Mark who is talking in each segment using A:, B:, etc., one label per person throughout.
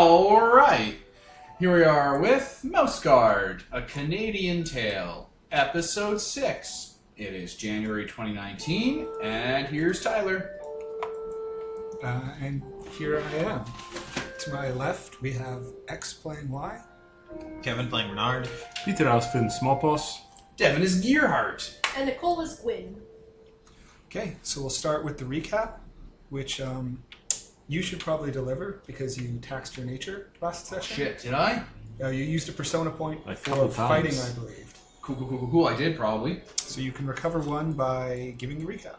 A: Alright, here we are with Mouseguard, a Canadian Tale, Episode 6. It is January 2019, and here's Tyler.
B: And here I am. To my left, we have X playing Y.
C: Kevin playing Renard.
D: Peter Aspen, Smallpaws.
A: Devin is Gearhart.
E: And Nicole is Gwyn.
B: Okay, so we'll start with the recap, which you should probably deliver because you taxed your nature last session.
A: Shit, did I?
B: You used a persona point
D: Like
B: for
D: couple
B: fighting,
D: times.
B: I believe.
A: Cool. I did, probably.
B: So you can recover one by giving the recap.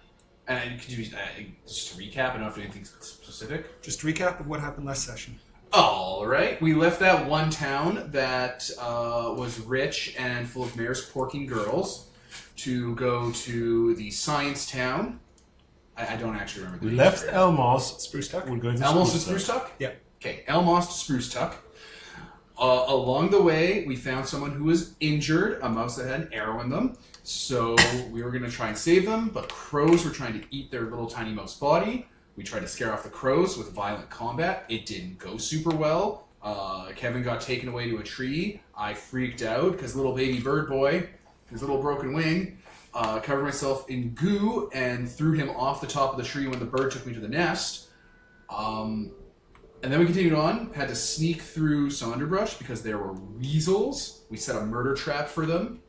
A: And could you just recap? I don't know if anything specific.
B: Just recap of what happened last session.
A: Alright, we left that one town that was rich and full of mayor's porking girls to go to the science town. I don't actually remember the
D: We
A: name.
D: left Elmos.
B: Spruce Tuck?
D: We're going to
A: Elmos to
D: Spruce
A: Spruce Tuck?
B: Yeah.
A: Okay, Elmos to Spruce Tuck. Along the way, we found someone who was injured, a mouse that had an arrow in them. So we were going to try and save them, but crows were trying to eat their little tiny mouse body. We tried to scare off the crows with violent combat. It didn't go super well. Kevin got taken away to a tree. I freaked out because little baby bird boy, his little broken wing, covered myself in goo and threw him off the top of the tree when the bird took me to the nest. And then we continued on, had to sneak through some underbrush because there were weasels. We set a murder trap for them.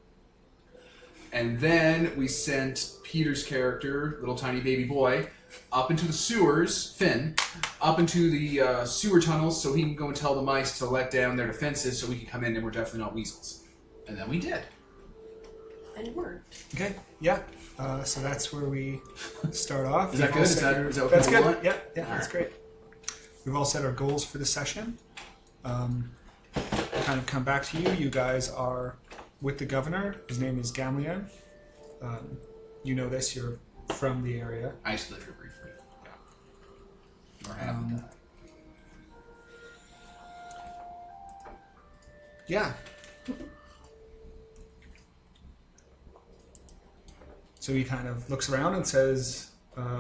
A: And then we sent Peter's character, little tiny baby boy, up into the sewers, Finn, up into the sewer tunnels so he can go and tell the mice to let down their defenses so we could come in and we're definitely not weasels. And then we did.
E: And it worked.
B: Okay, yeah. So that's where we start off.
A: Is that
B: We've
A: good?
B: all
A: Is
B: set
A: that
B: your-
A: what
B: That's
A: people
B: good.
A: want?
B: Yeah, that's
A: Alright.
B: great. We've all set our goals for the session. Kind of come back to you. You guys are with the governor. His name is Gamlian. You know this. You're from the area.
A: I used to live here briefly. Yeah. Or haven't died.
B: Yeah. So he kind of looks around and says,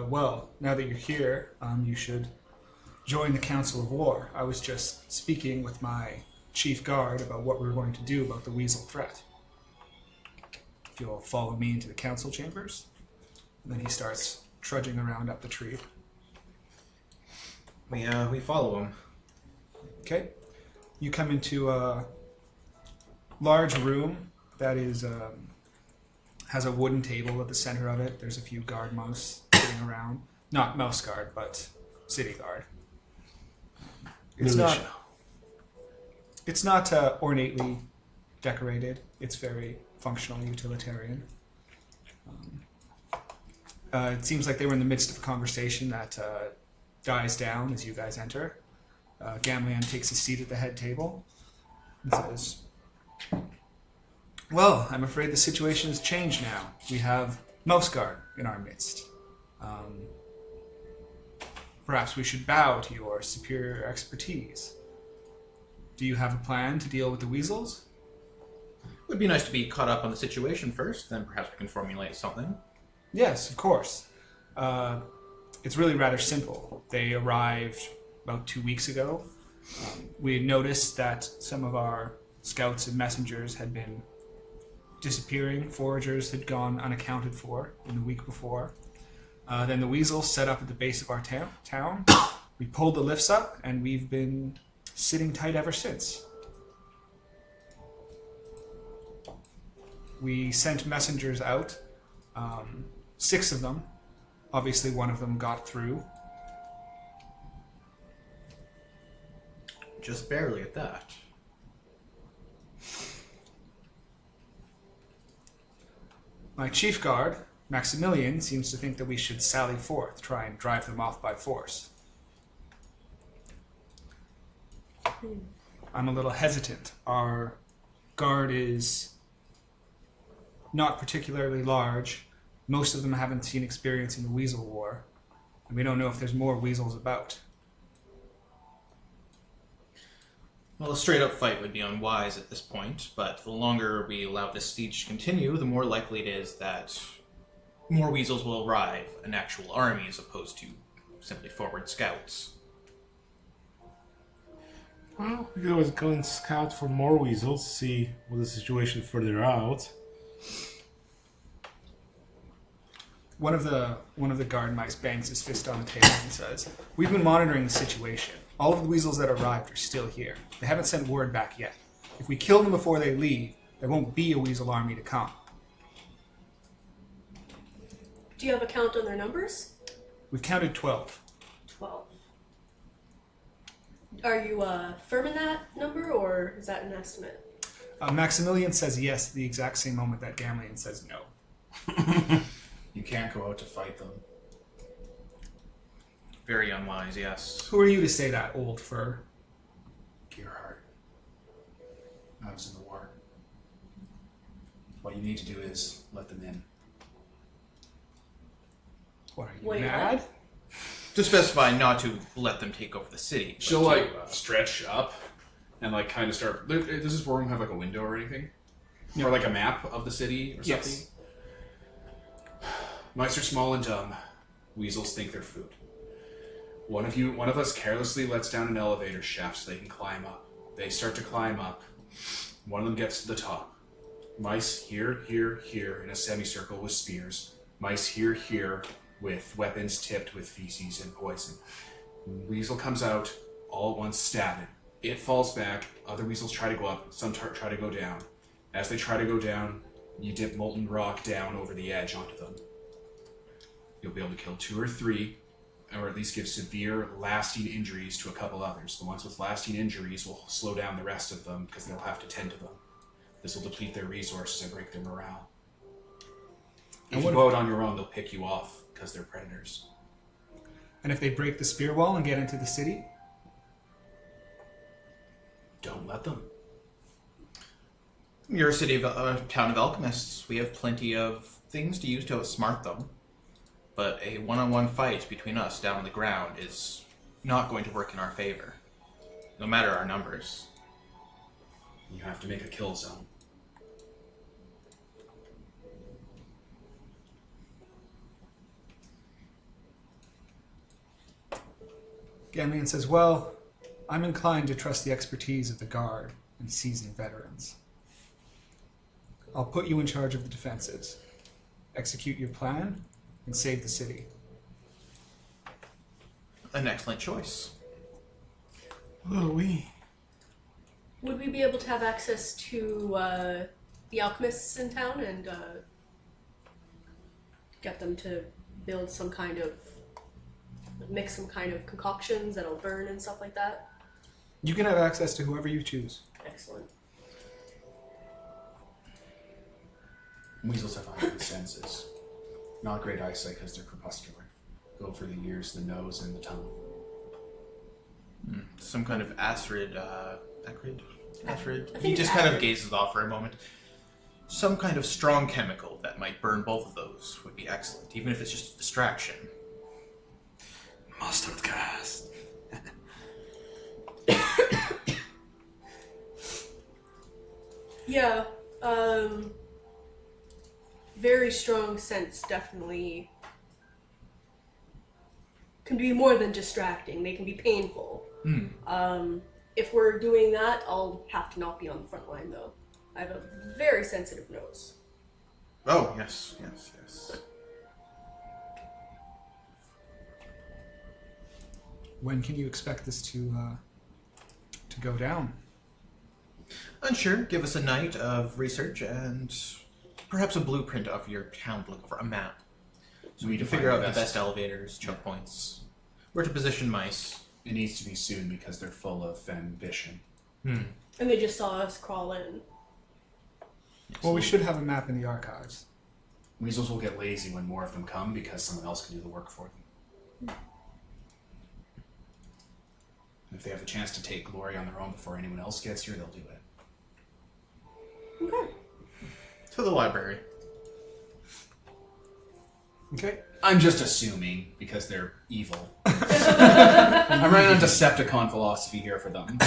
B: well, now that you're here, you should join the Council of War. I was just speaking with my chief guard about what we were going to do about the weasel threat. If you'll follow me into the council chambers. And then he starts trudging around up the tree.
C: We follow him.
B: Okay. You come into a large room that is has a wooden table at the center of it. There's a few Guardmice sitting around. Not Mouseguard, but city guard. It's
D: Militia.
B: not ornately decorated. It's very functional, utilitarian. It seems like they were in the midst of a conversation that dies down as you guys enter. Gamlian takes a seat at the head table and says, well, I'm afraid the situation has changed now. We have Mouseguard in our midst. Perhaps we should bow to your superior expertise. Do you have a plan to deal with the weasels?
C: It would be nice to be caught up on the situation first, then perhaps we can formulate something.
B: Yes, of course. It's really rather simple. They arrived about 2 weeks ago. We had noticed that some of our scouts and messengers had been disappearing. Foragers had gone unaccounted for in the week before. Then the weasels set up at the base of our town. We pulled the lifts up, and we've been sitting tight ever since. We sent messengers out, 6 of them. Obviously, one of them got through.
C: Just barely at that.
B: My chief guard, Maximilian, seems to think that we should sally forth, try and drive them off by force. I'm a little hesitant. Our guard is not particularly large. Most of them haven't seen experience in the Weasel War, and we don't know if there's more weasels about.
C: Well, a straight-up fight would be unwise at this point, but the longer we allow this siege to continue, the more likely it is that more weasels will arrive, an actual army as opposed to simply forward scouts.
D: Well, we could always go and scout for more weasels, see what the situation further out.
B: One of the Guardmice bangs his fist on the table and says, "We've been monitoring the situation. All of the weasels that arrived are still here. They haven't sent word back yet. If we kill them before they leave, there won't be a weasel army to come."
E: Do you have a count on their numbers?
B: We've counted 12.
E: 12. Are you firm in that number, or is that an estimate?
B: Maximilian says yes at the exact same moment that Gamlian says no.
A: You can't go out to fight them.
C: Very unwise, yes.
B: Who are you to say that, old fur?
A: Gearhart. I was in the war. What you need to do is let them in.
B: What are you,
E: Wait,
B: mad?
E: what?
C: To specify not to let them take over the city. but
A: She'll
C: to,
A: like stretch up and like kind of start. Does this room have like a window or anything, or like a map of the city or something?
B: Yes.
A: Mice are small and dumb. Weasels think they're food. One of us carelessly lets down an elevator shaft so they can climb up. They start to climb up. One of them gets to the top. Mice here, here, here in a semicircle with spears. Mice here, here with weapons tipped with feces and poison. Weasel comes out, all at once stab it. It falls back. Other weasels try to go up. Some try to go down. As they try to go down, you dip molten rock down over the edge onto them. You'll be able to kill 2 or 3, or at least give severe, lasting injuries to a couple others. The ones with lasting injuries will slow down the rest of them because they'll have to tend to them. This will deplete their resources and break their morale. If you go out on your own, they'll pick you off because they're predators.
B: And if they break the spear wall and get into the city?
A: Don't let them.
C: You're a town of alchemists. We have plenty of things to use to outsmart them. But a one-on-one fight between us down on the ground is not going to work in our favor. No matter our numbers.
A: You have to make a kill zone.
B: Gamlian says, "Well, I'm inclined to trust the expertise of the guard and seasoned veterans. I'll put you in charge of the defenses. Execute your plan and save the city."
C: An excellent choice.
D: Well,
E: Would we be able to have access to the alchemists in town and get them to build some kind of, mix some kind of concoctions that'll burn and stuff like that?
B: You can have access to whoever you choose.
E: Excellent.
A: Weasels have heightened senses. Not great eyesight because they're crepuscular. Go for the ears, the nose, and the tongue.
C: Some kind of acrid.
E: I
C: He
E: think
C: just
E: it's
C: kind of
E: acrid.
C: gazes off for a moment. Some kind of strong chemical that might burn both of those would be excellent, even if it's just a distraction.
D: mustard gas.
E: Yeah, very strong scents definitely can be more than distracting. They can be painful. If we're doing that, I'll have to not be on the front line though. I have a very sensitive nose.
C: Oh, yes.
B: When can you expect this to go down?
C: Unsure. Give us a night of research and perhaps a blueprint of your town to look over, a map. So we can figure out the best elevators, choke points, where to position mice.
A: It needs to be soon because they're full of ambition.
E: And they just saw us crawl in.
B: Well, we should have a map in the archives.
A: Weasels will get lazy when more of them come because someone else can do the work for them. And if they have the chance to take glory on their own before anyone else gets here, they'll do it.
E: Okay.
C: To the library.
B: Okay.
A: I'm just assuming because they're evil. I'm running on Decepticon philosophy here for them.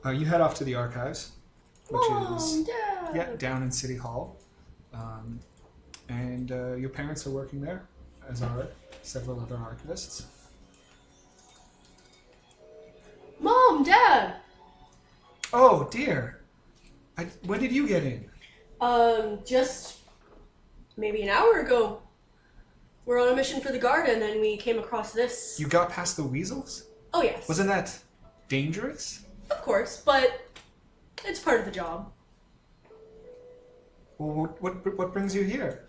B: You head off to the archives, which is
E: Dad.
B: down in City Hall. And your parents are working there, as are several other archivists.
E: Mom, Dad.
B: Oh, dear. When did you get in?
E: Just maybe an hour ago. We're on a mission for the Guard, and then we came across this.
B: You got past the weasels?
E: Oh, yes.
B: Wasn't that dangerous?
E: Of course, but it's part of the job.
B: Well, what brings you here?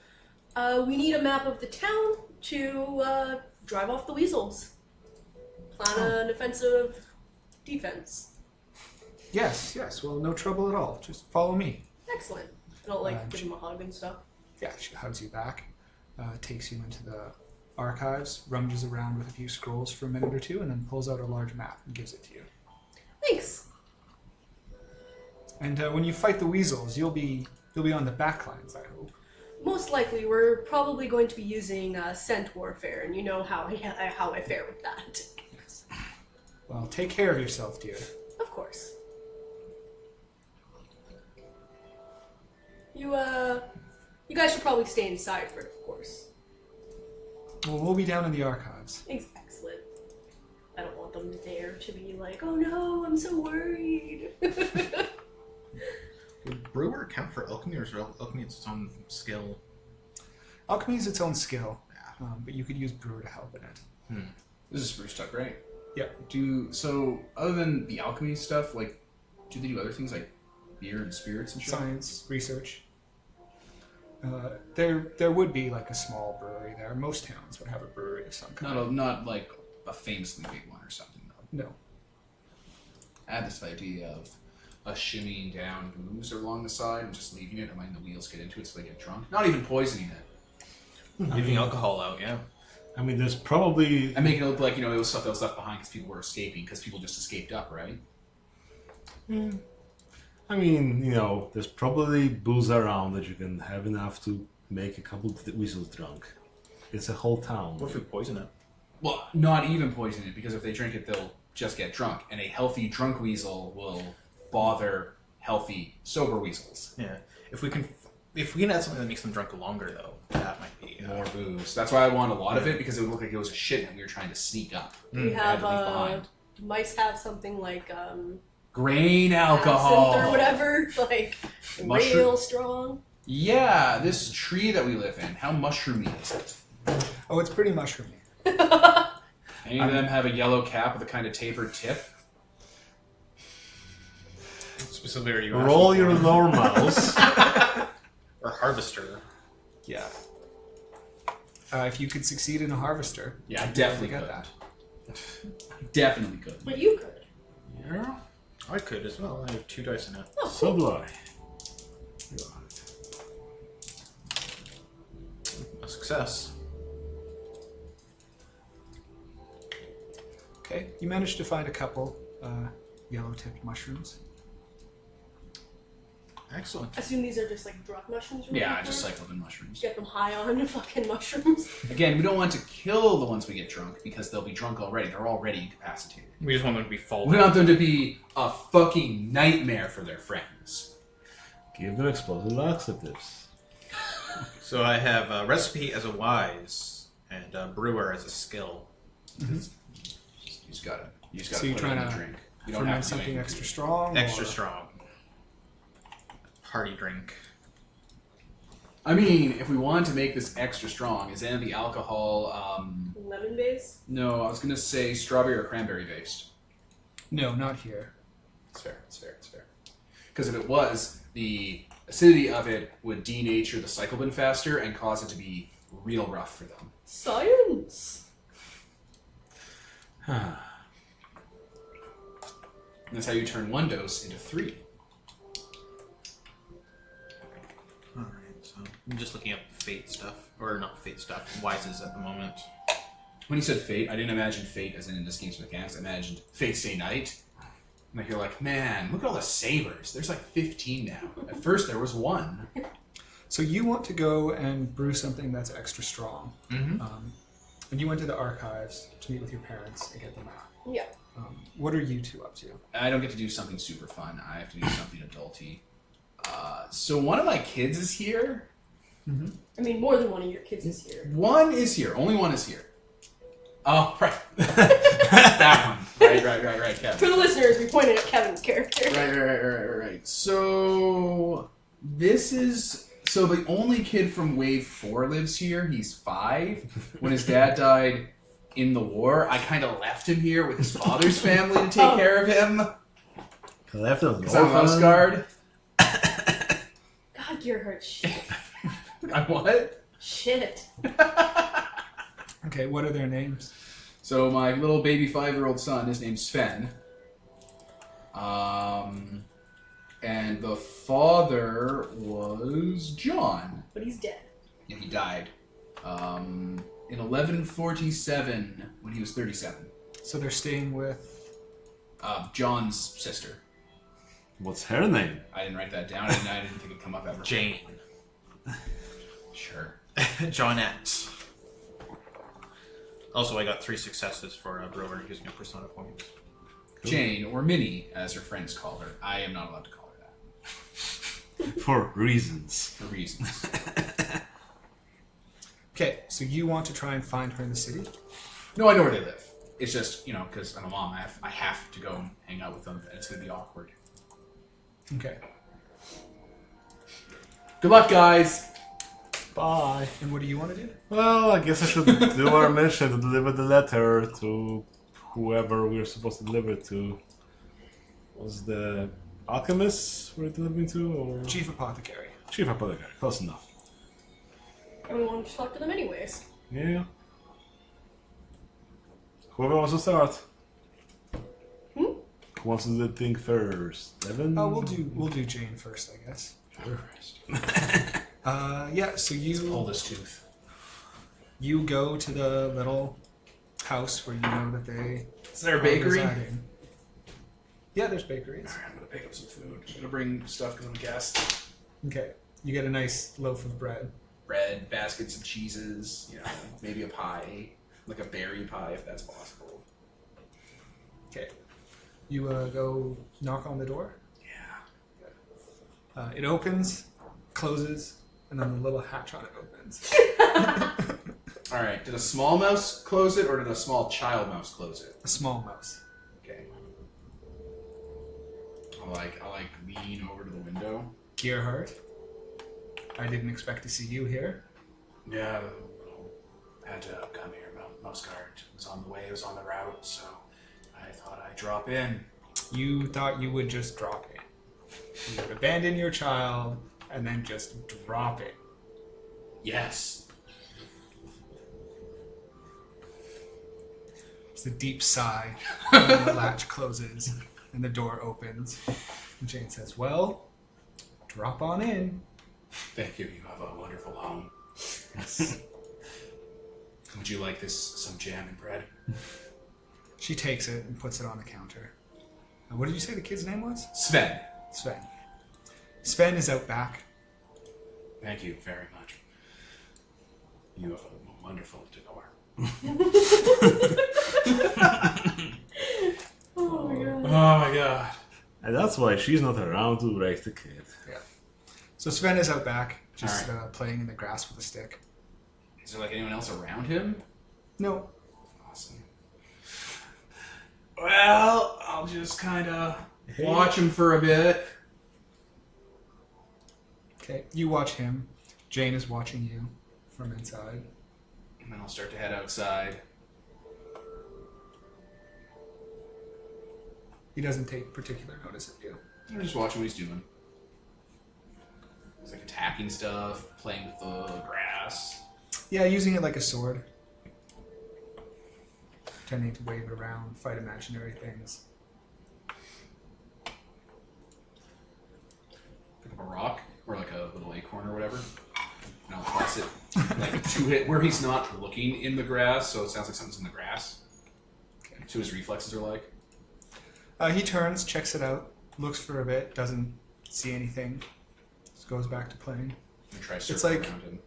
E: We need a map of the town to drive off the weasels. Plan an offensive defense.
B: Yes. Well, no trouble at all. Just follow me.
E: Excellent. I don't give him a hug and stuff.
B: Yeah, she hugs you back, takes you into the archives, rummages around with a few scrolls for a minute or two, and then pulls out a large map and gives it to you.
E: Thanks.
B: And when you fight the weasels, you'll be on the back lines, I hope.
E: Most likely, we're probably going to be using scent warfare, and you know how I fare with that.
B: Yes. Well, take care of yourself, dear.
E: Of course. You guys should probably stay inside for it, of course.
B: Well, we'll be down in the archives.
E: Excellent. I don't want them there to be like, oh no, I'm so worried.
C: Would brewer count for alchemy, or is alchemy its own skill?
B: Alchemy is its own skill, but you could use brewer to help in it.
A: This is spruce tuck, right?
B: Yep.
A: So other than the alchemy stuff, like, do they do other things like beer and spirits and shit?
B: Science, research. There would be like a small brewery there. Most towns would have a brewery of some kind.
A: Not like a famously big one or something though.
B: No.
A: I had this idea of a shimmying down booze along the side and just leaving it and letting the wheels get into it so they get drunk. Not even poisoning it.
C: Leaving alcohol out, yeah.
D: I mean, there's probably...
A: And making it look like, it was stuff that was left behind because people were escaping, because people just escaped up, right?
D: I mean, there's probably booze around that you can have enough to make a couple of weasels drunk. It's a whole town.
C: What if we poison it?
A: Well, not even poison it, because if they drink it, they'll just get drunk. And a healthy drunk weasel will bother healthy sober weasels.
C: Yeah. If we can add something that makes them drunk longer, though, that might be
A: More booze. That's why I want a lot of it, because it would look like it was a shit and we were trying to sneak up.
E: We
A: Had
E: have
A: to leave behind.
E: mice have something like
A: Grain alcohol.
E: absinthe or whatever, like
A: Mushroom.
E: real strong.
A: Yeah, this tree that we live in, how mushroomy is it?
B: Oh, it's pretty mushroomy.
A: Any of them have a yellow cap with a kind of tapered tip?
C: Specifically, are you
D: Roll
C: asking
D: your
C: for?
D: lore mouse.
C: Or harvester.
B: Yeah. If you could succeed in a harvester,
A: Yeah, I definitely
B: get
A: could.
B: that.
A: I definitely could.
E: But you could.
D: Yeah.
C: I could as well. I have 2 dice in it.
E: Oh,
D: So do I.
C: A success.
B: Okay, you managed to find a couple yellow-tipped mushrooms.
C: Excellent.
E: I assume these are just like drug mushrooms. we're
A: Yeah, I
E: looking
A: just
E: for?
A: cycled in mushrooms.
E: Get them high on fucking mushrooms.
A: Again, we don't want to kill the ones we get drunk because they'll be drunk already. They're already incapacitated.
C: We just want them to be full.
A: We want them to be a fucking nightmare for their friends.
D: Give them explosive laxatives.
C: So I have a recipe as a wise and a brewer as a skill.
A: You just gotta
B: So you're
A: put it in
B: trying
A: the
B: to
A: drink. You don't
B: ferment
A: have to do
B: something
A: anything
B: extra
A: to it.
B: strong?
C: Extra
B: or-
C: strong. Party drink.
A: I mean, if we wanted to make this extra strong, is any of the alcohol?
E: Lemon base.
A: No, I was gonna say strawberry or cranberry based.
B: No, not here.
A: It's fair. It's fair. It's fair. Because if it was, the acidity of it would denature the cyclobin faster and cause it to be real rough for them.
E: Science.
A: And that's how you turn 1 dose into 3.
C: Alright, so I'm just looking up fate stuff. Or not fate stuff, wises at the moment.
A: When you said fate, I didn't imagine fate as in this game's mechanics. I imagined fate stay night. And you're like, man, look at all the sabers. There's like 15 now. At first there was 1.
B: So you want to go and brew something that's extra strong.
C: Mm-hmm.
B: And you went to the archives to meet with your parents and get the map.
E: Yeah.
B: What are you two up to?
A: I don't get to do something super fun. I have to do something adulty. So one of my kids is here.
E: I mean, more than one of your kids is here.
A: One is here. Only one is here. Oh, right. That one. Right,
E: For
A: Kevin.
E: the listeners, we pointed at Kevin's character.
A: Right. So the only kid from Wave 4 lives here. He's 5. When his dad died in the war, I kind of left him here with his father's family to take care of him.
D: Left of
A: Because I'm a Mouseguard.
E: God, you're hurt. Shit.
A: I what?
E: Shit.
B: Okay, what are their names?
A: So my little baby 5-year-old son, his name's Sven. And the father was John.
E: But he's dead.
A: And he died in 1147 when he was 37.
B: So they're staying with...
A: John's sister.
D: What's her name?
A: I didn't write that down. I didn't think it'd come up ever.
C: Jane.
A: Sure.
C: Johnette. Also, I got 3 successes for a brewer using a persona point.
A: Jane, or Minnie, as her friends call her. I am not allowed to call her that.
D: For reasons.
A: For reasons.
B: Okay, so you want to try and find her in the city?
A: No, I know where they live. It's just, because I'm a mom, I have to go and hang out with them, and it's going to be awkward.
B: Okay.
A: Good luck, guys!
B: Bye. And what do you want to do?
D: Well, I guess I should do our mission to deliver the letter to whoever we're supposed to deliver it to. Was the alchemist we're delivering to? Or?
B: Chief Apothecary.
D: Chief Apothecary, close enough.
E: And we wanted to talk to them anyways.
D: Yeah. Whoever wants to start. Who wants to do the thing first? Evan?
B: Oh, we'll do Jane first, I guess.
A: First.
B: Yeah, so you
A: Oldest tooth.
B: you go to the little house where you know that they
A: Is there a
B: are
A: bakery?
B: residing. Yeah, there's bakeries.
A: Alright, I'm going to pick up some food. I'm going to bring stuff because I'm a guest.
B: Okay. You get a nice loaf of bread.
A: Bread, baskets of cheeses, maybe a pie. Like a berry pie, if that's possible.
B: Okay. You go knock on the door.
A: Yeah.
B: It opens, closes, and then the little hatch on it opens.
A: Alright, did a small mouse close it, or did a small child mouse close it?
B: A small mouse.
A: Okay. I'll lean over to the window.
B: Gearhart, I didn't expect to see you here.
A: Yeah, had to come here. Mouseguard was on the way, it was on the route, so I thought I'd drop in.
B: You thought you would just drop it. You would abandon your child and then just drop it.
A: Yes.
B: It's a deep sigh, and the latch closes, and the door opens. And Jane says, "Well, drop on in."
A: Thank you. You have a wonderful home. Would you like some jam and bread?
B: She takes it and puts it on the counter. What did you say the kid's name was?
A: Sven.
B: Sven. Sven is out back.
A: Thank you very much. You have a wonderful decor.
E: Oh my god.
A: Oh my god.
D: And that's why she's not around to raise the kid.
B: Yeah. So Sven is out back, just
A: All
B: playing in the grass with a stick.
A: Is there anyone else around him?
B: No.
A: Awesome. Well, I'll just kind of watch him for a bit.
B: Okay. You watch him. Jane is watching you from inside.
A: And then I'll start to head outside.
B: He doesn't take particular notice of you.
A: I'm just watching what he's doing. He's like attacking stuff, playing with the grass.
B: Yeah, using it like a sword. Tending to wave it around, fight imaginary things.
A: Pick up a rock, or like a little acorn or whatever. And I'll toss it like to it where he's not looking in the grass, so it sounds like something's in the grass.
B: Okay.
A: So his reflexes are like.
B: He turns, checks it out, looks for a bit, doesn't see anything, just goes back to playing.
A: And try
B: It's
A: circling
B: like-
A: around him.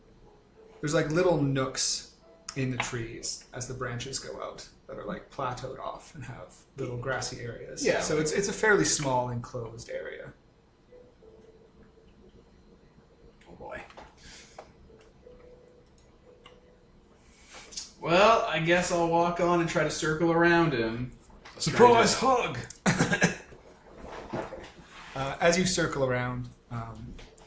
B: There's like little nooks in the trees as the branches go out that are like plateaued off and have little grassy areas.
A: Yeah.
B: So it's a fairly small enclosed area.
A: Oh boy. Well, I guess I'll walk on and try to circle around him.
D: Surprise hug!
B: As you circle around,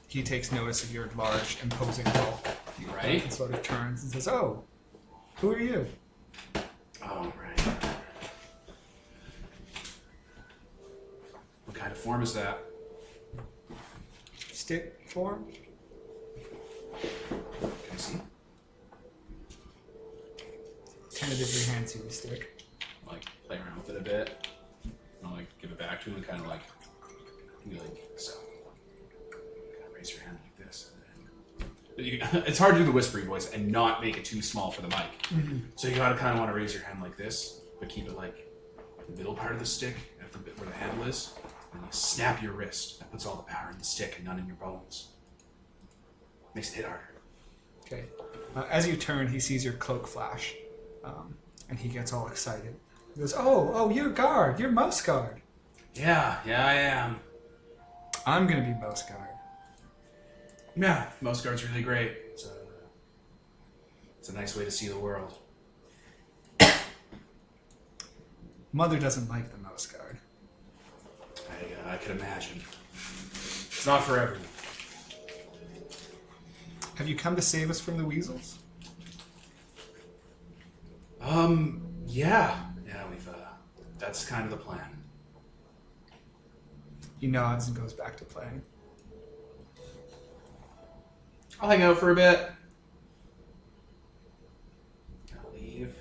B: he takes notice of your large, imposing bulk.
A: Right?
B: And sort of turns and says, "Oh, who are you?"
A: Oh, right. What kind of form is that?
B: Stick form?
A: Can I see?
B: Tentatively hands you the stick.
A: Like, play around with it a bit. I'll, like, give it back to him and kind of, like, be like, so. Kind of raise your hand like this. And then it's hard to do the whispering voice and not make it too small for the mic.
B: Mm-hmm.
A: So you gotta kind of want to raise your hand like this, but keep it, like, the middle part of the stick, at the bit where the handle is. And you snap your wrist. That puts all the power in the stick and none in your bones. Makes it hit harder.
B: Okay. As you turn, he sees your cloak flash, and he gets all excited. He goes, "Oh, you're Guard. You're Mouseguard.
A: Yeah, I am.
B: I'm gonna be Mouseguard."
A: Yeah, Mouseguard's really great. It's a nice way to see the world.
B: Mother doesn't like the Mouseguard.
A: I can imagine. It's not for everyone.
B: Have you come to save us from the weasels?
A: Yeah, we've, that's kind of the plan.
B: He nods and goes back to playing.
A: I'll hang out for a bit. I'll leave.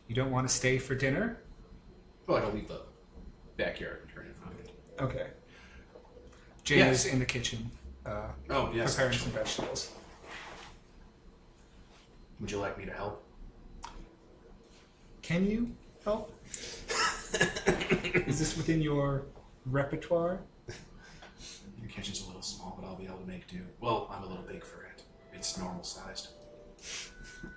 B: You don't want to stay for dinner?
A: Well, I'll leave the backyard and turn it on.
B: Okay. Jane
A: Yes.
B: is in the kitchen,
A: Oh, yes.
B: preparing some vegetables.
A: Would you like me to help?
B: Can you help? Is this within your repertoire?
A: Your kitchen's a little small, but I'll be able to make do. Well, I'm a little big for it. It's normal sized.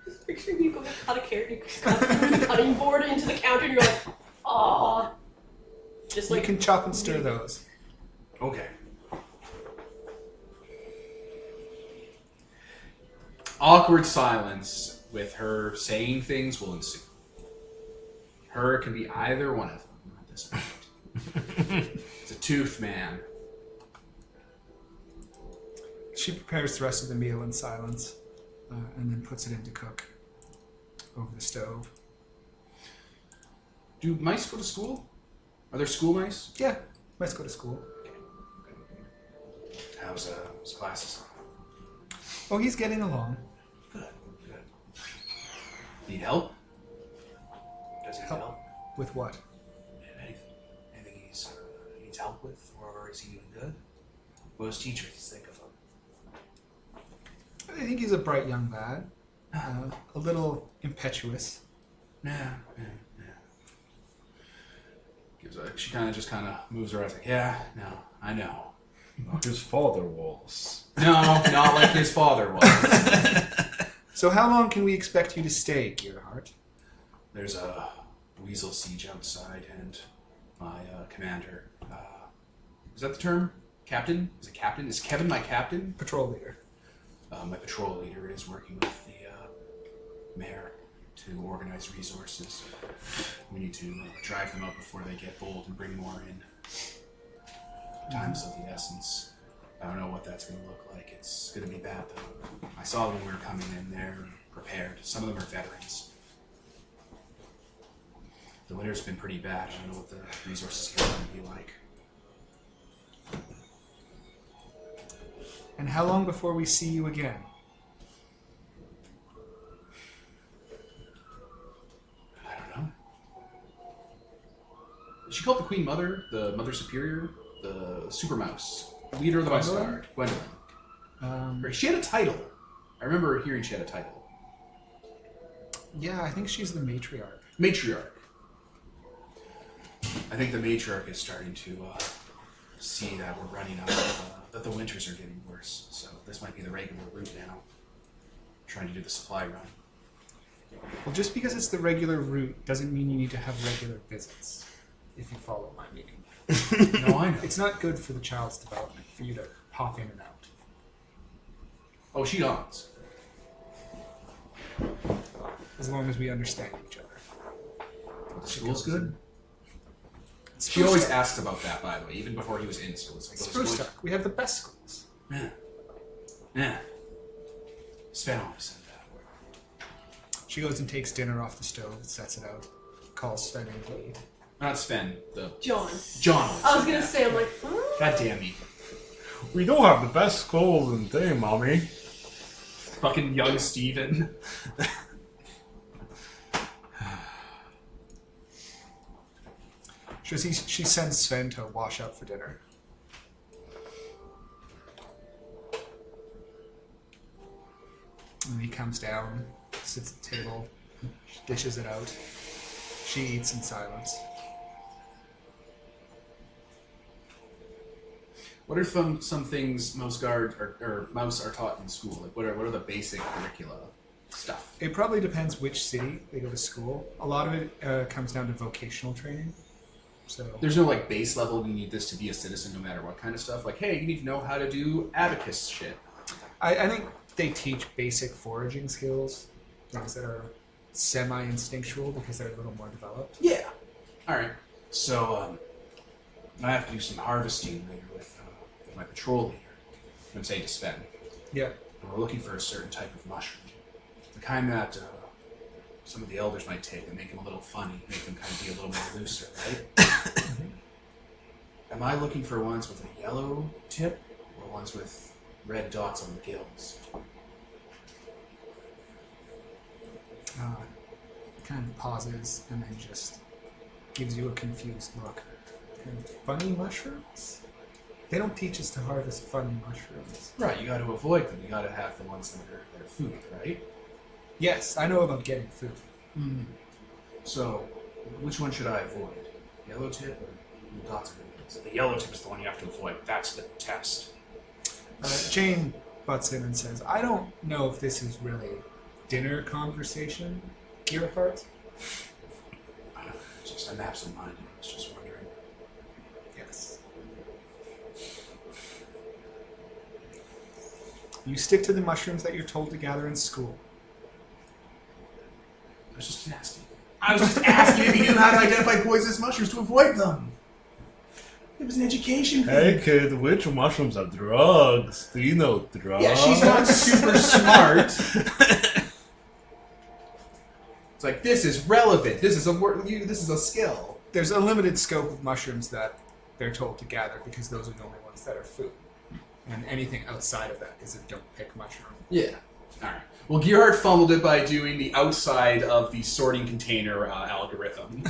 E: Just picturing you go to cut a carrot, you cut the cutting board into the counter, and you're like, "Ah." Just
B: You
E: like
B: can chop and stir those.
A: Okay. Awkward silence with her saying things will ensue. Her can be either one of them at this point. It's a tooth man.
B: She prepares the rest of the meal in silence, and then puts it in to cook over the stove.
A: Do mice go to school? Are there school mice?
B: Yeah, mice go to school.
A: How's classes?
B: Oh, he's getting along.
A: Good. Need help? Does he need help?
B: With what?
A: Anything he needs help with, or is he doing good? Most teachers think of him.
B: I think he's a bright young lad. A little impetuous.
A: Yeah. She kind of moves her eyes like, yeah, no, I know.
D: His father was.
A: No, not like his father was.
B: So how long can we expect you to stay, Gearhart?
A: There's a weasel siege outside, and my commander, is that the term? Captain? Is it captain? Is Kevin my captain?
B: Patrol leader.
A: My patrol leader is working with the mayor to organize resources. We need to drive them out before they get bold and bring more in. Time's of the essence. I don't know what that's going to look like. It's going to be bad, though. I saw them when we were coming in. They're prepared. Some of them are veterans. The winter's been pretty bad. I don't know what the resources here are going to be like.
B: And how long before we see you again?
A: I don't know. Is she called the Queen Mother? The Mother Superior? The Super Mouse? Leader of the Mouseguard? Gwendolyn. She had a title. I remember hearing she had a title.
B: Yeah, I think she's the matriarch.
A: Matriarch. I think the matriarch is starting to see that we're running out of, that the winters are getting worse. So this might be the regular route now. Trying to do the supply run.
B: Well, just because it's the regular route doesn't mean you need to have regular visits, if you follow my meaning.
A: No, I know.
B: It's not good for the child's development for you to pop in and out.
A: Oh, she nods.
B: As long as we understand each other.
A: School's good? She
B: Spruce
A: always
B: Tuck.
A: asks about that, by the way, even before he was in school. It's like,
B: Spruce Tuck. We have the best schools.
A: Yeah. Sven always said that.
B: She goes and takes dinner off the stove, sets it out, calls Sven in to eat.
A: Not Sven, the
E: John.
A: John.
E: I was gonna say, I'm like,
A: God damn me.
D: We don't have the best schools in thing, mommy.
A: Fucking young Steven.
B: She sends Sven to wash up for dinner. And he comes down, sits at the table, dishes it out. She eats in silence.
A: What are some things Mouseguard or Mouse are taught in school? Like what are the basic curricula stuff?
B: It probably depends which city they go to school. A lot of it comes down to vocational training. So
A: There's no like base level. You need this to be a citizen, no matter what kind of stuff. Like, hey, you need to know how to do abacus shit.
B: I think they teach basic foraging skills, things that are semi-instinctual because they're a little more developed.
A: Yeah. All right. So I have to do some harvesting later with my patrol leader. I'm saying to Sven.
B: Yeah.
A: And we're looking for a certain type of mushroom, the kind that some of the elders might take and make them a little funny, make them kind of be a little more looser, right? Am I looking for ones with a yellow tip or ones with red dots on the gills?
B: Kind of pauses and then just gives you a confused look. Kind of funny mushrooms? They don't teach us to harvest funny mushrooms.
A: Right, you got to avoid them. You got to have the ones that are food, right?
B: Yes, I know about getting food.
A: So, which one should I avoid? Yellow tip or dots on the gills? The yellow tip is the one you have to avoid. That's the test.
B: Jane butts in and says, I don't know if this is really dinner conversation, Gearhart.
A: I'm absent-minded. I was just wondering.
B: Yes. You stick to the mushrooms that you're told to gather in school.
A: I was just asking. I was just asking if you knew how to identify poisonous mushrooms to avoid them. It was an education thing.
D: Hey kid, which mushrooms are drugs? Do you know drugs?
A: Yeah, she's not super smart. It's like, this is relevant. This is a word. This is a skill.
B: There's a limited scope of mushrooms that they're told to gather because those are the only ones that are food. And anything outside of that is a don't pick mushroom.
A: Yeah. All right. Well, Gearhart fumbled it by doing the outside of the sorting container algorithm.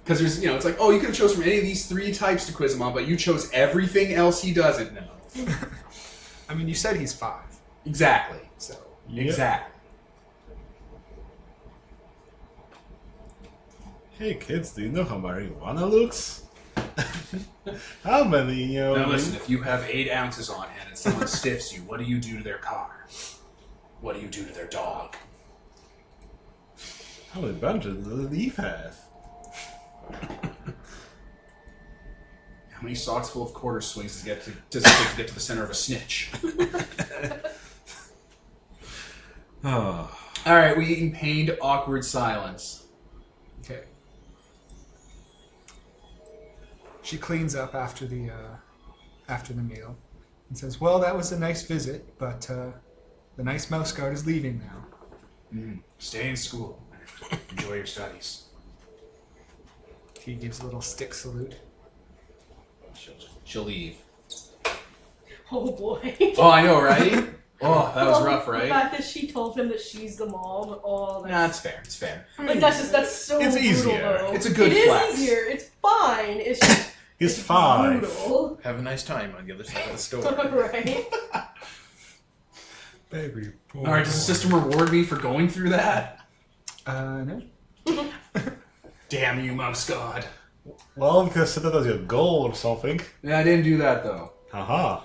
A: Because there's, it's like, oh, you could have chose from any of these 3 types to quiz him on, but you chose everything else he doesn't know.
B: I mean, you said he's 5,
A: Exactly.
B: so...
D: Yep.
A: Exactly.
D: Hey kids, do you know how marijuana looks? How many,
A: Now listen, if you have 8 ounces on hand and someone stiffs you, what do you do to their car? What do you do to their dog?
D: How many bunches does a leaf have?
A: How many socks full of quarter swings does it take to the center of a snitch?
D: Oh.
A: All right, we eat in pained, awkward silence.
B: Okay. She cleans up after the meal and says, "Well, that was a nice visit, but the nice Mouseguard is leaving now."
A: Stay in school. Enjoy your studies.
B: He gives a little stick salute.
A: She'll leave.
E: Oh boy.
A: Oh, I know, right? Oh, that was rough,
E: The
A: right?
E: fact that she told him that she's the mom. Oh,
A: Nah, it's fair. It's fair.
E: like that's so
D: It's
E: brutal,
D: easier.
E: though.
A: It's a good
E: It
A: flex.
E: is easier. It's fine. It's just
D: He's 5.
E: brutal.
C: Have a nice time on the other side of the store.
E: Right?
B: Baby.
A: All right, does the system reward me for going through that?
B: No.
A: Damn you, Mouse God.
D: Well, you could set that as your goal or something.
A: Yeah, I didn't do that, though.
D: Haha.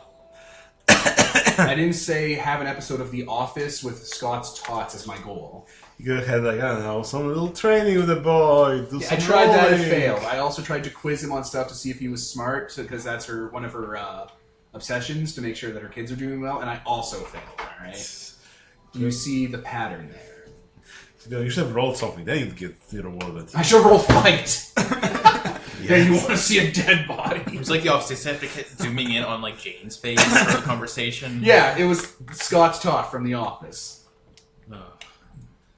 A: I didn't say have an episode of The Office with Scott's Tots as my goal.
D: You could have had, like, I don't know, some little training with the boy. Do
A: Yeah,
D: some
A: I tried that, it
D: rolling.
A: failed. I also tried to quiz him on stuff to see if he was smart, because that's one of her obsessions, to make sure that her kids are doing well, and I also failed, alright? Do you see the pattern there?
D: You should have rolled something. Then you'd get rewarded.
A: I should roll fight. Yeah, you want to see a dead body?
C: It was like the office. They kept zooming in on like Jane's face for the conversation.
A: Yeah, it was Scott's talk from The Office.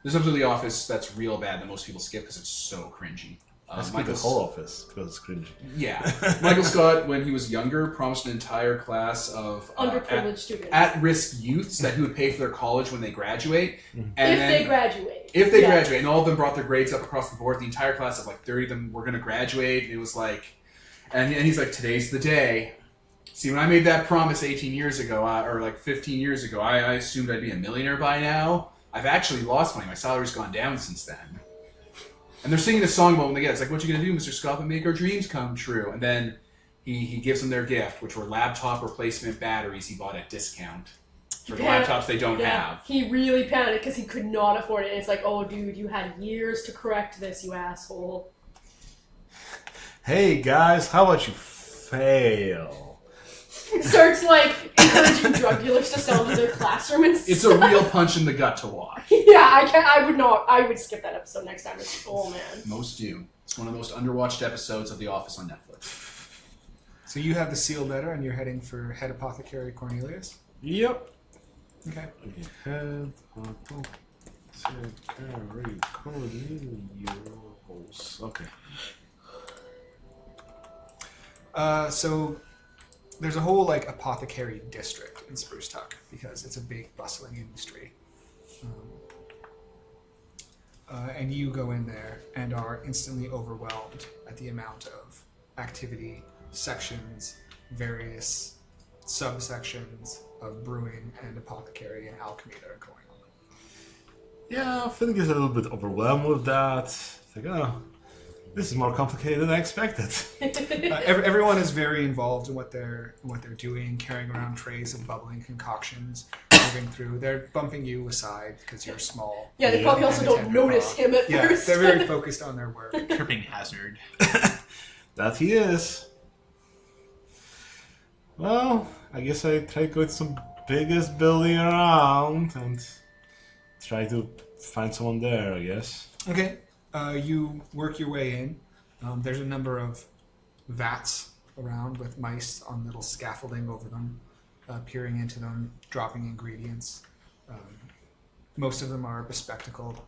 A: There's episode of The Office that's real bad that most people skip because it's so cringy.
D: I skipped the whole office because it's cringy.
A: Yeah. Michael Scott, when he was younger, promised an entire class of
E: underprivileged students.
A: at-risk youths that he would pay for their college when they graduate.
E: And they graduate.
A: If they graduate. And all of them brought their grades up across the board. The entire class of like 30 of them were going to graduate. It was like... And he's like, today's the day. See, when I made that promise 18 years ago, or like 15 years ago, I assumed I'd be a millionaire by now. I've actually lost money. My salary's gone down since then. And they're singing a song about when they get it. It's like, what you gonna do, Mr. Scott, and make our dreams come true? And then he gives them their gift, which were laptop replacement batteries he bought at discount for the laptops they don't have.
E: He really panicked because he could not afford it. And it's like, oh, dude, you had years to correct this, you asshole.
D: Hey guys, how about you fail?
E: Starts like encouraging drug dealers to sell to their classroom.
A: It's a real punch in the gut to watch.
E: Yeah, I would not. I would skip that episode next time. Oh man.
A: Most do. It's one of the most underwatched episodes of The Office on Netflix.
B: So you have the sealed letter, and you're heading for Head Apothecary Cornelius.
D: Yep.
B: Okay.
D: Head Apothecary Cornelius. Okay.
B: So there's a whole like apothecary district in Spruce Tuck because it's a big bustling industry. And you go in there and are instantly overwhelmed at the amount of activity, sections, various subsections of brewing and apothecary and alchemy that are going on.
D: Yeah, I think he's a little bit overwhelmed with that. It's like, oh, this is more complicated than I expected.
B: Everyone is very involved in what they're doing, carrying around trays of bubbling concoctions, moving through. They're bumping you aside because you're small.
E: Yeah, they probably also don't notice him at first.
B: They're very focused on their work.
C: Tripping hazard.
D: That he is. Well, I guess I try to go to some biggest building around and try to find someone there, I guess.
B: Okay. You work your way in. There's a number of vats around with mice on little scaffolding over them, peering into them, dropping ingredients. Most of them are bespectacled.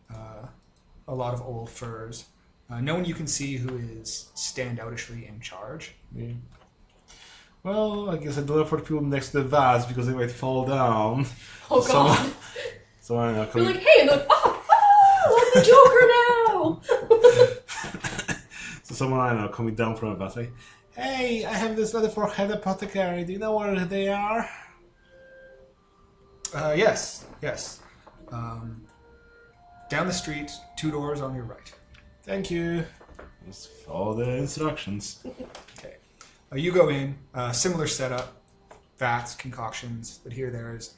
B: A lot of old furs. No one you can see who is standoutishly in charge.
D: Yeah. Well, I guess I don't have for the people next to the vats because they might fall down.
E: Oh god.
D: So I know.
E: You're like, hey, and they're like, I'm the Joker now!
D: So someone I know coming down from a vat like, hey, I have this letter for Head Apothecary. Do you know where they are?
B: Yes. Down the street, 2 doors on your right.
D: Thank you. Just follow the instructions.
B: Okay. You go in, similar setup, vats, concoctions, but here there's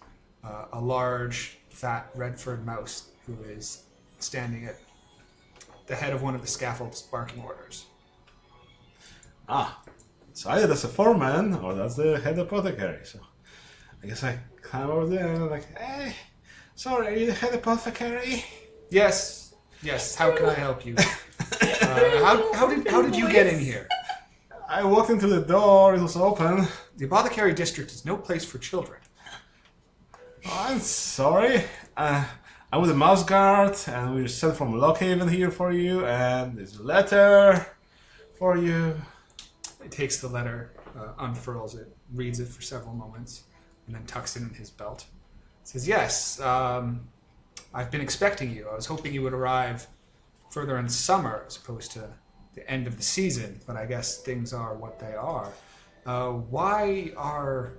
B: a large, fat, red-furred mouse who is standing at the head of one of the scaffolds barking orders.
D: Ah, so either that's a foreman or that's the head apothecary. So I guess I climb over there and I'm like, hey, sorry, are you the head apothecary?
B: Yes. How can I help you? How did you get in here?
D: I walked into the door, it was open.
B: The apothecary district is no place for children.
D: Oh, I'm sorry. I'm with the Mouseguard, and we sent from Lockhaven here for you, and there's a letter for you.
B: He takes the letter, unfurls it, reads it for several moments, and then tucks it in his belt. Says, yes, I've been expecting you. I was hoping you would arrive further in summer as opposed to the end of the season, but I guess things are what they are. Why are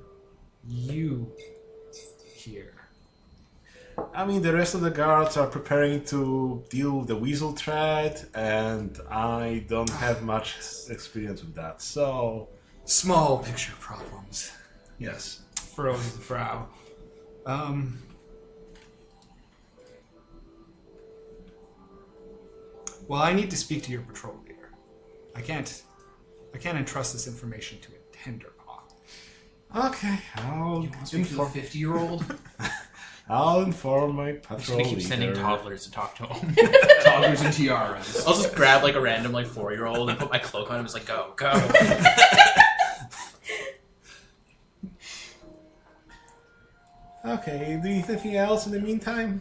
B: you here?
D: I mean, the rest of the guards are preparing to deal with the weasel threat, and I don't have much experience with that, so...
B: Small picture problems.
D: Yes.
B: Furrows his brow. Well, I need to speak to your patrol leader. I can't entrust this information to a tenderpaw.
D: Okay, I'll
A: You want to speak to the 50-year-old?
D: I'll inform my
C: I'm just
D: patrol
C: gonna keep sending
D: leader.
C: toddlers to talk to him.
A: Toddlers and tiaras.
C: I'll just grab like a random like 4-year-old and put my cloak on him. It's like go.
D: Okay, do you need anything else in the meantime?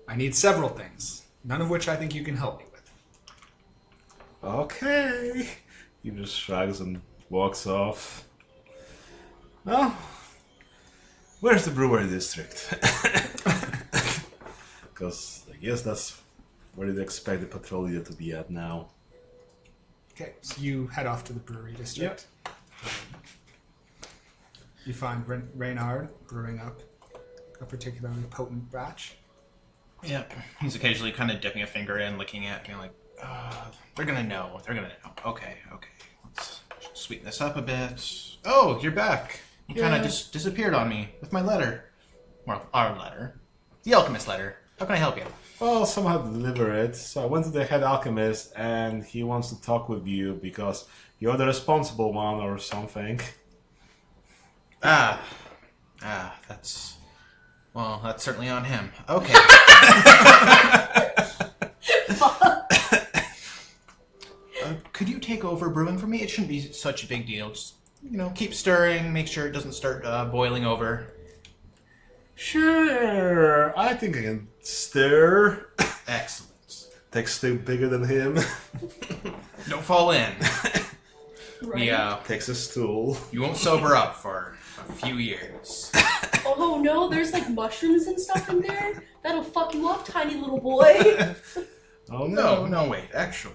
B: I need several things, none of which I think you can help me with.
D: Okay. He just shrugs and walks off. Well, where's the brewery district? Because I guess that's where you'd expect the patrol leader to be at now.
B: Okay, so you head off to the brewery district. You find Reynard brewing up a particularly potent batch.
C: Yeah, he's occasionally kind of dipping a finger in, looking at me like, they're gonna know. They're gonna know. Okay. Let's sweeten this up a bit. Oh, you're back. You kind of just disappeared on me with my letter. Well, our letter. The alchemist letter. How can I help you?
D: Well, somehow deliver it. So I went to the head alchemist and he wants to talk with you because you're the responsible one or something.
C: That's certainly on him. Okay. Could you take over brewing for me? It shouldn't be such a big deal. Just, keep stirring, make sure it doesn't start boiling over.
D: Sure, I think I can stir.
C: Excellent.
D: Takes still bigger than him.
C: Don't fall in.
E: Right?
D: Takes a stool.
C: You won't sober up for a few years.
E: Oh no, there's like mushrooms and stuff in there? That'll fuck you up, tiny little boy.
D: Oh no.
C: No, wait, actually.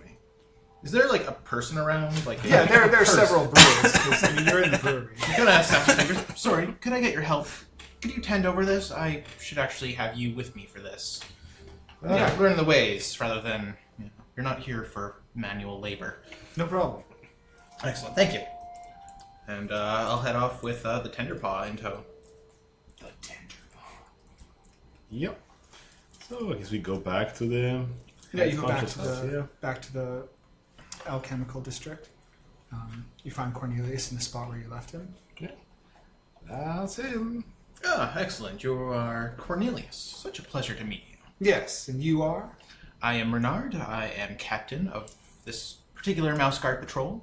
C: Is there like a person around? Like
B: Yeah, there are
C: person.
B: several brewers. 'Cause, I mean, you're in the brewery.
C: You're gonna snap your fingers. Sorry, could I get your help? Could you tend over this? I should actually have you with me for this. Learn the ways rather than you're not here for manual labor.
B: No problem.
C: Excellent, thank you. And I'll head off with the tender paw in tow. The tender paw.
D: Yep. So I guess we go back to the...
B: Yeah, you go back to
D: consciousness,
B: the alchemical district. You find Cornelius in the spot where you left him.
D: That's him.
C: Ah, excellent. You are Cornelius. Such a pleasure to meet you.
B: Yes, and you are?
C: I am Renard. I am captain of this particular Mouseguard patrol.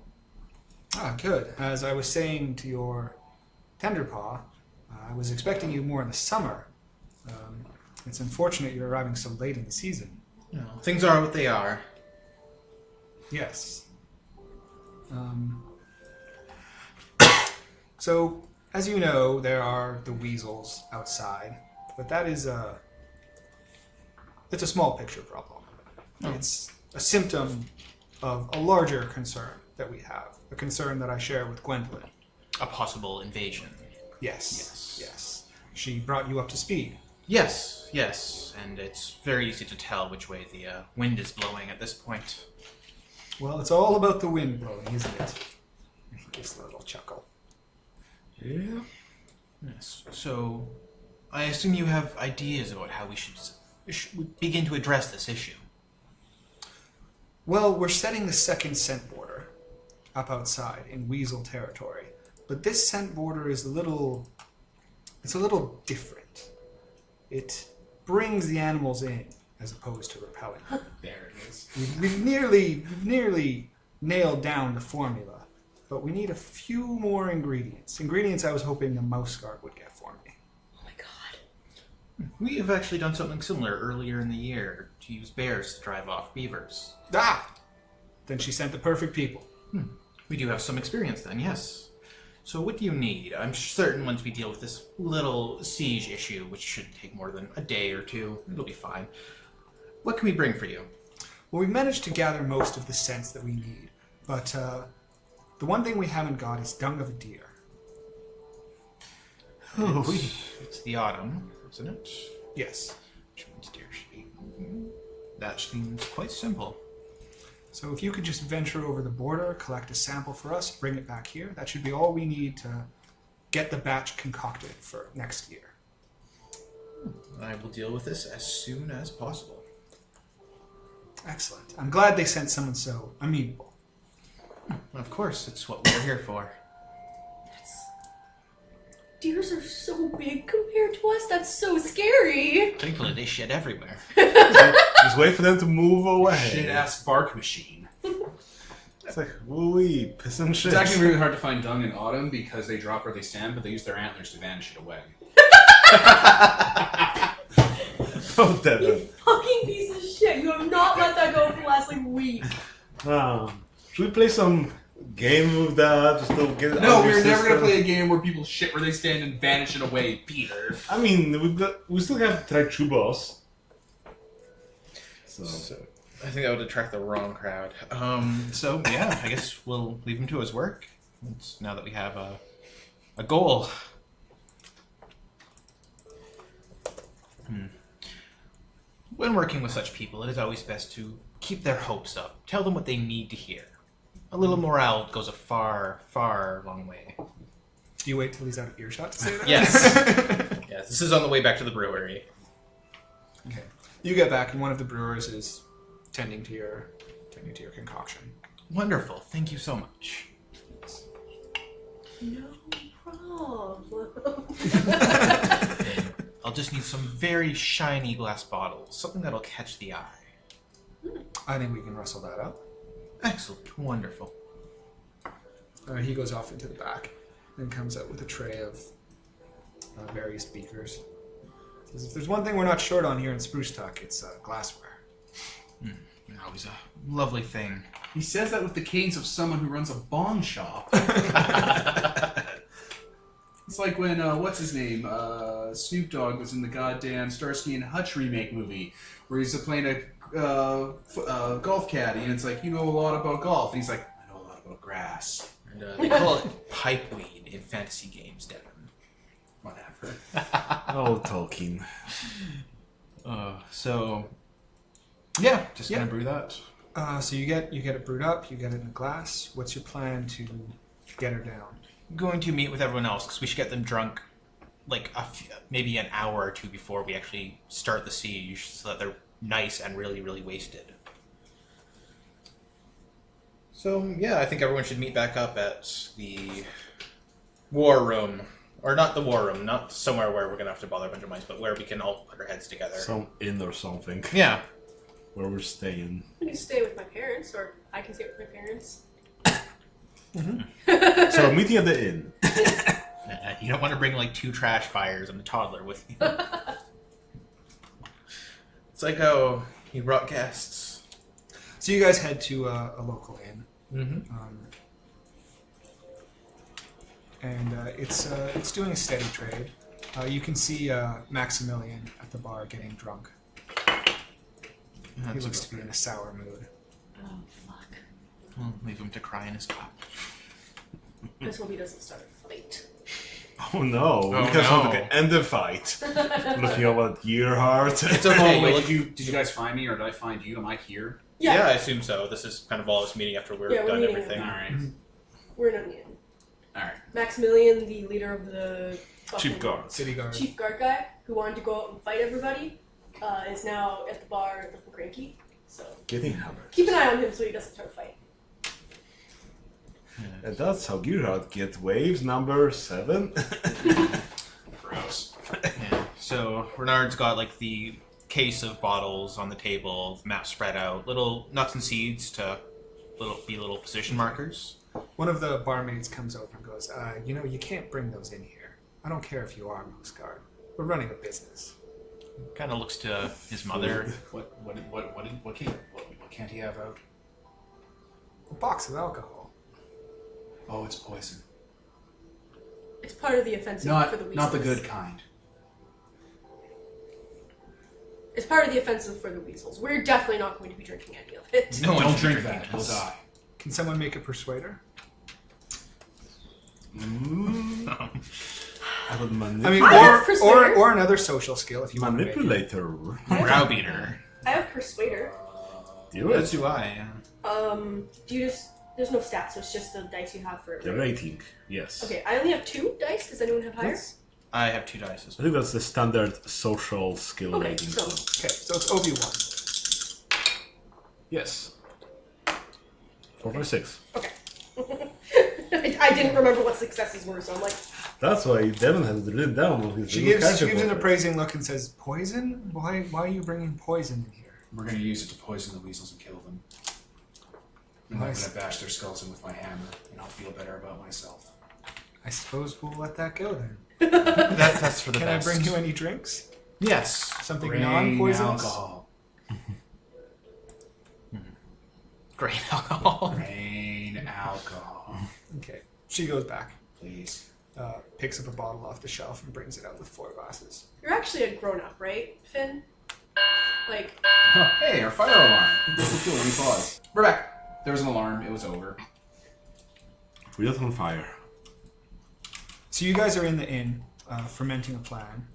B: Ah, good. As I was saying to your tenderpaw, I was expecting you more in the summer. It's unfortunate you're arriving so late in the season.
C: No, things are what they are.
B: Yes. So, as you know, there are the weasels outside, but that is it's a small picture problem.
C: Oh.
B: It's a symptom of a larger concern that we have, a concern that I share with Gwendolyn.
C: A possible invasion.
B: Yes. She brought you up to speed.
C: Yes, and it's very easy to tell which way the wind is blowing at this point.
B: Well, it's all about the wind blowing, isn't it? He gives a little chuckle.
D: Yeah.
C: Yes. So, I assume you have ideas about how we should begin to address this issue.
B: Well, we're setting the second scent border up outside in weasel territory, but this scent border is a little different. It brings the animals in as opposed to repelling.
C: There it is.
B: We've nearly nailed down the formula, but we need a few more ingredients. Ingredients I was hoping the Mouseguard would get for me.
E: Oh my god.
C: We have actually done something similar earlier in the year to use bears to drive off beavers.
B: Ah! Then she sent the perfect people.
C: We do have some experience then, yes. So what do you need? I'm certain once we deal with this little siege issue, which shouldn't take more than a day or two, it'll be fine. What can we bring for you?
B: Well, we've managed to gather most of the scents that we need, but the one thing we haven't got is dung of a deer.
C: It's the autumn, isn't it?
B: Yes.
C: Which means deer should be... That seems quite simple.
B: So if you could just venture over the border, collect a sample for us, bring it back here, that should be all we need to get the batch concocted for next year.
C: I will deal with this as soon as possible.
B: Excellent. I'm glad they sent someone so amenable.
C: Of course, it's what we're here for.
E: Deers are so big compared to us. That's so scary.
C: Thankfully, they shit everywhere.
D: Just wait for them to move away.
A: Shit ass bark machine.
D: It's like, woo-wee, piss and shit.
A: It's actually really hard to find dung in autumn because they drop where they stand, but they use their antlers to vanish it away.
D: Oh, Devin.
E: You fucking piece of shit. You have not let that go for the last, like, week.
D: Should we play some game with that? Just to get it out
A: No,
D: of your
A: we're never
D: system?
A: gonna play a game where people shit where they stand and vanish it away, Peter.
D: I mean, we still have to try True Boss. So.
C: I think that would attract the wrong crowd. So yeah, I guess we'll leave him to his work. Now that we have a goal. When working with such people, it is always best to keep their hopes up. Tell them what they need to hear. A little morale goes a far, far long way.
B: Do you wait till he's out of earshot to say that?
C: Yes. Yes. This is on the way back to the brewery.
B: Okay. You get back, and one of the brewers is tending to your concoction.
C: Wonderful. Thank you so much.
E: No problem.
C: I'll just need some very shiny glass bottles. Something that'll catch the eye.
B: I think we can rustle that up.
C: Excellent. Wonderful.
B: He goes off into the back and comes out with a tray of various beakers. Says, if there's one thing we're not short on here in Spruce Tuck, it's glassware.
C: Always a lovely thing.
A: He says that with the cadence of someone who runs a bong shop. It's like when, what's his name? Snoop Dogg was in the goddamn Starsky and Hutch remake movie, where he's playing a golf caddy, and it's like, you know a lot about golf. And he's like, I know a lot about grass.
C: And they call it pipeweed in fantasy games, Devin.
A: Whatever.
D: Oh, Tolkien.
C: So, yeah, just gonna brew that.
B: So you get it brewed up, you get it in a glass. What's your plan to get her down?
C: Going to meet with everyone else because we should get them drunk, like maybe an hour or two before we actually start the siege, so that they're nice and really, really wasted. So yeah, I think everyone should meet back up at the war room, or not the war room, not somewhere where we're gonna have to bother a bunch of mice, but where we can all put our heads together.
D: Some inn or something.
C: Yeah.
D: Where we're staying.
E: I can stay with my parents, or I can stay with my parents.
D: So, meeting at the inn.
C: You don't want to bring like 2 trash fires and a toddler with you. It's like, oh, you brought guests.
B: So you guys head to a local inn.
C: Mm-hmm.
B: And it's doing a steady trade. You can see Maximilian at the bar getting drunk. He looks to be in a sour mood.
E: Oh, fuck.
C: We'll leave him to cry in his cup.
E: I just hope he doesn't start a fight.
D: Oh no,
C: Oh,
D: because
C: no.
D: want to end the fight. Looking over at Gearhart.
C: It's okay.
A: Oh, wait,
C: you'll-
A: did you guys find me, or did I find you? Am I here?
C: Yeah, I assume so. This is kind of all this meeting after we're
E: Yeah, we're
C: done
E: meeting
C: everything.
A: All right.
E: We're in an inn.
A: All right.
E: Maximilian, the leader of the fucking
D: Chief guard.
B: City guard.
E: chief guard guy, who wanted to go out and fight everybody, is now at the bar looking cranky. So
D: Getting hammered.
E: keep an eye on him so he doesn't start a fight.
D: And that's how Gearhart gets waves number 7.
A: Gross.
C: Yeah. So Renard's got like the case of bottles on the table, map spread out, little nuts and seeds to be little position markers.
B: One of the barmaids comes over and goes, you can't bring those in here. I don't care if you are Mouseguard. We're running a business.
C: Kind of looks to his mother.
A: What can't he have out?
B: A box of alcohol.
A: Oh, it's poison.
E: It's part of the offensive for the weasels.
A: Not the good kind.
E: It's part of the offensive for the weasels. We're definitely not going to be drinking any of it.
C: No one
A: Don't
C: should
A: drink
C: be
A: that.
C: drinking
A: He'll
C: this.
A: die.
B: Can someone make a persuader?
D: I would
B: I mean,
D: manipulate.
E: I have persuader.
B: or another social skill if you want to make it.
D: Manipulator.
C: Browbeater.
E: I have persuader.
D: Do it.
C: That's who I am.
E: Do you just... There's no stats, so it's just the dice you have for it.
D: The rating, yes.
E: Okay, I only have 2 dice. Does anyone have higher?
C: I have 2 dice as
D: I
C: well.
D: think that's the standard social skill
E: Okay,
D: rating.
E: so...
B: Okay, so it's OB1.
D: Yes. 4 by 6.
E: Okay. I didn't remember what successes were, so I'm like,
D: That's why Devin has it written down on his
B: She
D: little
B: gives
D: character
B: an
D: book.
B: appraising look and says, "Poison? Why are you bringing poison in here?"
A: We're gonna use it to poison the weasels and kill them. And I'm
B: Nice.
A: gonna bash their skulls in with my hammer, and I'll feel better about myself.
B: I suppose we'll let that go then.
C: That's for the
B: Can
C: best.
B: I bring you any drinks?
C: Yes.
B: Something
A: Grain
B: non-poisonous?
A: alcohol.
C: Grain alcohol.
A: Grain alcohol.
B: Okay. She goes back,
A: Please.
B: picks up a bottle off the shelf and brings it out with 4 glasses.
E: you're actually a grown-up, right, Finn? Like,
A: Huh, hey, our fire alarm. Cool, let me pause. We're back. There was an alarm. It was over.
D: We got on fire.
B: So you guys are in the inn, fermenting a plan,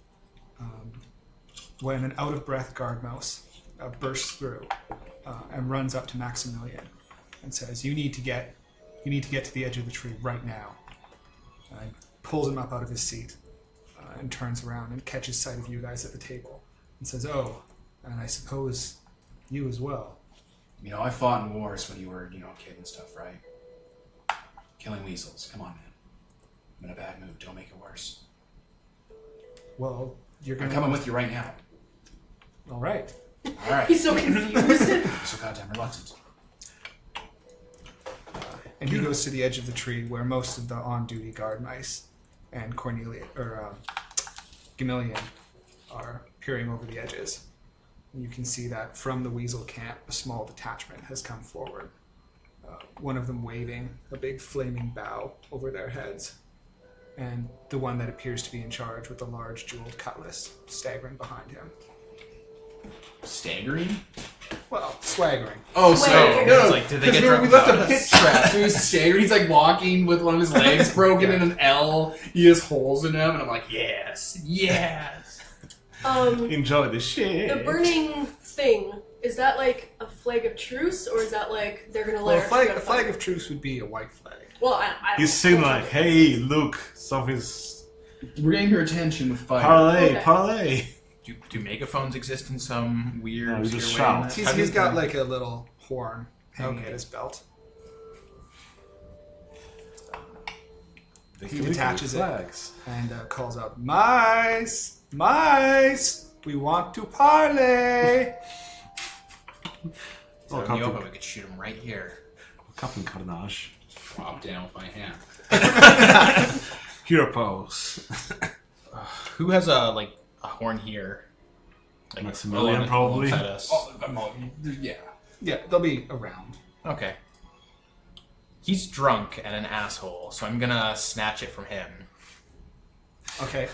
B: when an out-of-breath Guardmice bursts through and runs up to Maximilian and says, "You need to get to the edge of the tree right now." And pulls him up out of his seat and turns around and catches sight of you guys at the table and says, "Oh, and I suppose you as well."
A: You know, I fought in wars when you were, a kid and stuff, right? Killing weasels. Come on, man. I'm in a bad mood. Don't make it worse.
B: Well, you're
A: I'm
B: going
A: coming with you right now.
B: All right.
A: All right.
E: he's so confused.
A: I'm so goddamn reluctant.
B: And he goes to the edge of the tree where most of the on-duty Guardmice and Gamillion are peering over the edges. And you can see that from the weasel camp, a small detachment has come forward. One of them waving a big flaming bough over their heads. And the one that appears to be in charge with the large jeweled cutlass staggering behind him.
A: Staggering?
B: Well, swaggering.
A: Oh,
E: Swaggering.
A: no.
C: It's like, did they get
A: we
C: drunk
A: left
C: without
A: a
C: us?
A: pit trap. So he's staggering. He's like walking with one of his legs broken in an L. He has holes in him, and I'm like, yes, yes.
D: Enjoy the shit.
E: The burning thing, is that like a flag of truce, or is that like they're gonna let
B: Well,
E: our
B: a flag of truce would be a white flag.
E: Well, I
D: He's saying like, "Hey, look, something's
A: We're getting your attention with fire.
D: parlay,
E: Okay.
D: parlay."
C: Do megaphones exist in some weird,
D: No, you just
C: obscure way in
D: shout.
C: this?
B: He's,
C: How do
B: he's
C: you-
B: got like a little horn hanging
C: Okay.
B: at his belt.
D: They
B: He
D: can
B: detaches it.
D: flags.
B: And calls out, "Mice! Mice! We want to parley!"
C: So in the
D: Captain-
C: open, we could shoot him right here.
D: Captain Carnage.
A: Drop down with my hand.
D: Hero pose.
C: Who has a horn here? Like,
D: Maximilian,
C: along-
D: probably.
C: alongside us.
A: Oh, yeah.
B: Yeah, they'll be around.
C: Okay. He's drunk and an asshole, so I'm gonna snatch it from him.
B: Okay.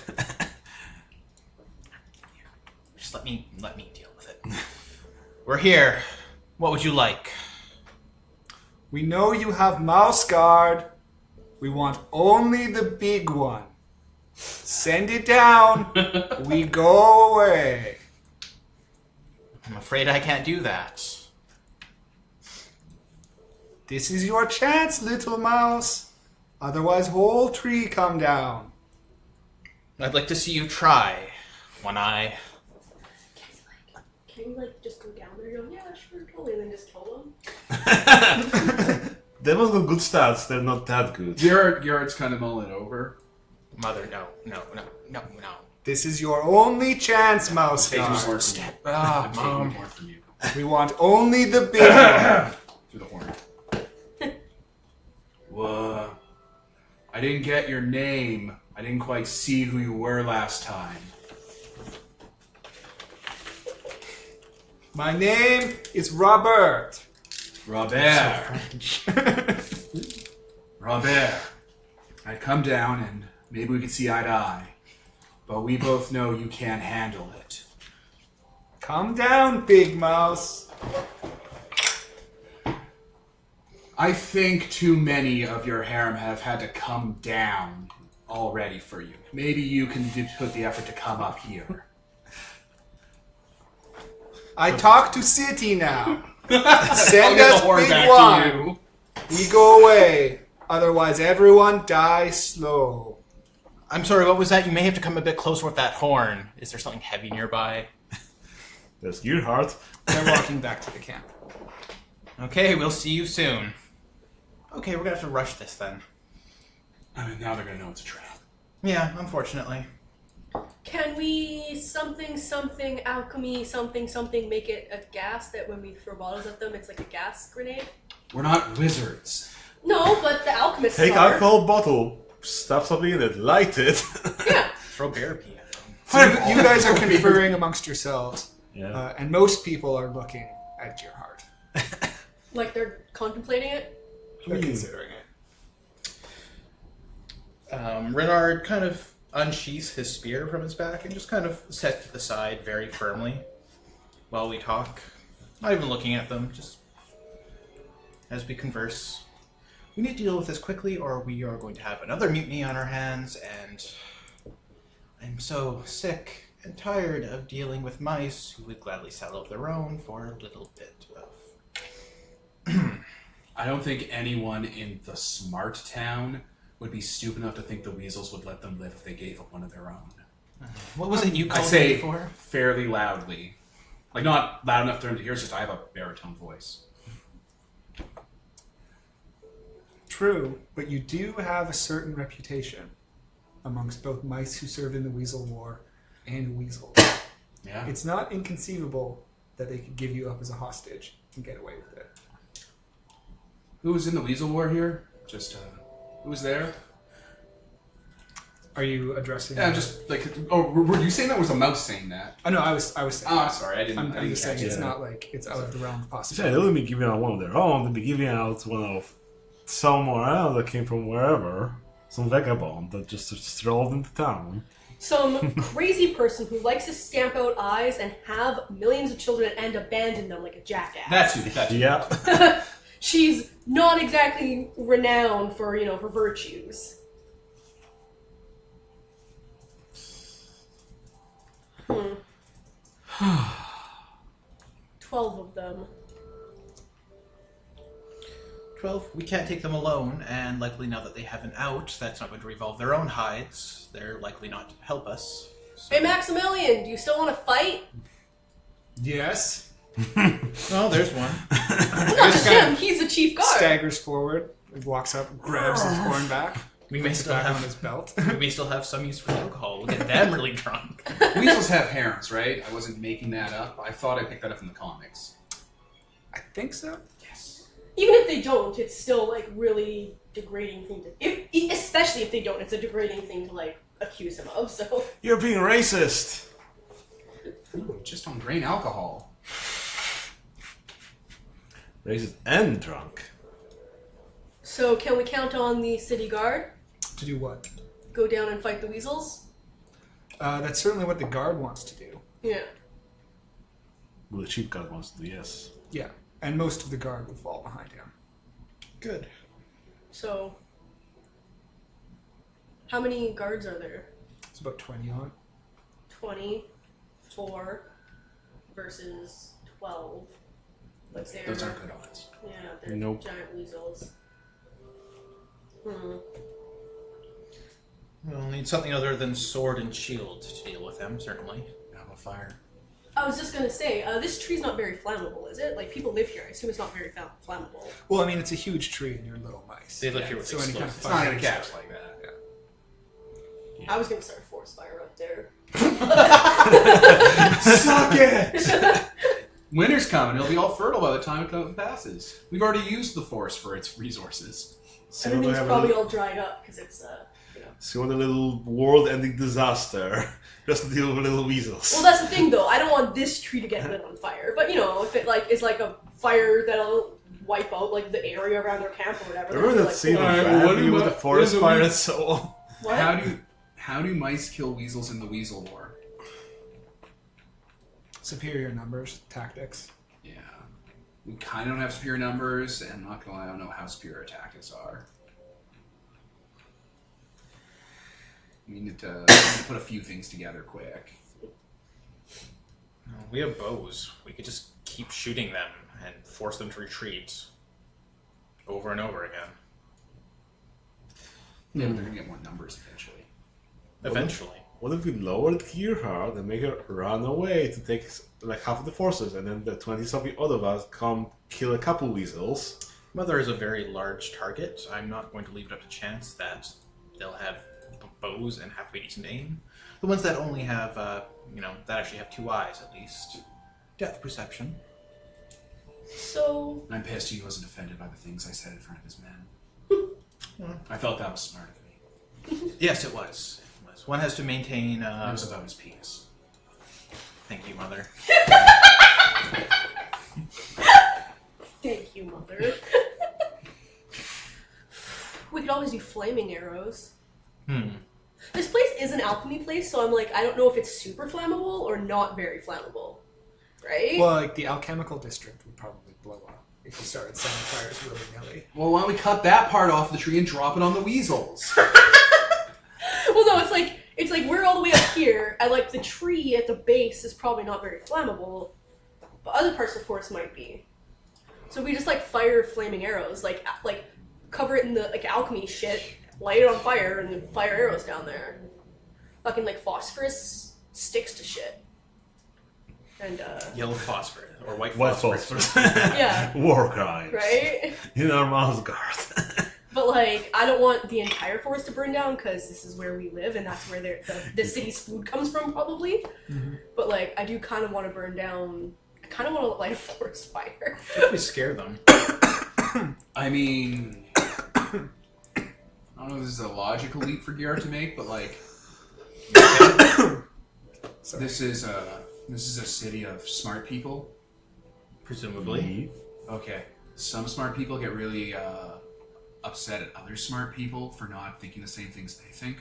C: Just let me deal with it. We're here. What would you like?
B: We know you have Mouseguard. We want only the big one. Send it down. We go away.
C: I'm afraid I can't do that.
B: This is your chance, little mouse. Otherwise, whole tree come down.
C: I'd like to see you try. One eye.
E: Can you like just go down there and go, yeah, sure, totally, and then just kill them?
D: They must got good stats. They're not that good.
A: Yard's kind of mulling over.
C: Mother, no.
B: This is your only chance, Mouseguard.
C: Step.
A: I'm taking
C: Mom.
A: more from you.
B: We want only the big one.
A: Through the horn. Well, I didn't get your name. I didn't quite see who you were last time.
B: My name is Robert.
A: Robert. Robert. I'd come down and maybe we could see eye to eye. But we both know you can't handle it.
B: Come down, big mouse.
A: I think too many of your harem have had to come down already for you. Maybe you can put the effort to come up here.
B: I talk to city now.
A: I'll
B: Send
A: get the
B: us
A: horn
B: big
A: back
B: one.
A: to you.
B: We go away. Otherwise, everyone die slow.
C: I'm sorry, what was that? You may have to come a bit closer with that horn. Is there something heavy nearby?
D: There's Gearhart.
B: They're walking back to the camp.
C: Okay, we'll see you soon. Okay, we're gonna have to rush this then.
A: I mean, now they're gonna know it's a trap.
C: Yeah, unfortunately.
E: Can we something alchemy something make it a gas that when we throw bottles at them, it's like a gas grenade?
A: We're not wizards.
E: No, but the alchemists
D: Take
E: are.
D: alcohol bottle, stuff something in it, light it.
E: Yeah.
C: Throw bear pee at them.
B: So you guys are conferring amongst yourselves,
D: Yeah.
B: and most people are looking at your heart.
E: Like they're contemplating it?
B: They're considering it.
C: Renard kind of unsheaths his spear from his back and just kind of sets to the side very firmly while we talk. Not even looking at them, just as we converse. We need to deal with this quickly or we are going to have another mutiny on our hands, and I'm so sick and tired of dealing with mice who would gladly sell out their own for a little bit of...
A: I don't think anyone in the smart town would be stupid enough to think the weasels would let them live if they gave up one of their own.
C: What was it you
A: I
C: called
A: say
C: me for?
A: fairly loudly. Like, not loud enough for them to hear, it's just I have a baritone voice.
B: True, but you do have a certain reputation amongst both mice who served in the Weasel War and weasels.
A: Yeah.
B: It's not inconceivable that they could give you up as a hostage and get away with it.
A: Who was in the Weasel War here? Just, who was there?
B: Are you addressing?
A: Yeah, just like, oh, were you saying that? Or was a mouse saying that?
B: Oh no, I was saying.
A: Oh, I'm sorry, I didn't.
B: I'm
A: I didn't
B: just saying
A: catch
B: it's
A: it.
B: not like it's out of the realm of
D: Yeah,
B: possibility.
D: they wouldn't be giving out one of their own. They'd be giving out one of somewhere else that came from wherever. Some vagabond that just strolled into town.
E: Some crazy person who likes to stamp out eyes and have millions of children and abandon them like a jackass.
A: That's who. That's who.
D: Yeah.
E: She's not exactly renowned for, her virtues. 12 of them.
C: 12. We can't take them alone, and likely now that they have an out, that's not going to revolve their own hides. They're likely not to help us. So.
E: Hey, Maximilian, do you still want to fight?
B: Yes.
C: Oh, there's one.
E: Not him, he's the chief guard.
B: Staggers forward, walks up, grabs his horn back,
C: We may
B: puts it
C: still
B: back on
C: have
B: his belt.
C: we may still have some use for alcohol. We'll get them really drunk.
A: Weasels have harems, right? I wasn't making that up. I thought I picked that up from the comics.
B: I think so.
A: Yes.
E: Even if they don't, it's still like really degrading thing to. Especially if they don't, it's a degrading thing to like accuse him of. So
D: You're being racist.
A: Ooh, just on grain alcohol.
D: Racist and drunk.
E: So can we count on the city guard?
B: To do what?
E: Go down and fight the weasels?
B: That's certainly what the guard wants to do.
E: Yeah.
D: Well, the chief guard wants to do, yes.
B: Yeah, and most of the guard would fall behind him.
C: Good.
E: So how many guards are there?
B: It's about 20 on.
E: 24 versus 12. But they're,
A: Those aren't good odds.
E: yeah, they're
D: Nope.
E: giant weasels.
C: We'll need something other than sword and shield to deal with them, certainly.
A: How about fire?
E: I was just gonna say, this tree's not very flammable, is it? Like, people live here. I assume it's not very flammable.
B: Well, I mean, it's a huge tree and you're little mice.
C: They live here with
B: so any kind of
C: explosives.
A: It's not
B: fire
A: gonna
B: and
A: catch
B: stuff.
A: like that.
E: I was gonna start a forest fire up there.
A: Suck it! Winter's coming. It'll be all fertile by the time it passes. We've already used the forest for its resources.
D: So we
E: Everything's
D: have
E: probably
D: a,
E: all dried up because it's,
D: so a little world-ending disaster just to deal with little weasels.
E: Well, that's the thing, though. I don't want this tree to get lit on fire. But, if it, like, is like a fire that'll wipe out, like, the area around their camp or whatever.
D: Remember
E: then
D: that
E: I'd
D: scene
E: be
D: of
E: like,
A: Alright, well, what
D: Bradley
A: do
D: with
A: I-
D: the forest
A: what do
D: fire
A: we-
D: and so on?
E: what?
A: How do mice kill weasels in the Weasel War?
B: Superior numbers, tactics.
A: Yeah. We kind of don't have superior numbers, and I'm not gonna lie, I don't know how superior tactics are. We need to put a few things together quick.
C: We have bows. We could just keep shooting them and force them to retreat over and over again.
A: Yeah, but they're gonna get more numbers eventually.
C: Eventually.
D: What if we lowered gear hard and make her run away to take like half of the forces, and then the 20-something other of us come kill a couple weasels?
C: Mother is a very large target. I'm not going to leave it up to chance that they'll have bows and have a decent aim. The ones that only have, that actually have 2 eyes at least. Depth perception.
E: So
A: I'm pissed he wasn't offended by the things I said in front of his men. I felt that was smart of me.
C: Yes, it was. One has to maintain.
A: It was about his penis.
C: Thank you, Mother.
E: thank you, mother. We could always do flaming arrows. This place is an alchemy place, so I'm like, I don't know if it's super flammable or not very flammable. Right?
B: Well, like the alchemical district would probably blow up if you started setting fires willy-nilly.
A: Well, why don't we cut that part off the tree and drop it on the weasels?
E: Well, no, it's like we're all the way up here, and like the tree at the base is probably not very flammable, but other parts of the forest might be. So we just like fire flaming arrows, like cover it in the like alchemy shit, light it on fire, and then fire arrows down there. Fucking like phosphorus sticks to shit. And
C: Yellow phosphorus or white
D: White
C: phosphorus.
D: phosphorus.
E: yeah,
D: War crimes.
E: right?
D: In our Mouseguard.
E: But like, I don't want the entire forest to burn down because this is where we live and that's where the city's food comes from, probably.
B: Mm-hmm.
E: But like, I do kind of want to burn down. I kind of want to light a forest fire.
C: If we scare them.
A: I mean, I don't know if this is a logical leap for Garrett to make, but like, this is a city of smart people.
C: Presumably.
A: Okay, some smart people get really upset at other smart people for not thinking the same things they think,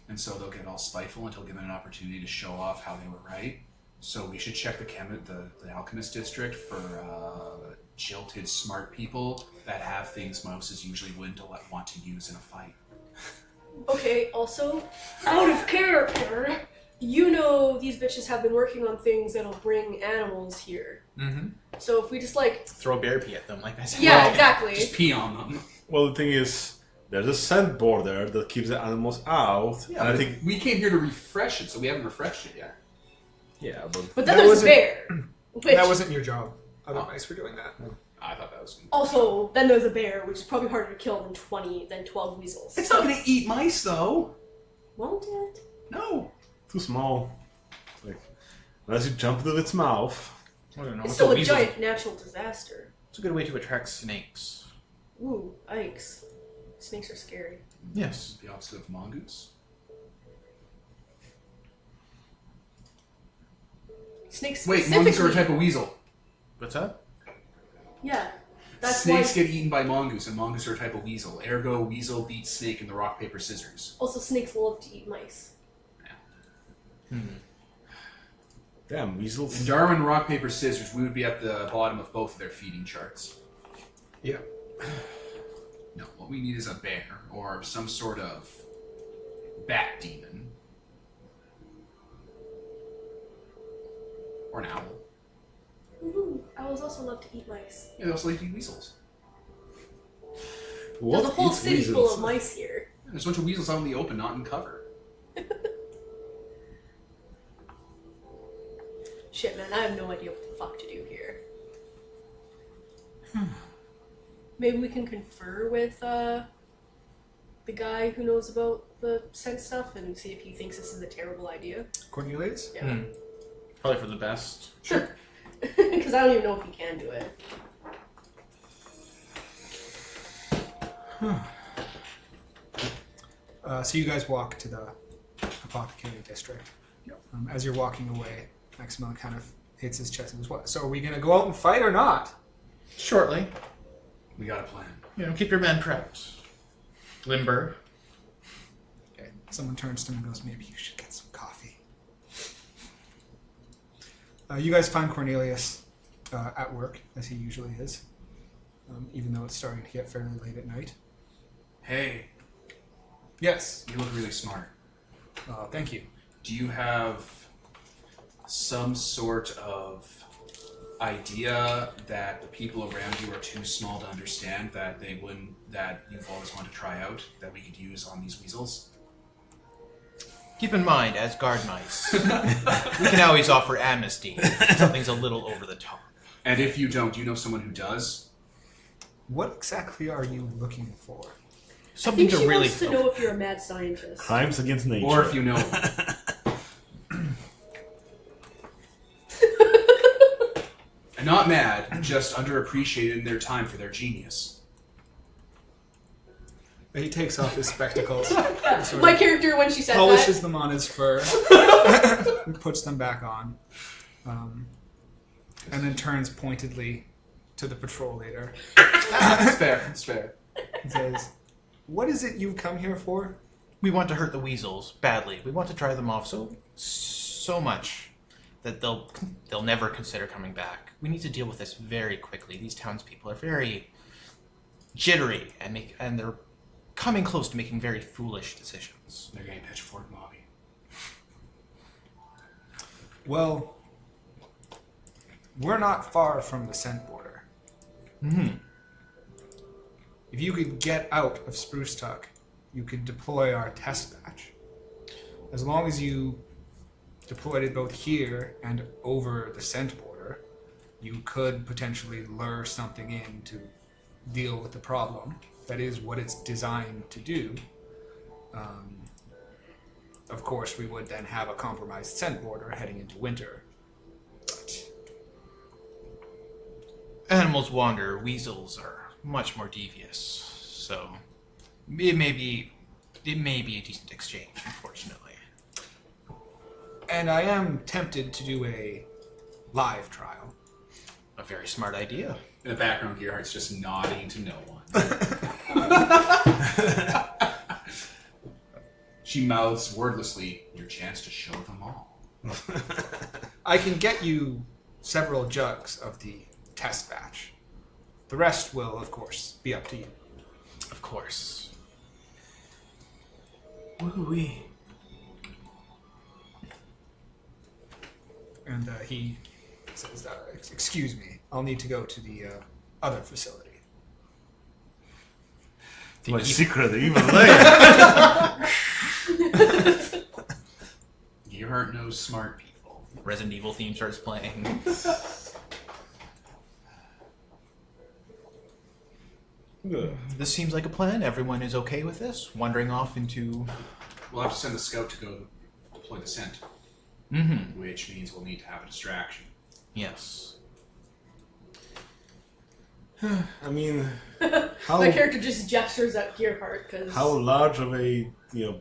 A: and so they'll get all spiteful until given an opportunity to show off how they were right. So we should check the alchemist district for jilted smart people that have things mouses usually wouldn't want to use in a fight.
E: Okay, also, out of character, you know these bitches have been working on things that'll bring animals here.
C: Mm-hmm.
E: So if we just like...
C: Throw bear pee at them, like I said.
E: Yeah, exactly.
A: Just pee on them.
D: Well, the thing is, there's a scent board there that keeps the animals out.
A: Yeah,
D: and I
A: but
D: think.
A: we came here to refresh it, so we haven't refreshed it yet.
D: Yeah, but.
E: But then
B: That
E: there's a
B: wasn't-
E: bear. Which,
B: That wasn't your job. Other mice were doing that.
A: I thought that was.
E: also, then there's a bear, which is probably harder to kill than 12 weasels.
A: It's not going to eat mice, though.
E: Won't it?
A: No.
D: Too small. Like, unless you jump into its mouth.
C: I don't know.
E: It's
C: It's
E: still a
C: weasel.
E: giant natural disaster.
C: It's a good way to attract snakes.
E: Ooh, yikes. Snakes are scary.
C: Yes.
A: The opposite of mongoose.
E: Snakes
A: Wait,
E: specifically...
A: mongoose are a type of weasel.
C: What's that?
E: Yeah. That's
A: Snakes
E: why...
A: get eaten by mongoose, and mongoose are a type of weasel. Ergo, weasel beats snake in the rock, paper, scissors.
E: Also, snakes love to eat mice.
D: Damn, weasels.
A: In Darwin, rock, paper, scissors, we would be at the bottom of both of their feeding charts.
B: Yeah.
A: No, what we need is a bear, or some sort of bat demon. Or an owl.
E: Ooh, owls also love to eat mice.
A: Yeah, they also like to eat weasels.
D: What
E: There's a whole
D: eats
E: city
D: weasels?
E: full of mice here.
A: There's a bunch of weasels out in the open, not in cover.
E: Shit, man, I have no idea what the fuck to do here. Maybe we can confer with the guy who knows about the scent stuff and see if he thinks this is a terrible idea.
B: Cornelius?
E: Yeah.
C: Probably for the best.
E: Sure. Because I don't even know if he can do it.
B: So you guys walk to the apothecary district. As you're walking away, Maximilian kind of hits his chest and goes, "What? So are we going to go out and fight or not?"
C: Shortly.
A: We got a plan.
C: Keep your men prepped. Limber.
B: Okay. Someone turns to him and goes, "Maybe you should get some coffee." You guys find Cornelius at work, as he usually is, even though it's starting to get fairly late at night.
A: Hey,
B: Yes.
A: you look really smart.
B: Thank you.
A: Do you have some sort of idea that the people around you are too small to understand that that you've always wanted to try out that we could use on these weasels?
C: Keep in mind, as Guardmice, we can always offer amnesty if something's a little over the top.
A: And if you don't, do you know someone who does?
B: What exactly are you looking for?
C: something
E: think
C: to
E: she
C: really
E: wants to know if you're a mad scientist.
D: Crimes against nature.
A: Or if you know. And not mad, just underappreciated in their time for their genius.
B: He takes off his spectacles,
E: My character, when she said
B: polishes them on his fur, and puts them back on, and then turns pointedly to the patrol leader
A: It's fair. It's fair.
B: and says, "What is it you've come here for?"
C: We want to hurt the weasels badly. We want to drive them off so much that they'll never consider coming back. We need to deal with this very quickly. These townspeople are very jittery and they're coming close to making very foolish decisions.
A: They're getting pitchfork mobby.
B: Well, we're not far from the scent border.
C: Mm-hmm.
B: If you could get out of Spruce Tuck, you could deploy our test batch. As long as you deployed it both here and over the scent border, you could potentially lure something in to deal with the problem. That is what it's designed to do. Of course, we would then have a compromised scent border heading into winter. But
C: Animals wander. Weasels are much more devious. So it may be a decent exchange, unfortunately.
B: and I am tempted to do a live trial.
C: A very smart idea.
A: In the background, Gearhart's just nodding to no one. She mouths wordlessly, "Your chance to show them all."
B: I can get you several jugs of the test batch. The rest will, of course, be up to you.
C: Of course. Woo-wee.
B: And he says, excuse me, I'll need to go to the other facility.
D: My secret even later.
A: Gearhart knows smart people.
C: Resident Evil theme starts playing. This seems like a plan. Everyone is okay with this? Wandering off into...
A: We'll have to send a scout to go deploy the scent.
C: Mm-hmm.
A: Which means we'll need to have a distraction.
C: Yes.
D: I mean, how
E: My character just gestures at Gearhart because
D: how large of a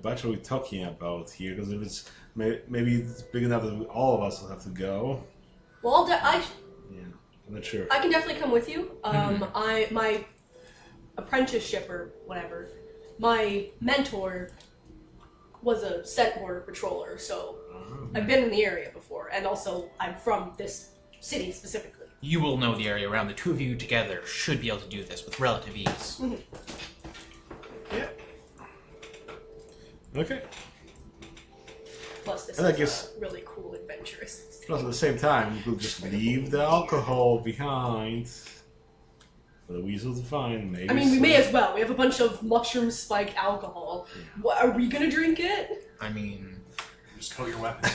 D: batch are we talking about here? Because if it's maybe it's big enough that all of us will have to go.
E: well,
D: Yeah, I'm not sure.
E: I can definitely come with you. My apprenticeship or whatever, my mentor was a scent border patroller, so I've been in the area before, and also I'm from this city specifically.
C: You will know the area around. The two of you together should be able to do this with relative ease.
D: Yeah. Okay.
E: Plus, this
D: And I
E: is
D: guess-
E: really cool, adventurous.
D: Plus, at the same time, we could just leave the alcohol behind for the weasel to find. Maybe.
E: I mean, we may as well. We have a bunch of mushroom spiked alcohol. What, are we gonna drink it?
C: I mean,
A: Just coat your weapons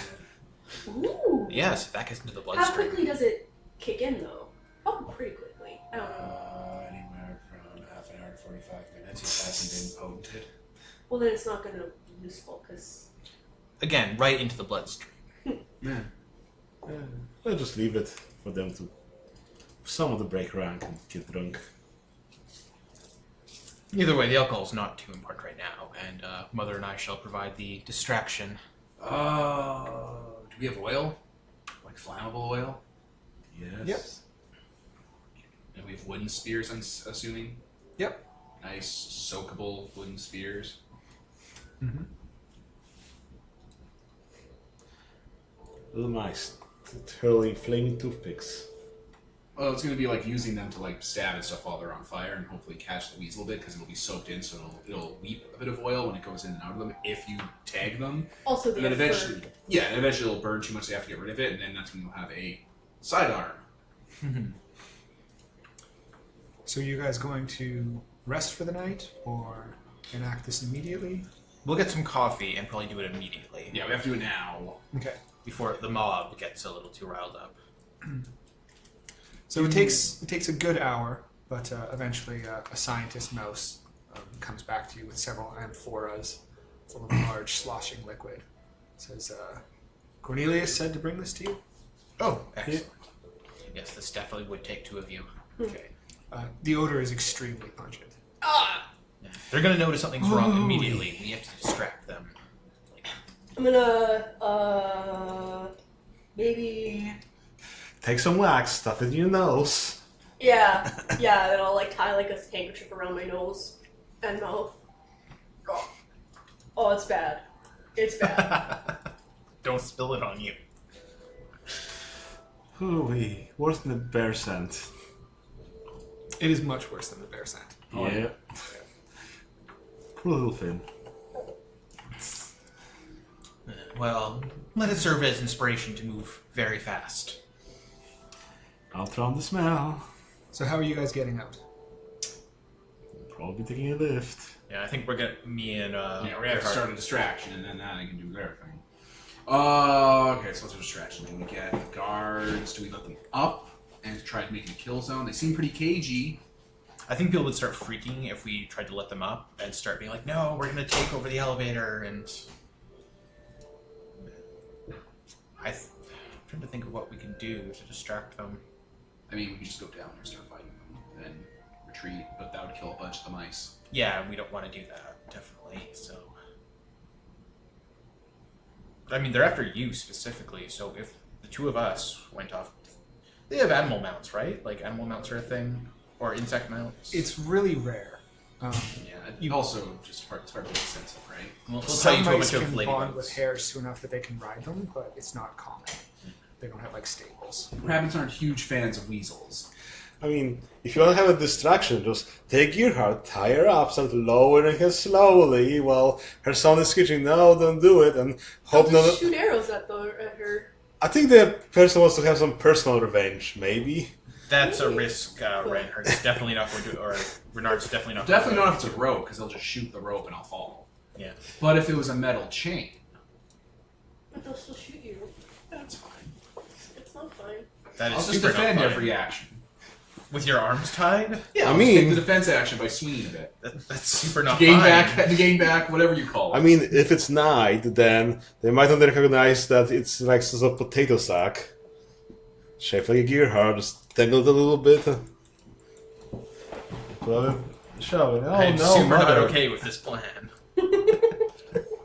A: in.
E: Ooh.
C: yes, if that gets into the
E: How
C: bloodstream.
E: quickly does it kick in, though? Probably pretty quickly. I don't know.
A: Anywhere from half an hour to 45 minutes. It hasn't been potented.
E: Well, then it's not gonna be useful because.
C: Again, right into the bloodstream.
A: Yeah.
D: Let's just leave it for them to someone to break rank and get drunk.
C: Either way, the alcohol's not too important right now, and Mother and I shall provide the distraction.
A: Do we have oil? Like flammable oil?
D: Yes.
B: Yep.
A: And we have wooden spears, I'm assuming?
B: Yep.
A: Nice, soakable wooden spears.
B: Mm-hmm.
D: Little mice. Hurling flaming toothpicks.
A: Well, it's going to be like using them to like stab and stuff while they're on fire and hopefully catch the weasel a bit because it'll be soaked in, so it'll weep a bit of oil when it goes in and out of them if you tag them.
E: Also,
A: And
E: the
A: then eventually, and eventually it'll burn too much, so you have to get rid of it, and then that's when you'll have a sidearm.
B: So you guys going to rest for the night or enact this immediately?
C: We'll get some coffee and probably do it immediately.
A: Yeah, we have to do it now.
B: Okay.
C: Before the mob gets a little too riled up.
B: So it takes a good hour, but eventually a scientist mouse comes back to you with several amphoras full of a large sloshing liquid. It says, Cornelius said to bring this to you?
C: Oh, excellent. Yes, this definitely would take 2 of you.
B: Okay. The odor is extremely pungent.
C: Yeah. They're going to notice something's wrong immediately. We have to distract them.
E: I'm gonna, maybe...
D: Take some wax, stuff it in your nose.
E: Yeah, and I'll like tie like a handkerchief around my nose and mouth. Oh, it's bad. It's bad.
C: Don't spill it on you.
D: Hooey, worse than the bear scent.
B: It is much worse than the bear scent.
A: Oh,
D: Yeah. Poor little Finn.
C: Well, let it serve as inspiration to move very fast.
D: I'll throw on the smell.
B: So how are you guys getting out?
D: Probably taking a lift.
C: Yeah, I think we're gonna. Me and
A: Yeah, we have to
C: Gerhard-
A: start a distraction, and then that I can do their thing. Okay, so what's a distraction? Do we get the guards? Do we let them up and try to make a kill zone? They seem pretty cagey.
C: I think people would start freaking if we tried to let them up and start being like, "No, we're gonna take over the elevator." And I'm trying to think of what we can do to distract them.
A: I mean, we could just go down and start fighting them, then retreat, but that would kill a bunch of the mice.
C: Yeah, we don't want to do that, definitely. So, I mean, they're after you specifically. So if the 2 of us went off, they have animal mounts, right? Like animal mounts are a thing, or insect mounts.
B: It's really rare.
A: Yeah, you also just it's hard to make sense of, right?
C: We'll tell
B: Some
C: you to a
B: mice
C: bunch of
B: can bond
C: ladybugs.
B: with hares soon enough that they can ride them, but it's not common. They don't have like stables.
A: Rabbits aren't huge fans of weasels.
D: I mean, if you want to have a distraction, just take Gerhard, tie her up, start lowering her slowly while her son is screeching, "No, don't do it," and hope
E: I'll
D: none
E: just
D: of...
E: shoot arrows at her.
D: I think the person wants to have some personal revenge, maybe.
C: That's a risk, Reinhardt's definitely not going to, or Renard's definitely not.
A: Definitely
C: going
A: not if it's a rope, because they'll just shoot the rope and I'll fall.
C: Yeah.
A: But if it was a metal chain,
E: But they'll still shoot you.
A: that's fine.
E: It's not fine.
C: That is
A: I'll just
C: super not
A: defend
C: fun.
A: every action.
C: With your arms tied.
A: Yeah,
D: I
A: I'll
D: mean-
A: take the defense action by swinging a bit.
C: That's super not
A: To gain
C: fine.
A: back, whatever you call it.
D: I mean, if it's night, then they might not recognize that it's like sort of potato sack. Shaped like a Gerhard, just tangled a little bit. Well, shove it. Oh
C: I'm
D: no,
C: super
D: mother.
C: not okay with this plan.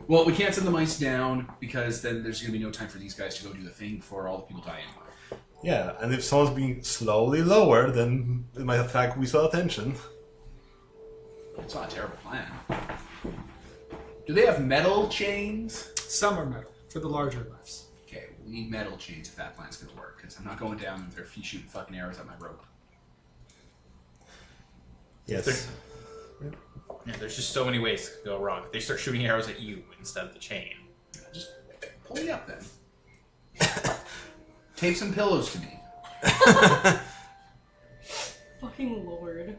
A: Well, we can't send the mice down because then there's going to be no time for these guys to go do the thing before all the people die anyway.
D: Yeah, and if someone's being slowly lowered, then it might attract weasel attention.
A: It's not a terrible plan. Do they have metal chains?
B: Some are metal for the larger lifts.
A: Okay, we need metal chains if that plan's going to work, because I'm not going down with their feet shooting fucking arrows at my rope.
D: Yes.
C: Yeah, there's just so many ways to go wrong. They start shooting arrows at you instead of the chain.
A: Just pull me up then. Tape some pillows to me.
E: Fucking lord.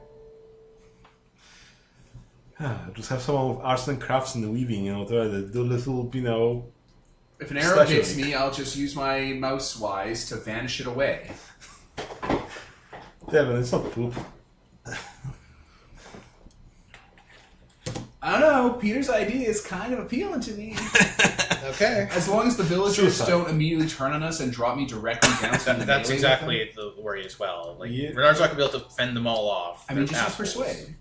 D: Just have someone with arts and crafts and weaving, you know, to do little, you know...
A: If an arrow
D: Especially-
A: hits me, I'll just use my mouse wise to vanish it away.
D: Devin, it's not poop.
A: I don't know, Peter's idea is kind of appealing to me.
C: Okay.
A: As long as the villagers
D: Suicide.
A: don't immediately turn on us and drop me directly down to the
C: That's
A: melee
C: exactly the worry as well. Like
D: Yeah.
C: Renard's not gonna be able to fend them all off.
A: I mean,
C: They're
A: just use
C: assholes.
A: persuade.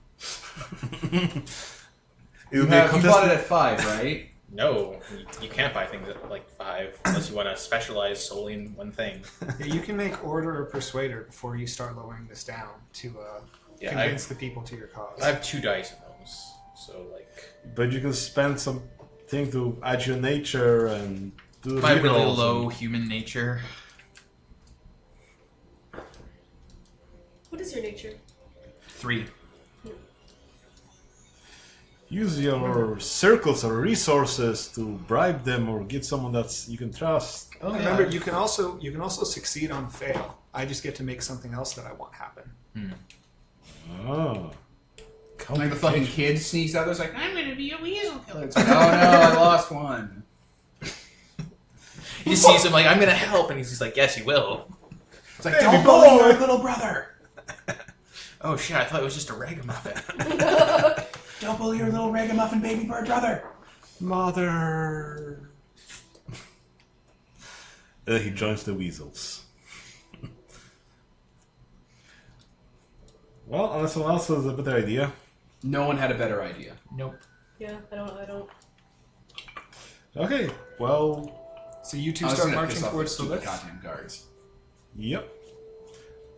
D: It'll
A: You
D: be a
A: bought it
D: contest.
A: at 5, right?
C: No, you can't buy things at like 5 unless you want to specialize solely in one thing.
B: Yeah, you can make order or persuader before you start lowering this down to
C: Yeah,
B: convince the people to your cause.
C: I have 2 dice in those, so like
D: But you can spend some thing to add your nature and do
C: my really
D: rerolls
C: low
D: and-
C: human nature.
E: What is your nature?
C: 3.
D: Use your circles or resources to bribe them or get someone that's you can trust.
C: Oh,
B: Remember, you can also succeed on fail. I just get to make something else that I want happen.
D: Oh.
A: Like the fucking kid sneaks out there, it's like, I'm gonna be a weasel killer. It's like, oh no, I lost one.
C: He sees him like, I'm gonna help, and he's just like, yes, you will.
A: It's like,
D: Baby
A: don't bully
D: boy.
A: your little brother.
C: Oh shit, I thought it was just a ragamuffin. Don't bully your little ragamuffin baby bird brother.
D: Mother. Then he joins the weasels. Well, unless someone else has a better idea.
A: No one had a better idea.
C: Nope.
E: Yeah, I don't.
D: Okay, well,
B: So you two
A: I was
B: start
A: gonna
B: marching
A: piss off
B: towards the
A: those
B: lift.
A: stupid goddamn guards.
D: yep.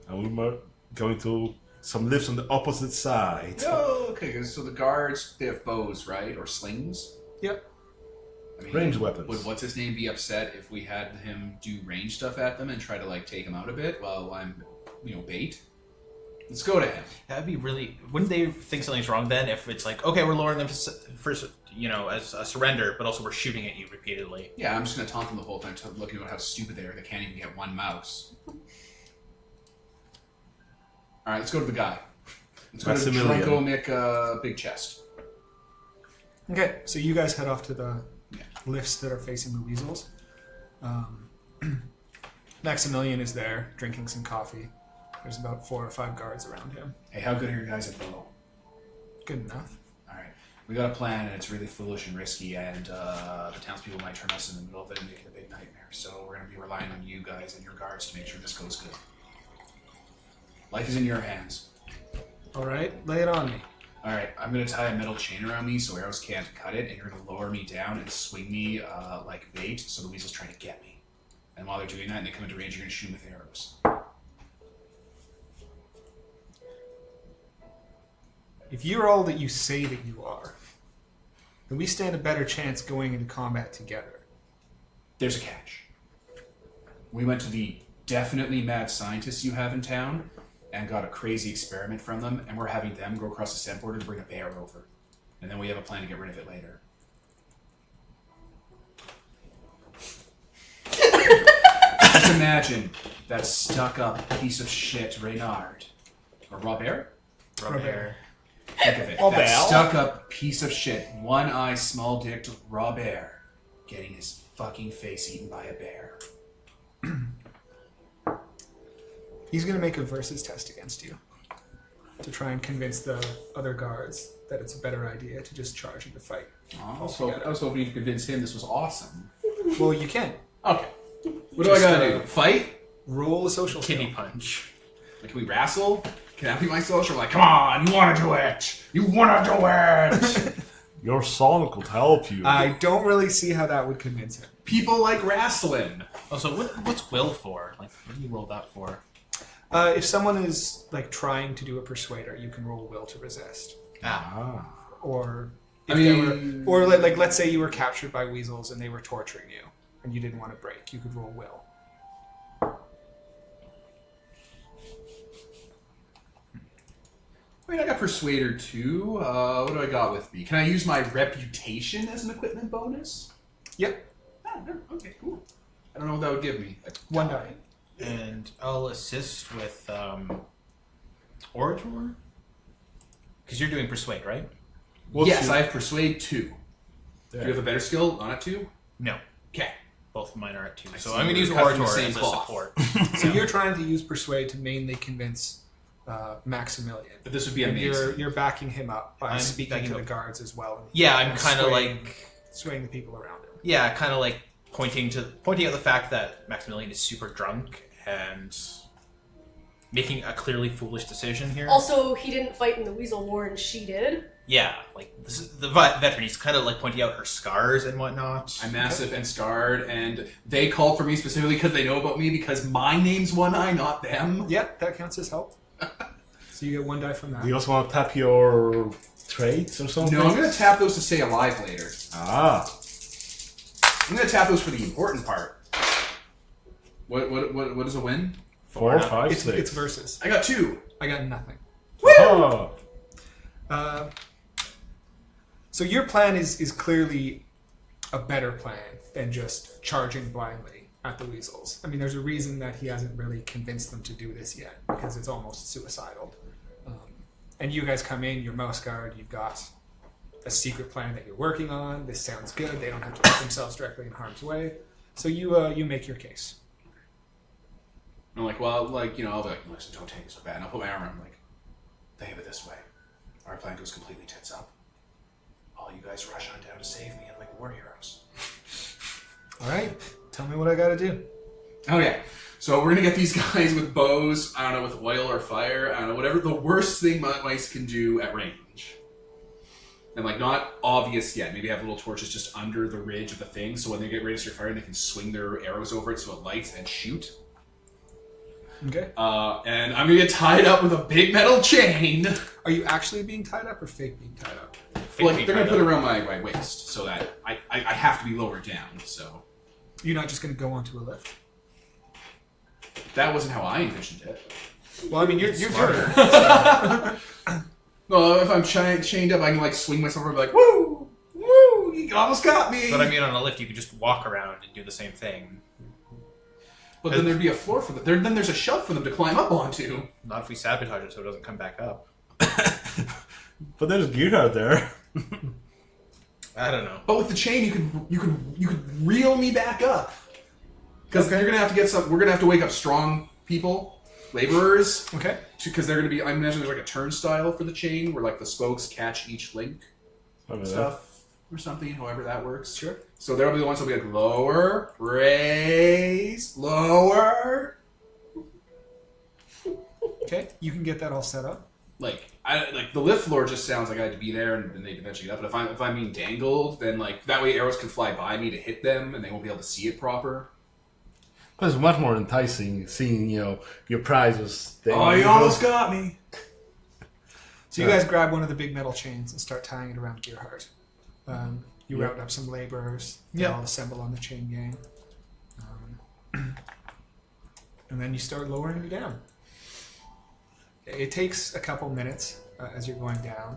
D: And we're going to some lifts on the opposite side.
A: Oh, okay. So the guards, they have bows, right, or slings?
B: Yep.
A: I mean,
D: Ranged weapons.
A: Would what's his name be upset if we had him do range stuff at them and try to like take him out a bit while I'm, bait? Let's go to him.
C: That'd be really. Wouldn't they think something's wrong then? If it's like, okay, we're lowering them first, as a surrender, but also we're shooting at you repeatedly.
A: Yeah, I'm just gonna taunt them the whole time, looking at how stupid they are. They can't even get one mouse. All right, let's go to the guy. Let's go to
D: Maximilian.
A: Drunko Mick Big Chest.
B: Okay, so you guys head off to the
A: Yeah.
B: lifts that are facing the weasels. Maximilian is there drinking some coffee. There's about 4 or 5 guards around him.
A: Hey, how good are your guys at bow?
B: Good enough.
A: All right, we got a plan, and it's really foolish and risky, and the townspeople might turn us in the middle of it and make it a big nightmare. So we're gonna be relying on you guys and your guards to make sure this goes good. Life is in your hands.
B: All right, lay it on me.
A: All right, I'm gonna tie a metal chain around me so arrows can't cut it, and you're gonna lower me down and swing me like bait, so the weasel's trying to get me. And while they're doing that, and they come into range, you're gonna shoot them with arrows.
B: If you're all that you say that you are, then we stand a better chance going into combat together.
A: There's a catch. We went to the definitely mad scientists you have in town and got a crazy experiment from them, and we're having them go across the scent border to bring a bear over. And then we have a plan to get rid of it later. Just imagine that stuck-up piece of shit Reynard. Or Robert?
C: Robert.
A: Think of it.
D: Robert.
A: That stuck-up piece of shit, one-eye, small-dicked Robert getting his fucking face eaten by a bear.
B: He's going to make a versus test against you to try and convince the other guards that it's a better idea to just charge into fight.
A: I was hoping you could convince him this was awesome.
B: Well, you can.
A: Okay. What do I gotta do? Fight?
B: Roll a social
C: Kidney
B: skill.
C: punch.
A: Like, can we wrestle? Can that be my social? Like, come on, you wanna do it! You wanna do it!
D: Your sonic will help you.
B: I don't really see how that would convince him.
A: People like wrestling.
C: Also, what's will for? Like, what do you roll that for?
B: If someone is like trying to do a persuader, you can roll will to resist.
C: Ah.
B: Or
A: I
B: if
A: mean-
B: or like let's say you were captured by weasels and they were torturing you and you didn't want to break, you could roll will.
A: I mean, I got Persuader too. What do I got with me? Can I use my reputation as an equipment bonus?
B: Yep.
A: Oh, yeah, okay, cool. I don't know what that would give me.
B: One die.
C: And I'll assist with Orator? Because you're doing Persuade, right?
A: Yes, I have Persuade 2. Do you have a better skill on it too?
C: No.
A: Okay.
C: Both of mine are at 2.
A: I
C: So
A: see
C: I'm going to
A: we're
C: use
A: cut from
C: Orator
A: the same
C: as a
A: cloth.
C: support.
B: So you're trying to use persuade to mainly convince Maximilian.
A: But this would be
B: And
A: amazing.
B: you're backing him up by
C: I'm
B: speaking
C: backing
B: to the
C: up.
B: guards as well. And
C: Yeah, I'm kind of
B: swaying-
C: like...
B: swaying the people around him.
C: Yeah, kind of like pointing out the fact that Maximilian is super drunk and making a clearly foolish decision here.
E: Also, he didn't fight in the Weasel War, and she did.
C: Yeah, like this is the veteran. He's kind of like pointing out her scars and whatnot.
A: I'm massive and scarred, and they called for me specifically because they know about me because my name's One Eye, not them.
B: Yep, that counts as help. So you get 1 die from that.
D: Do you also want to tap your traits or something?
A: No, I'm going to tap those to stay alive later.
D: Ah.
A: I'm going to tap those for the important part. What is a win?
D: 4, 5,
B: It's
D: 6.
B: versus.
A: I got 2.
B: I got nothing.
D: Oh.
B: So your plan is clearly a better plan than just charging blindly at the weasels. I mean, there's a reason that he hasn't really convinced them to do this yet, because it's almost suicidal. And you guys come in, you're Mouseguard, you've got a secret plan that you're working on. This sounds good. They don't have to put themselves directly in harm's way. So you make your case.
A: I'm like, well, like, I'll be like, listen, don't take it so bad. And I'll put my arm around, like, think of it this way. Our plan goes completely tits up. while you guys rush on down to save me and like war heroes.
B: All right. Tell me what I got to do.
A: Okay, so we're gonna get these guys with bows. I don't know, with oil or fire. I don't know, whatever the worst thing mice can do at range. And like not obvious yet. Maybe have little torches just under the ridge of the thing, so when they get ready to start firing, they can swing their arrows over it so it lights and shoot.
B: Okay.
A: And I'm gonna get tied up with a big metal chain.
B: Are you actually being tied up or fake being tied up?
A: Like they're gonna put it around my waist, so that I have to be lower down. So
B: You're not just going to go onto a lift?
A: that wasn't how I envisioned it.
B: Well, I mean, you're
A: No, if I'm chained up, I can like swing myself over and be like, woo, woo, you almost got me.
C: But I mean, on a lift, you could just walk around and do the same thing.
A: But then there'd be a floor for them. Then there's a shelf for them to climb up onto.
C: Not if we sabotage it so it doesn't come back up.
D: But there's gear out there.
C: I don't know.
A: But with the chain, you could reel me back up. Because you're gonna have to get some. We're gonna have to wake up strong people, laborers.
B: Okay.
A: Because they're gonna be. I imagine there's like a turnstile for the chain where like the spokes catch each link stuff or something. However that works.
B: Sure.
A: So there'll be the ones that'll be like lower, raise, lower.
B: Okay. You can get that all set up.
A: Like the lift floor just sounds like I had to be there and they eventually get up. But if I'm being dangled, then like that way arrows can fly by me to hit them and they won't be able to see it proper.
D: But it's much more enticing seeing, your prize was there.
A: Oh, you almost got me.
B: So you guys grab one of the big metal chains and start tying it around Gearheart. You
D: Yep.
B: round up some laborers. They all assemble on the chain gang. And then you start lowering you down. It takes a couple minutes as you're going down,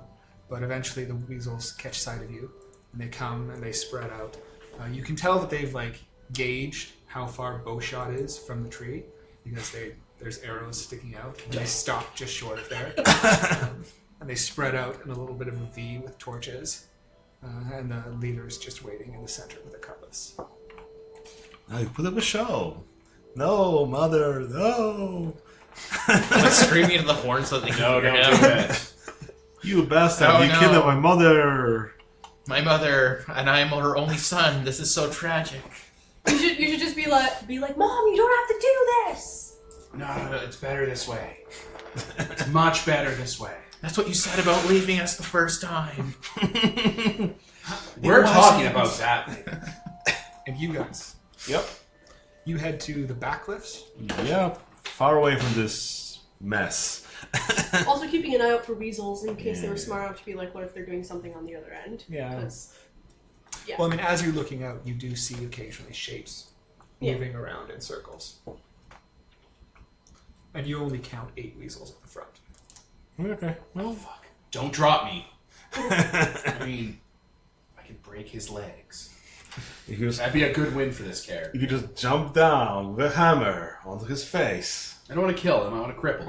B: but eventually the weasels catch sight of you, and they come and they spread out. You can tell that they've gauged how far bowshot is from the tree, because there's arrows sticking out, and they stop just short of there. And they spread out in a little bit of a V with torches, and the leader's just waiting in the center with a cutlass.
D: Now you put up a show. No, mother, no.
C: Let's scream into the horn so that they can hear him.
D: You bastard,
C: Oh,
D: you
C: no.
D: killed my mother.
C: My mother, and I am her only son. This is so tragic.
E: You should just be like, Mom, you don't have to do this.
A: No, it's better this way. It's much better this way.
C: That's what you said about leaving us the first time.
A: We're talking about that.
B: And you guys,
D: Yep.
B: you head to the back lifts.
D: Yep. Far away from this mess.
E: Also keeping an eye out for weasels in case they were smart enough to be like, what if they're doing something on the other end?
B: Yeah.
E: 'Cause- yeah.
B: Well, I mean, as you're looking out, you do see occasionally shapes
E: Yeah.
B: moving around in circles. And you only count 8 weasels at the front.
D: Okay. Well,
A: Fuck. Don't drop me. I mean, I could break his legs.
D: you could just,
A: That'd be a good win for this character.
D: you could just jump down with a hammer onto his face.
A: I don't want to kill him. I want to cripple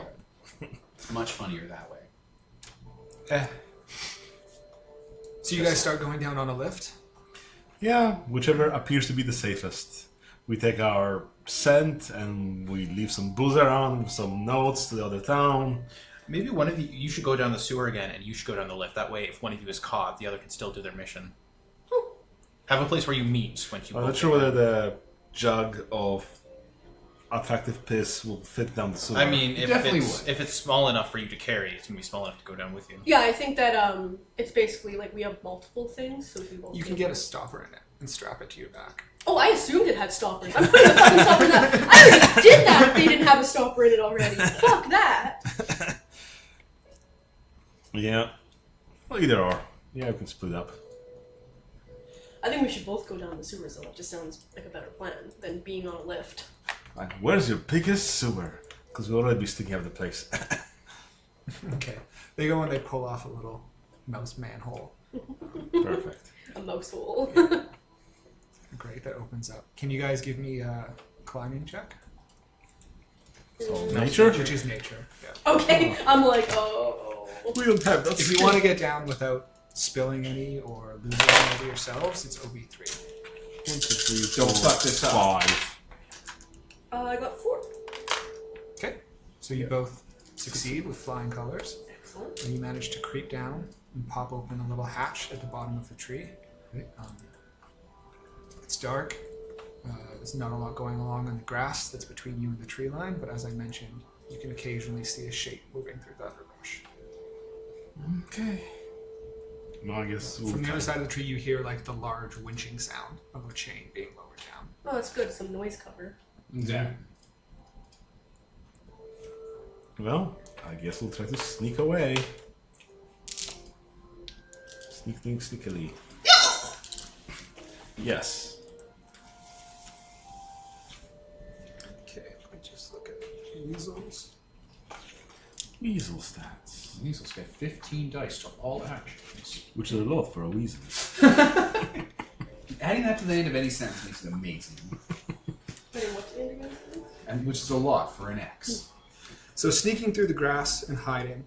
A: him. It's much funnier that way.
B: So you guys start going down on a lift.
D: Yeah, whichever appears to be the safest. We take our scent and we leave some booze around, some notes to the other town.
C: Maybe one of you should go down the sewer again, and you should go down the lift. That way, if one of you is caught, the other can still do their mission. Have a place where you meet once you.
D: I'm not sure whether the jug of attractive piss will fit down the sewer.
C: I mean, if
A: Definitely
C: if it's small enough for you to carry, it's gonna be small enough to go down with you.
E: Yeah, I think that it's basically like we have multiple things, so we both.
B: You can get a stopper in it and strap it to your back.
E: Oh, I assumed it had stoppers. I'm putting a fucking stopper in that. I already did that if they didn't have a stopper in it already. Fuck that.
D: Yeah. Well, either or. Yeah, we can split up.
E: I think we should both go down the sewers though. It just sounds like a better plan than being on a lift.
D: Like, where's your biggest sewer? Because we'll already be sticking out of the place.
B: Okay. They go and they pull off a little mouse manhole.
D: Perfect.
E: A mouse hole.
B: Great, that opens up. Can you guys give me a climbing check?
D: Nature?
B: Which is nature. Yeah.
E: Okay, I'm like, oh.
D: We don't have that.
B: If you want to get down without spilling any or losing any of yourselves, it's OB3.
D: 1, 2, 3,
A: Don't
D: 4,
A: fuck this up.
D: 5.
E: I got 4.
B: Okay. So you both succeed with flying colors.
E: Excellent.
B: And you manage to creep down You pop open a little hatch at the bottom of the tree. It's dark. There's not a lot going along in the grass that's between you and the tree line, but as I mentioned, you can occasionally see a shape moving through the underbrush.
A: Okay.
D: No, I guess
B: From the other side of the tree, you hear like the large winching sound of a chain being lowered down.
E: Oh, that's good. Some noise cover.
A: Yeah.
D: Well, I guess we'll try to sneak away. Sneakily. Yes.
B: Okay, let me just look at weasels.
D: Weasel stats.
A: Weasel's got 15 dice to all actions.
D: Which is a lot for a weasel.
A: Adding that to the end of any sentence makes it amazing.
E: Wait, what's the end again?
A: And which is a lot for an X.
B: So sneaking through the grass and hiding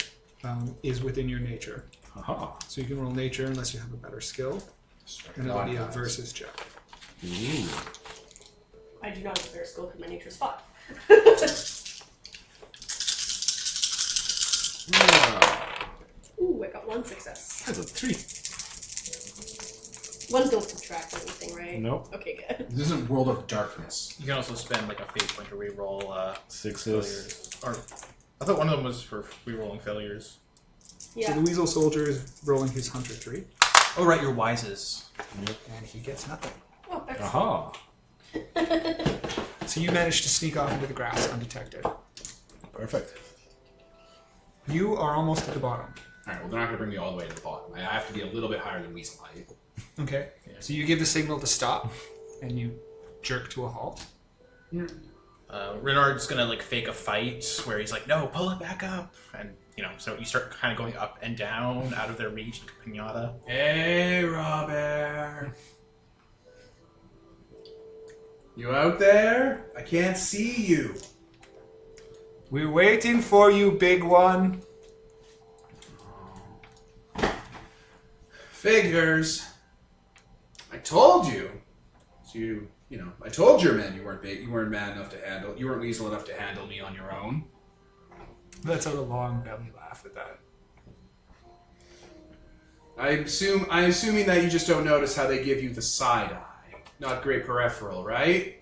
B: is within your nature.
D: Aha.
B: So you can roll nature unless you have a better skill. And it'll be a versus check.
D: Ooh.
E: I do not have a better skill because my nature's 5. Ooh, I got 1 success.
D: That's a 3.
E: 1 don't subtract anything, right?
D: Nope.
E: Okay, good.
A: This isn't World of Darkness.
C: You can also spend like a fate point to reroll
D: 6s.
C: failures. Or I thought one of them was for rerolling failures.
B: So
E: Yeah.
B: the weasel soldier is rolling his hunter 3,
C: Oh right, your wises.
B: and he gets nothing.
E: Oh, excellent.
D: Aha.
B: So you manage to sneak off into the grass undetected.
D: Perfect.
B: You are almost at the bottom.
A: Alright, well, they're not going to bring me all the way to the bottom. I have to be a little bit higher than Weasel height.
B: Okay. So you give the signal to stop, and you jerk to a halt.
C: Renard's gonna like fake a fight where he's like, "No, pull it back up," and so you start kind of going up and down out of their reach, pinata.
A: Hey, Robert. You out there? I can't see you.
B: We're waiting for you, big one.
A: Figures. I told you. So I told your men you weren't big, you weren't man enough to handle, you weren't weasel enough to handle me on your own.
B: Let's out a long belly laugh at that.
A: I'm assuming that you just don't notice how they give you the side eye. Not great peripheral, right?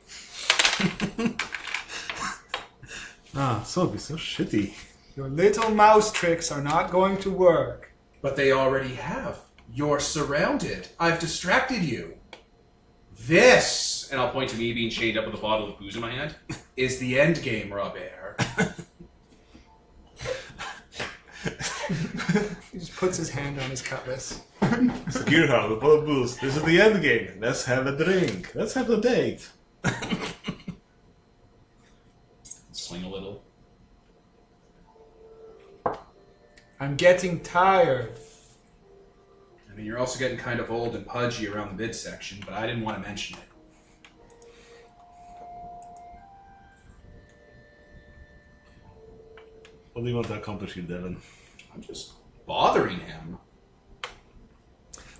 D: So it'd be so shitty.
B: Your little mouse tricks are not going to work.
A: But they already have. You're surrounded. I've distracted you. This, and I'll point to me being chained up with a bottle of booze in my hand, is the end game, Robert.
B: He just puts his hand on his cutlass.
D: Gearhard, the bullet boost. This is the end game. Let's have a drink. Let's have a date.
A: Swing a little.
B: I'm getting tired.
A: I mean, you're also getting kind of old and pudgy around the midsection, but I didn't want to mention it.
D: What do you want to accomplish here, Devin?
A: I'm just bothering him.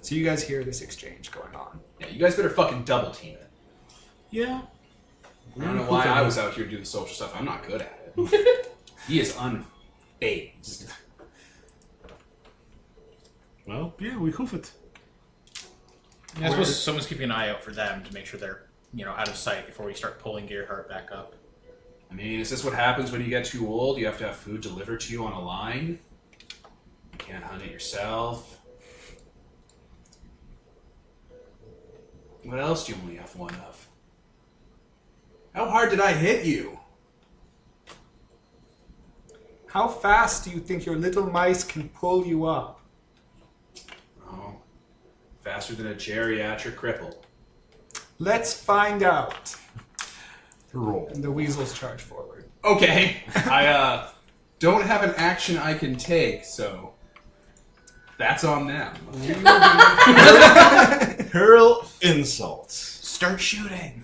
B: So you guys hear this exchange going on.
A: Yeah, you guys better fucking double team it.
D: Yeah.
A: I don't know why I was out here doing the social stuff. I'm not good at it. He is unfazed.
D: Well, yeah, we hoof it.
C: I suppose someone's keeping an eye out for them to make sure they're out of sight before we start pulling Gearhart back up.
A: I mean, is this what happens when you get too old? You have to have food delivered to you on a line? You can't hunt it yourself? What else do you only have one of? How hard did I hit you?
B: How fast do you think your little mice can pull you up?
A: Oh, faster than a geriatric cripple.
B: Let's find out.
D: Roll.
B: And the weasels charge forward.
A: Okay, I don't have an action I can take, so that's on them.
D: Hurl insults.
C: Start shooting.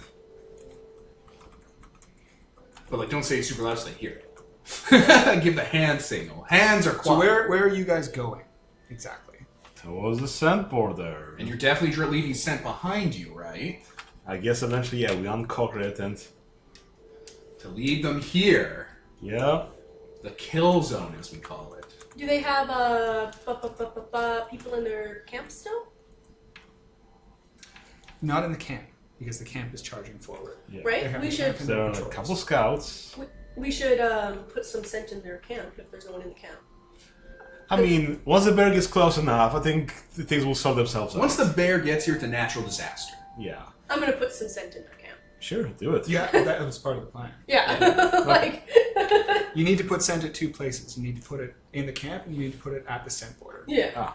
A: But don't say it super loud so they hear it. Give the hand signal. Hands are
B: So
A: quiet.
B: where are you guys going exactly?
D: Towards the scent border.
A: And you're definitely leaving scent behind you, right?
D: I guess eventually, yeah, we uncocker it and...
A: To lead them here.
D: Yeah.
A: The kill zone, as we call it.
E: Do they have people in their camp still?
B: Not in the camp, because the camp is charging forward.
D: Yeah.
B: They
E: Right?
B: have
E: We
B: the
E: should
B: camp and
D: There
B: the
D: are a
B: patrols.
D: couple scouts.
E: we should put some scent in their camp if there's no one in the camp.
D: I mean, once the bear gets close enough, I think things will sort themselves out.
A: Once the bear gets here, it's a natural disaster.
D: Yeah.
E: I'm gonna put some scent in their camp.
D: Sure, do it.
B: Yeah, that was part of the plan.
E: Yeah. like
B: You need to put scent at two places. You need to put it in the camp, and you need to put it at the scent border.
E: yeah.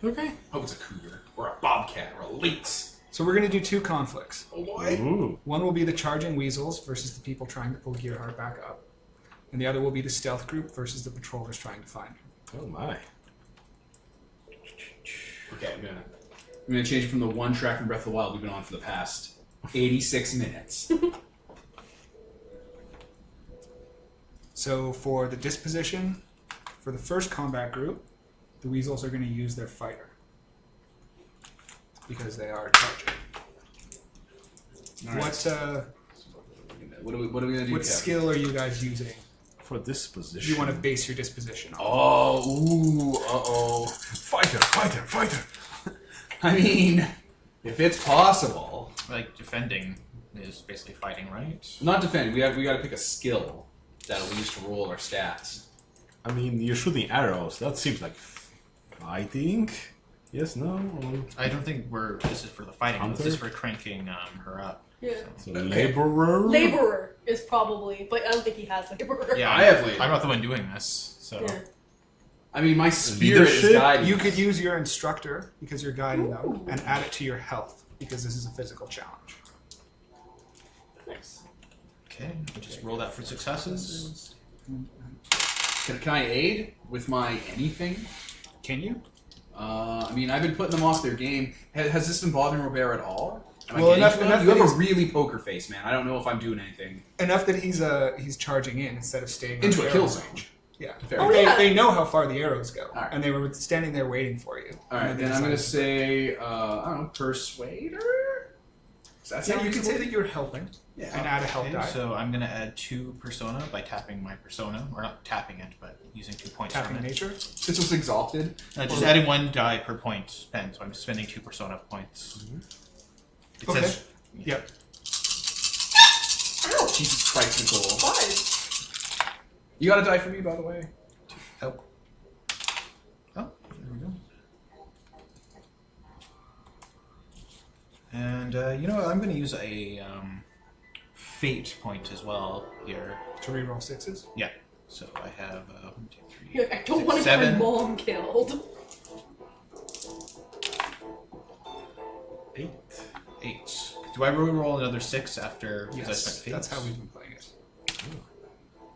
D: Okay.
A: Hope it's a cougar, or a bobcat, or a lynx.
B: So we're going to do two conflicts.
A: Oh boy.
D: Ooh.
B: One will be the charging weasels versus the people trying to pull Gearhart back up. And the other will be the stealth group versus the patrollers trying to find him.
D: Oh my.
A: Okay, I'm gonna change it from the one track from Breath of the Wild we've been on for the past 86 minutes.
B: So for the disposition, for the first combat group, the weasels are going to use their fighter. Because they are charging.
A: All right.
B: What
A: What are we gonna do?
B: what
A: Kev?
B: skill are you guys using?
D: For this
B: Do
D: position.
B: you want to base your disposition on?
A: Oh, ooh, uh-oh.
D: Fighter!
A: I mean, if it's possible.
C: Like, defending is basically fighting, right?
A: Not defending, we got to pick a skill that we use to roll our stats.
D: I mean, you're shooting arrows. That seems like fighting. Yes, no? Or...
C: I don't think this is for the fighting.
D: Hunter?
C: This is for cranking her up.
E: Yeah.
D: So laborer?
E: Laborer is probably, but I don't think he has laborer.
C: Yeah,
A: I have labor.
C: I'm not the one doing this, so...
E: Yeah.
A: I mean, my spirit is
D: Leadership?
A: guiding.
B: You could use your instructor, because you're guiding them, and add it to your health, because this is a physical challenge.
E: Nice.
C: Okay, we'll just roll that for successes.
A: Can I aid with my anything?
B: Can you?
A: I mean, I've been putting them off their game. Has this been bothering Robert at all? Am I
B: Well,
A: getting
B: enough-
A: to them?
B: enough
A: You
B: that
A: have a
B: he's-
A: really poker face, man. I don't know if I'm doing anything.
B: Enough that he's charging in instead of staying
A: Into
B: on
A: a
B: the
A: kill
B: arrow
A: zone.
B: range. Yeah.
A: Fair.
E: Oh,
B: They,
E: yeah.
B: they know how far the arrows go,
A: Alright.
B: and they were standing there waiting for you.
A: All right,
B: And they
A: then I'm going to
B: decided-
A: say, I don't know, persuader? Does that
B: Yeah,
A: sound
B: you can say
A: reasonable?
B: that you're helping,
A: Yeah.
B: and add a help
C: Okay,
B: die.
C: so I'm going to add 2 persona by tapping my persona. Or not tapping it, but using 2 points
B: Tapping
C: from it.
B: nature.
A: Since it was exalted.
C: Just adding 1 die per point spent, so I'm spending 2 persona points. It
B: Okay.
C: says...
B: Yep.
E: Ow!
A: Jesus Christ, Nicole.
E: 5.
A: You got to die for me, by the way.
C: Oh. Oh, there we go. And, you know what, I'm going to use a fate point as well here.
B: To reroll sixes.
C: Yeah. So I have 1, 2, 3,
E: You're like, I don't
C: 6,
E: want to get my
C: 7.
E: mom killed.
D: 8.
C: 8. Do I re-roll another 6 after because I
B: Yes,
C: spent fate?
B: that's how we've been playing it.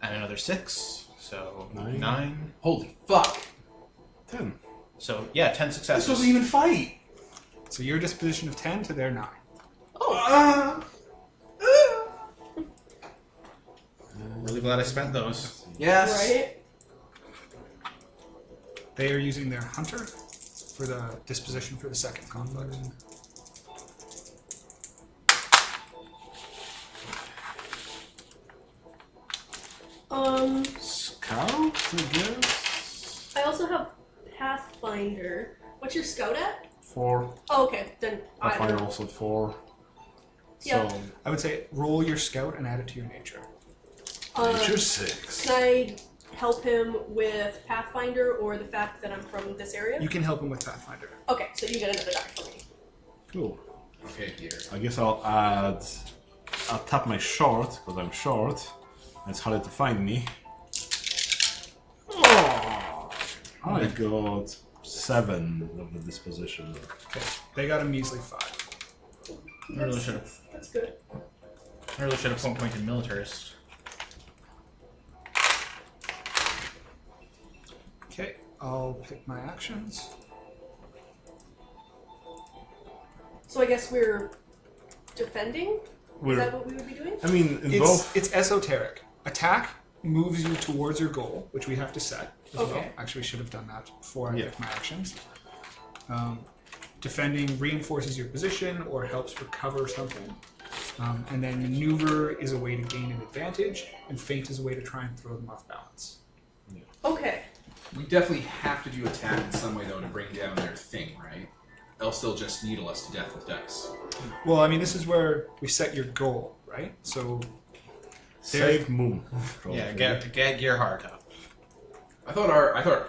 C: And another 6, so
D: 9.
C: 9.
A: Holy fuck.
D: 10.
C: So yeah, 10
A: This
C: successes.
A: wasn't even fight.
B: So your disposition of 10 to their 9.
C: Really glad I spent those.
A: Yes.
E: Right?
B: They are using their hunter for the disposition for the second conflict.
D: Scout, I guess?
E: I also have Pathfinder. What's your scout at?
D: 4.
E: Oh, okay. Then
D: I
E: I
D: find
E: don't know.
D: also 4.
E: Yeah.
D: So,
B: I would say roll your scout and add it to your nature.
D: nature 6.
E: Can I help him with Pathfinder or the fact that I'm from this area?
B: You can help him with Pathfinder.
E: Okay, so you get another die for me.
D: Cool.
A: Okay, Peter.
D: I guess I'll tap my short, because I'm short. It's harder to find me. Oh, I got 7 of the disposition.
B: Okay. They got a measly 5.
C: I really should have.
E: That's good.
C: I really should have pointed militarist.
B: Okay, I'll pick my actions.
E: So I guess we're defending? Is that what we would be doing?
D: I mean, in both.
B: It's esoteric. Attack moves you towards your goal, which we have to set as well.
E: Okay.
B: Actually, we should have done that before I
D: Yeah.
B: pick my actions. Defending reinforces your position or helps recover something. And then maneuver is a way to gain an advantage, and feint is a way to try and throw them off balance.
E: Okay.
A: We definitely have to do attack in some way, though, to bring down their thing, right? Else they'll just needle us to death with dice.
B: Well, I mean, this is where we set your goal, right? So,
D: Save Moon.
C: Yeah, get Gearhart up.
A: I thought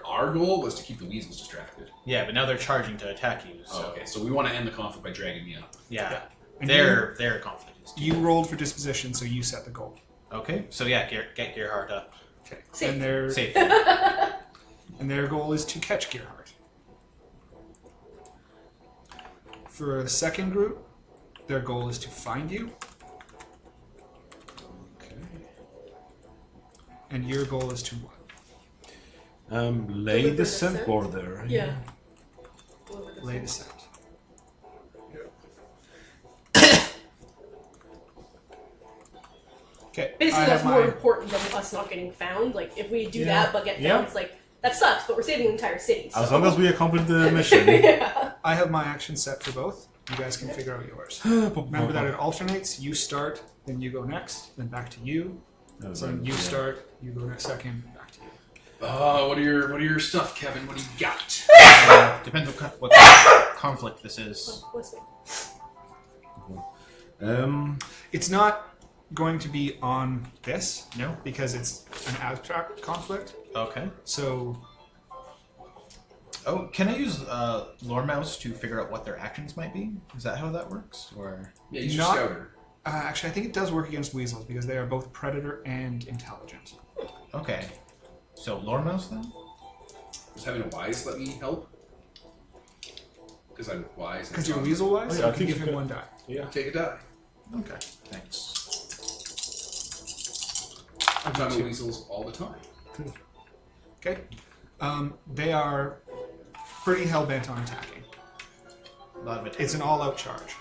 A: our goal was to keep the weasels distracted.
C: Yeah, but now they're charging to attack you. So
A: Oh, okay, so we want to end the conflict by dragging me up.
C: yeah,
B: And
C: their conflict is.
B: you rolled for disposition, so you set the goal.
C: Okay, so yeah, get Gearhart up.
B: Okay.
E: Safe.
B: And their
C: Safe.
B: and their goal is to catch Gearhart. For the second group, their goal is to find you,
D: Okay.
B: and your goal is to what?
D: Lay
E: Deliver
D: the scent
E: scent?
D: border.
E: Yeah.
B: Lay the scent. Okay.
E: Basically,
B: I
E: that's
B: have
E: more
B: my-
E: important than us not getting found. Like, if we do
B: Yeah.
E: that but get found,
D: Yeah.
E: it's like, that sucks, but we're saving the entire city.
D: As
E: so-
D: long as we accomplish the mission.
E: yeah.
B: I have my action set for both. You guys can figure out yours. Remember that it alternates. You start, then you go next, then back to you. So then you start, you go next second, back to you.
A: What are your stuff, Kevin? What do you got?
C: Depends what kind of conflict this is.
E: Oh, listen.
B: It's not going to be on this
C: No.
B: because it's an abstract conflict.
C: Okay.
B: So
C: Oh, can I use Lore Mouse to figure out what their actions might be? Is that how that works? Or
A: Yeah, use your
B: Not-
A: scouter.
B: actually, I think it does work against weasels because they are both predator and intelligent.
C: okay, so Lore Mouse then?
A: Does having a wise let me help? Because I'm wise. and
B: Because you're
A: strong.
B: weasel wise,
D: Oh, yeah,
B: you
D: I
B: can
D: think
B: give
D: you
B: him
D: could.
B: one die.
D: Yeah.
A: Take a die.
C: Okay, thanks.
A: I'm talking about weasels all the time.
B: Okay. They are pretty hell bent on attacking.
C: A lot of it.
B: It's an all out charge.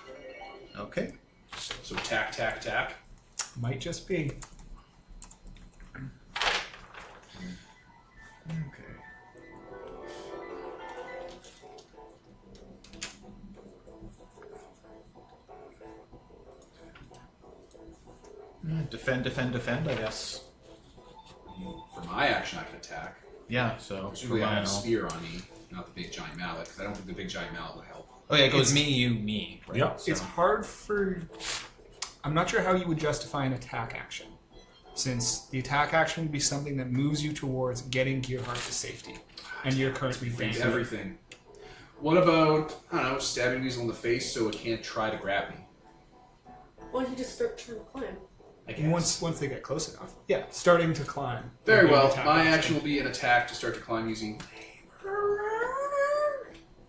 C: Okay.
A: So tack, tack, tack.
B: Might just be.
C: Okay. Defend, defend, defend, I guess.
A: For my action, I can attack.
C: Yeah, so.
A: Usually I have a
C: I'll-
A: spear on me, not the big giant mallet, because I don't think the big giant mallet would help.
C: Oh yeah, it goes
B: It's-
C: me, you, me. Right?
D: Yeah.
C: So-
B: It's hard for. I'm not sure how you would justify an attack action, since the attack action would be something that moves you towards getting Gearhart to safety, and you're currently
A: Beat
B: facing
A: everything. What about, I don't know, stabbing weasel in the face so it can't try to grab me?
E: Why don't you just start trying to climb?
A: I guess.
B: Once they get close enough. Yeah, starting to climb.
A: Very
B: would be an
A: well.
B: attack
A: My action will be an attack to start to climb using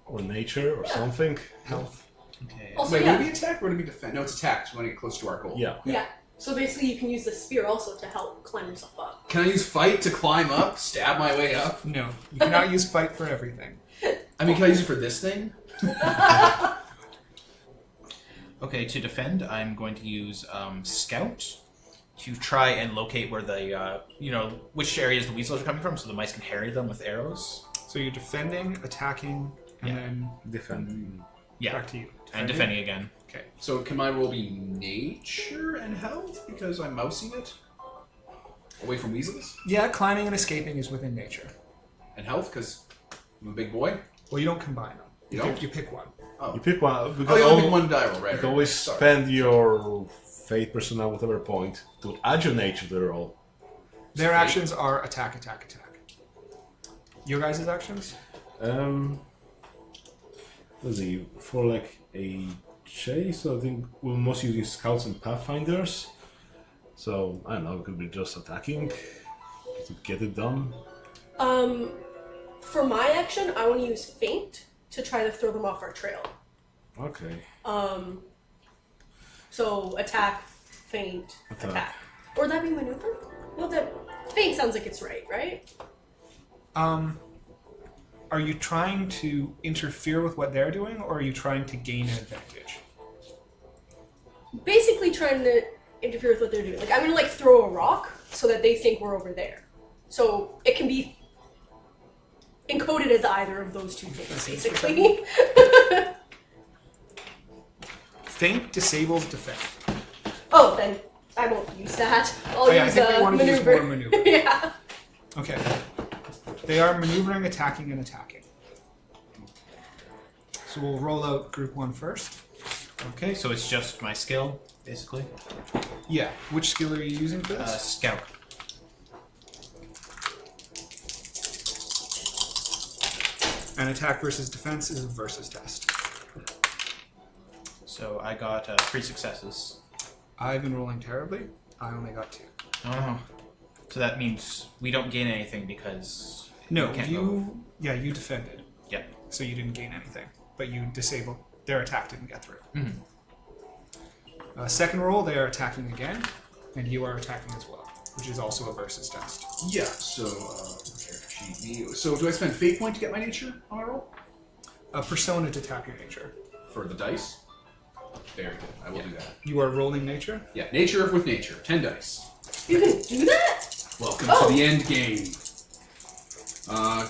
D: Or nature or something.
B: Health.
C: Okay.
E: Also,
A: Wait,
E: yeah.
A: would it be attack or would it be defend? No, it's attack. So when I get close to our goal.
D: Yeah.
E: Yeah. So basically, you can use the spear also to help climb yourself up.
A: Can I use fight to climb up? Stab my way up?
B: No, you cannot use fight for everything.
A: I mean, can I use it for this thing?
C: Okay, to defend, I'm going to use Scout to try and locate where the, which areas the weasels are coming from so the mice can harry them with arrows.
B: So you're defending, attacking, and
C: Yeah.
B: then
D: Defend.
C: Yeah,
B: back to you.
C: and defending again.
B: Okay.
A: So can my roll be nature and health because I'm mousing it? Away from weasels?
B: Yeah, climbing and escaping is within nature.
A: And health because I'm a big boy?
B: Well, you don't combine them.
A: You don't?
B: You pick one.
D: You pick one
A: Oh,
D: because
A: you only pick one die roll, right?
D: you can always
A: Sorry.
D: spend your fate personnel whatever point to add your nature to the roll.
B: Their
A: Fate.
B: actions are attack, attack, attack. Your guys' actions?
D: Let's see, for like a chase, I think we're mostly using scouts and pathfinders. So I don't know, it could be just attacking to get it done.
E: For my action, I want to use feint to try to throw them off our trail.
D: Okay.
E: So attack, feint,
D: Attack.
E: attack. Or would that be maneuver? Well, that feint sounds like it's right?
B: Are you trying to interfere with what they're doing, or are you trying to gain an advantage?
E: Basically trying to interfere with what they're doing. Like, I'm gonna throw a rock so that they think we're over there. So it can be encoded as either of those two things, basically.
B: Feint disables defend.
E: Oh, then I won't use that. I'll
B: I
E: use
B: think they wanted to use
E: maneuver.
B: more maneuver.
E: Yeah.
B: Okay. They are maneuvering, attacking, and attacking. So we'll roll out group 1 first.
C: Okay, so it's just my skill, basically.
B: Yeah. Which skill are you using for this?
C: Scout.
B: An attack versus defense is a versus test.
C: So I got 3 successes.
B: I've been rolling terribly. I only got 2.
C: Oh. So that means we don't gain anything because
B: No,
C: we can't move.
B: you defended.
C: Yeah.
B: So you didn't gain anything. But you disabled. Their attack didn't get through.
C: Mhm.
B: Second roll, they are attacking again. And you are attacking as well. Which is also a versus test.
A: Yeah, so, so do I spend fate point to get my nature on my roll?
B: A persona to tap your nature.
A: For the dice? Very good. I will do that.
B: You are rolling nature?
A: Yeah, nature with nature. 10 dice.
E: You can do that?
A: Welcome
E: Oh.
A: to the end game.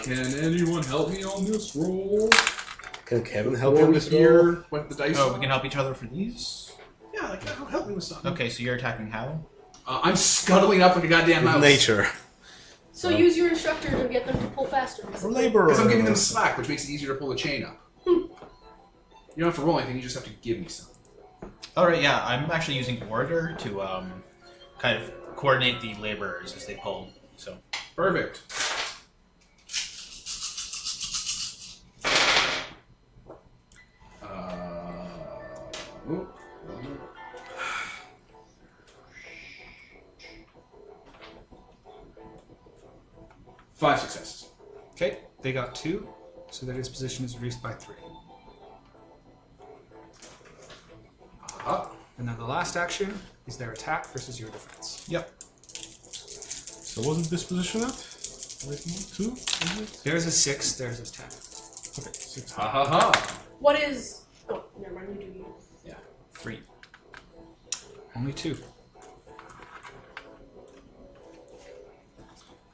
A: Can anyone help me on this roll?
D: Can Kevin help
A: Or
D: you
A: we
D: with roll?
A: hear what the dice
C: Oh,
A: are?
C: we can help each other for these?
A: Yeah, like, help me with something.
C: Okay, so you're attacking how?
A: I'm scuttling up like a goddamn
D: With
A: mouse.
D: nature.
E: So use your instructor to get them to pull faster.
D: For labor.
A: Because I'm giving them slack, which makes it easier to pull the chain up. You don't have to roll anything, you just have to give me something.
C: Alright, yeah, I'm actually using order to kind of coordinate the laborers as they pull. So
A: Perfect. Ooh. 5 successes.
B: Okay, they got 2, so their disposition is reduced by 3.
A: Ah.
B: And then the last action is their attack versus your defense.
C: Yep.
D: So what's the disposition at? Like 2? Is it?
B: There's a 6, there's a 10.
D: Okay, 6.
A: Ha ha ha.
E: What is... Oh, never mind, you do you.
A: Yeah.
C: 3.
B: Only 2.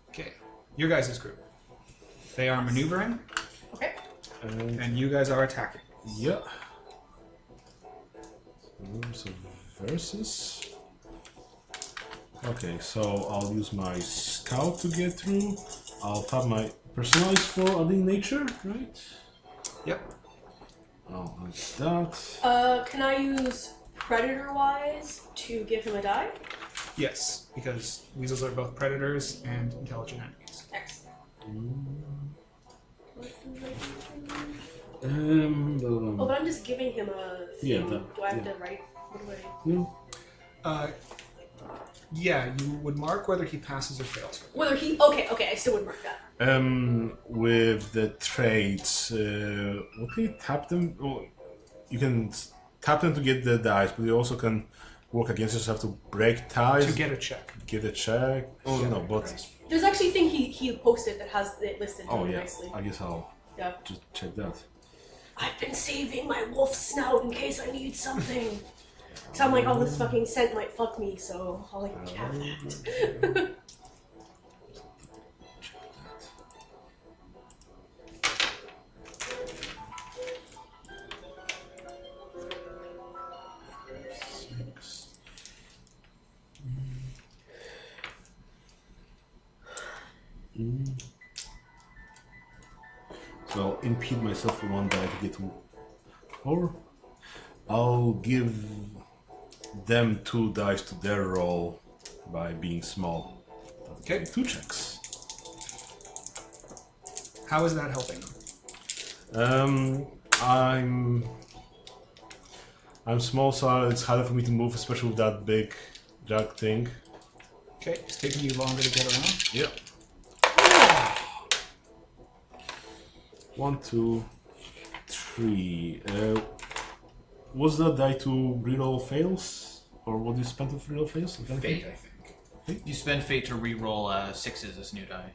B: Okay, your guys' group. They are maneuvering,
E: Okay.
B: and you guys are attacking.
D: Yeah. So versus. Okay, so I'll use my scout to get through. I'll tap my personalize for adding nature, right?
B: Yep.
D: Oh, like that.
E: Can I use Predator-wise to give him a die?
B: Yes, because weasels are both predators and intelligent enemies.
E: Excellent. Oh, but I'm just giving him a...
D: Yeah,
E: thing.
D: that-
E: Do I have
D: yeah.
E: to write? What do I...
D: Yeah.
B: Yeah, you would mark whether he passes or fails.
E: Whether he... Okay, I still would mark that.
D: With the traits, what can you tap them? Well, you can tap them to get the dice, but you also can work against yourself to break ties.
B: To get a check.
D: Get a check. Oh no, but
E: There's actually a thing he posted that has it listed really nicely.
D: I guess I'll
E: Yeah.
D: just check that.
E: I've been saving my wolf snout in case I need something. So I'm like, oh, this fucking scent might fuck me, so I'll like have that.
D: So I'll impede myself with one die to get to, or I'll give them 2 dice to their roll by being small.
B: Okay.
D: 2 checks.
B: How is that helping them?
D: I'm small, so it's harder for me to move, especially with that big jug thing.
B: Okay, it's taking you longer to get around.
D: Yep. 1, 2, 3. Was that die to reroll fails? Or what do you spend to reroll fails?
A: Fate, I think.
C: You spend fate to reroll 6s as new die.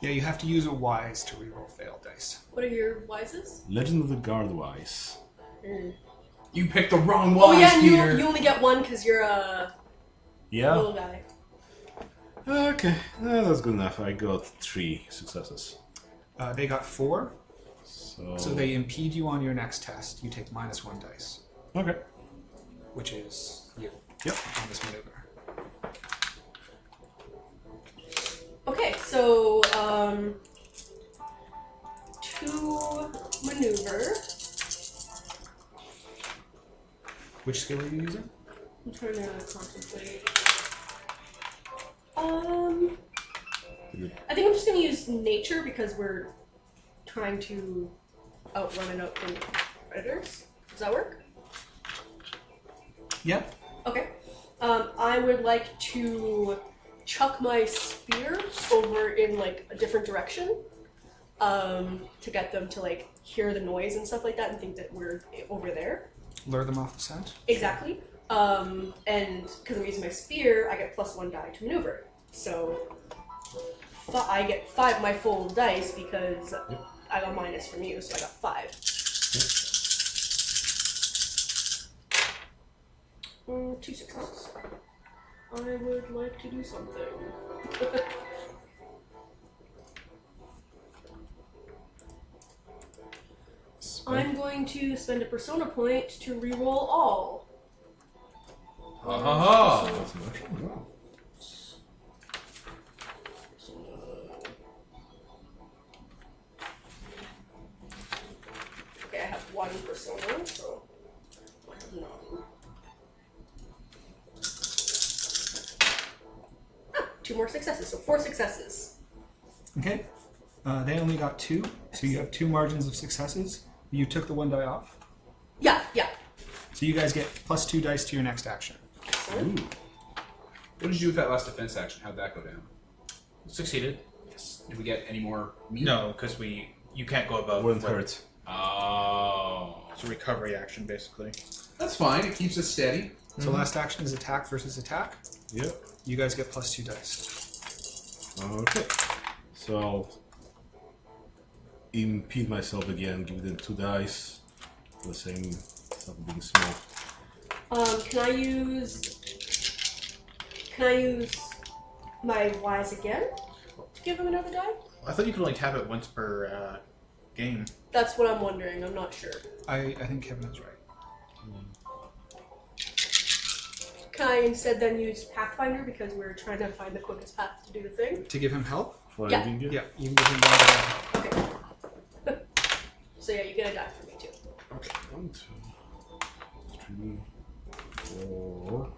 B: Yeah, you have to use a wise to reroll failed dice.
E: What are your wises?
D: Legend of the Guardmice.
A: You picked the wrong
E: Oh
A: one,
E: yeah, and
A: Peter.
E: you only get one because you're a
D: Yeah?
E: little guy.
D: Okay, that's good enough. I got 3 successes.
B: They got 4,
D: So
B: so they impede you on your next test. You take -1 dice.
D: Okay.
B: which is you.
D: Yep.
B: On this maneuver.
E: Okay, so 2 maneuver.
B: Which skill are you using?
E: I'm trying to contemplate. I think I'm just gonna use nature because we're trying to outrun and outrun predators. Does that work?
B: Yeah.
E: Okay. I would like to chuck my spear over in like a different direction, to get them to like hear the noise and stuff like that and think that we're over there.
B: Lure them off the scent.
E: Exactly. And because I'm using my spear, I get +1 die to maneuver. So I get 5 my full dice because I got minus from you, so I got 5. 2 successes. I would like to do something. I'm going to spend a persona point to reroll all.
A: Ha ha ha!
D: That's much. Wow.
E: Okay, I have 1 persona, so I have none. 2 more successes, so 4 successes.
B: Okay. They only got 2, so you have 2 margins of successes. You took the 1 die off.
E: Yeah.
B: So you guys get +2 dice to your next action.
E: Excellent.
A: Ooh. What did you do with that last defense action? How'd that go down?
C: Succeeded.
A: Yes. Did we get any more meat?
C: No, because you can't go above.
D: Wouldn't
C: what-
D: hurt.
A: Oh.
C: It's a recovery action, basically.
A: That's fine. It keeps us steady.
B: So last action is attack versus attack.
D: Yep.
B: You guys get +2 dice.
D: Okay. So impede myself again. Give them 2 dice. The same. Something being small.
E: Can I use my wise again to give him another die?
C: I thought you could only tap it once per game.
E: That's what I'm wondering. I'm not sure.
B: I think Kevin is right.
E: Can I instead then use Pathfinder because we're trying to find the quickest path to do the thing?
B: To give him help?
D: For
E: Yeah.
D: anything yet?
B: Yeah, you can give him 1 die.
E: Okay. So yeah, you get a die for me too.
D: Okay. 1, 2, 3, 4,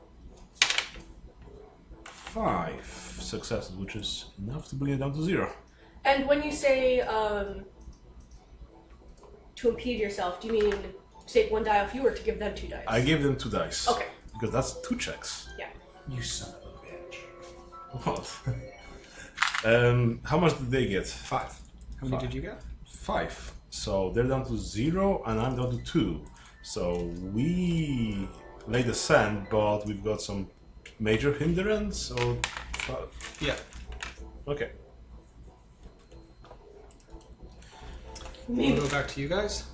D: 5 successes, which is enough to bring it down to 0.
E: And when you say to impede yourself, do you mean to take 1 die off you or to give them 2 dice?
D: I gave them 2 dice.
E: Okay.
D: Because that's 2 checks.
E: Yeah.
A: You son of a bitch.
D: What? How much did they get?
B: 5. How many
D: 5.
B: did you get?
D: 5. So they're down to 0 and I'm down to 2. So we laid the sand, but we've got some major hindrance or...
B: Yeah.
D: Okay.
B: We'll go back to you guys.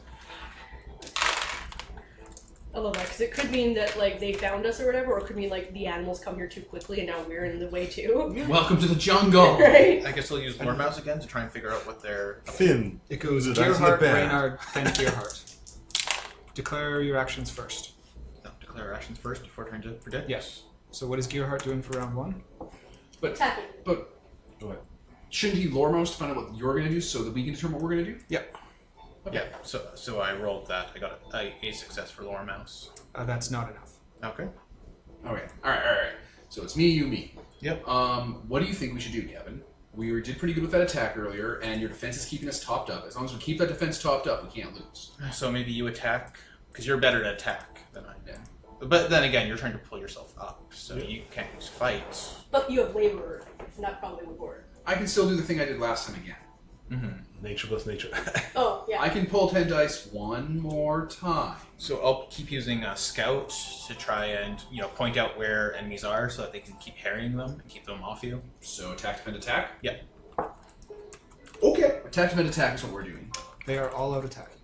E: I love that because it could mean that like they found us or whatever, or it could mean like the animals come here too quickly and now we're in the way too.
A: Welcome to the jungle.
E: Right?
C: I guess we'll use Lore Mouse again to try and figure out what they're.
D: Finn.
B: It goes
D: The dice in the
B: Gearhart,
D: bear.
B: Reynard, then Gearhart. Declare your actions first.
C: No, declare actions first before trying to predict.
B: Yes. So what is Gearhart doing for round 1?
E: Attacking.
A: But
D: Go ahead.
A: shouldn't he lore most to find out what you're going to do so that we can determine what we're going to do?
B: Yep.
C: Yeah. So I rolled that. I got a success for Lore Mouse.
B: That's not enough.
C: Okay.
A: Okay. All right. So it's me, you, me.
C: Yep.
A: What do you think we should do, Kevin? We did pretty good with that attack earlier, and your defense is keeping us topped up. As long as we keep that defense topped up, we can't lose.
C: So maybe you attack because you're better at attack than I am. But then again, you're trying to pull yourself up, so you can't use fight.
E: But you have labor, and that probably would work.
A: I can still do the thing I did last time again.
C: Mm-hmm.
D: Nature plus nature.
E: Oh, yeah.
A: I can pull 10 dice one more time.
C: So I'll keep using Scout to try and point out where enemies are, so that they can keep harrying them and keep them off you.
A: So attack, defend, attack?
C: Yep.
A: Okay. Attack, defend, attack is what we're doing.
B: They are all out attacking.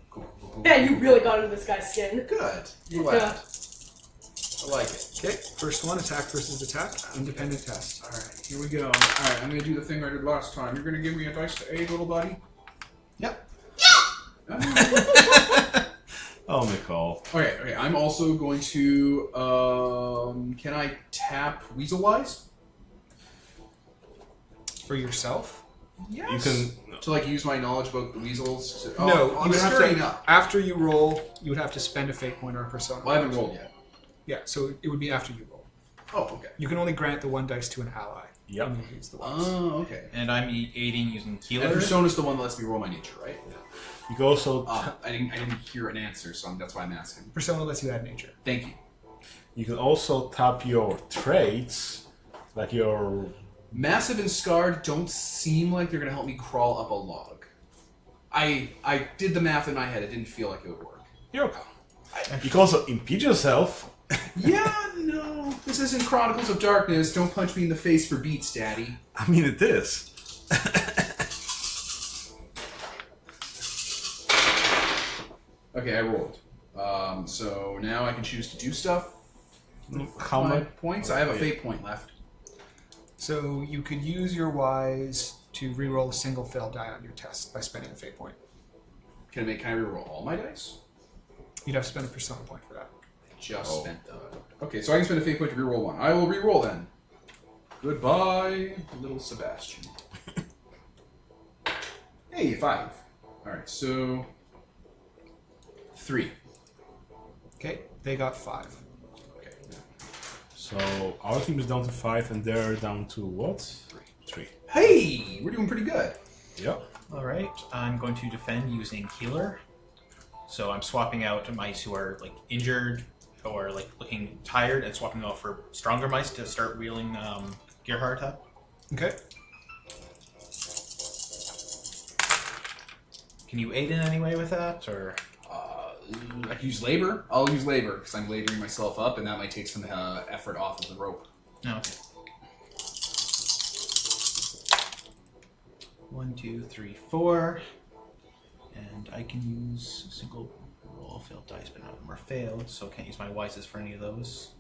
A: Cool.
E: Man, you really got into this guy's skin.
A: Good. Glad. I like it.
B: Okay, first one, attack versus attack, independent test.
A: Alright, here we go. Alright, I'm going to do the thing I did last time. You're going to give me a dice to aid, little buddy?
B: Yep.
A: Ah.
D: Oh economical.
A: Okay. I'm also going to. Can I tap Weasel-wise?
B: For yourself?
A: Yes.
D: You can.
A: To like use my knowledge about the weasels. To,
B: No,
A: I'm
B: you would have
A: stirring
B: to,
A: up.
B: after you roll, you would have to spend a fate point or a persona.
A: Well, I haven't rolled yet.
B: Yeah, so it would be after you roll.
A: Oh, okay.
B: You can only grant the 1 dice to an ally.
D: Yep.
B: when you use the ones.
A: Oh, okay.
C: And I'm aiding using
A: And
C: healer.
A: Persona's the one that lets me roll my nature, right?
D: You can also.
A: I didn't hear an answer, so that's why I'm asking.
B: Persona lets you add nature.
A: Thank you.
D: You can also tap your traits, like your.
A: Massive and Scarred don't seem like they're going to help me crawl up a log. I did the math in my head. It didn't feel like it would work.
D: You're okay. You can also impede yourself.
A: Yeah, no. This isn't Chronicles of Darkness. Don't punch me in the face for beats, Daddy.
D: I mean, it is.
A: Okay, I rolled. So now I can choose to do stuff.
D: How
A: My
D: much?
A: points? I have a fate point left.
B: So you could use your wise to reroll a single failed die on your test by spending a fate point.
A: Can I reroll all my dice?
B: You'd have to spend a persona point for that.
A: Just spent them. Okay, so I can spend a fate point to reroll one. I will reroll then. Goodbye, little Sebastian. Hey, 5. Alright, so 3.
B: Okay, they got 5.
A: Okay.
D: So our team is down to 5, and they're down to what? 3.
A: Hey, we're doing pretty good.
D: Yep.
C: All right, I'm going to defend using healer. So I'm swapping out mice who are like injured or like looking tired, and swapping them out for stronger mice to start wheeling Gerhardt up.
B: Okay.
C: Can you aid in any way with that, or?
A: I can use labor. I'll use labor because I'm laboring myself up, and that might take some effort off of the rope.
C: No. Okay. 1, 2, 3, 4, and I can use a single roll of failed dice, but none of them are failed, so I can't use my wisest for any of those.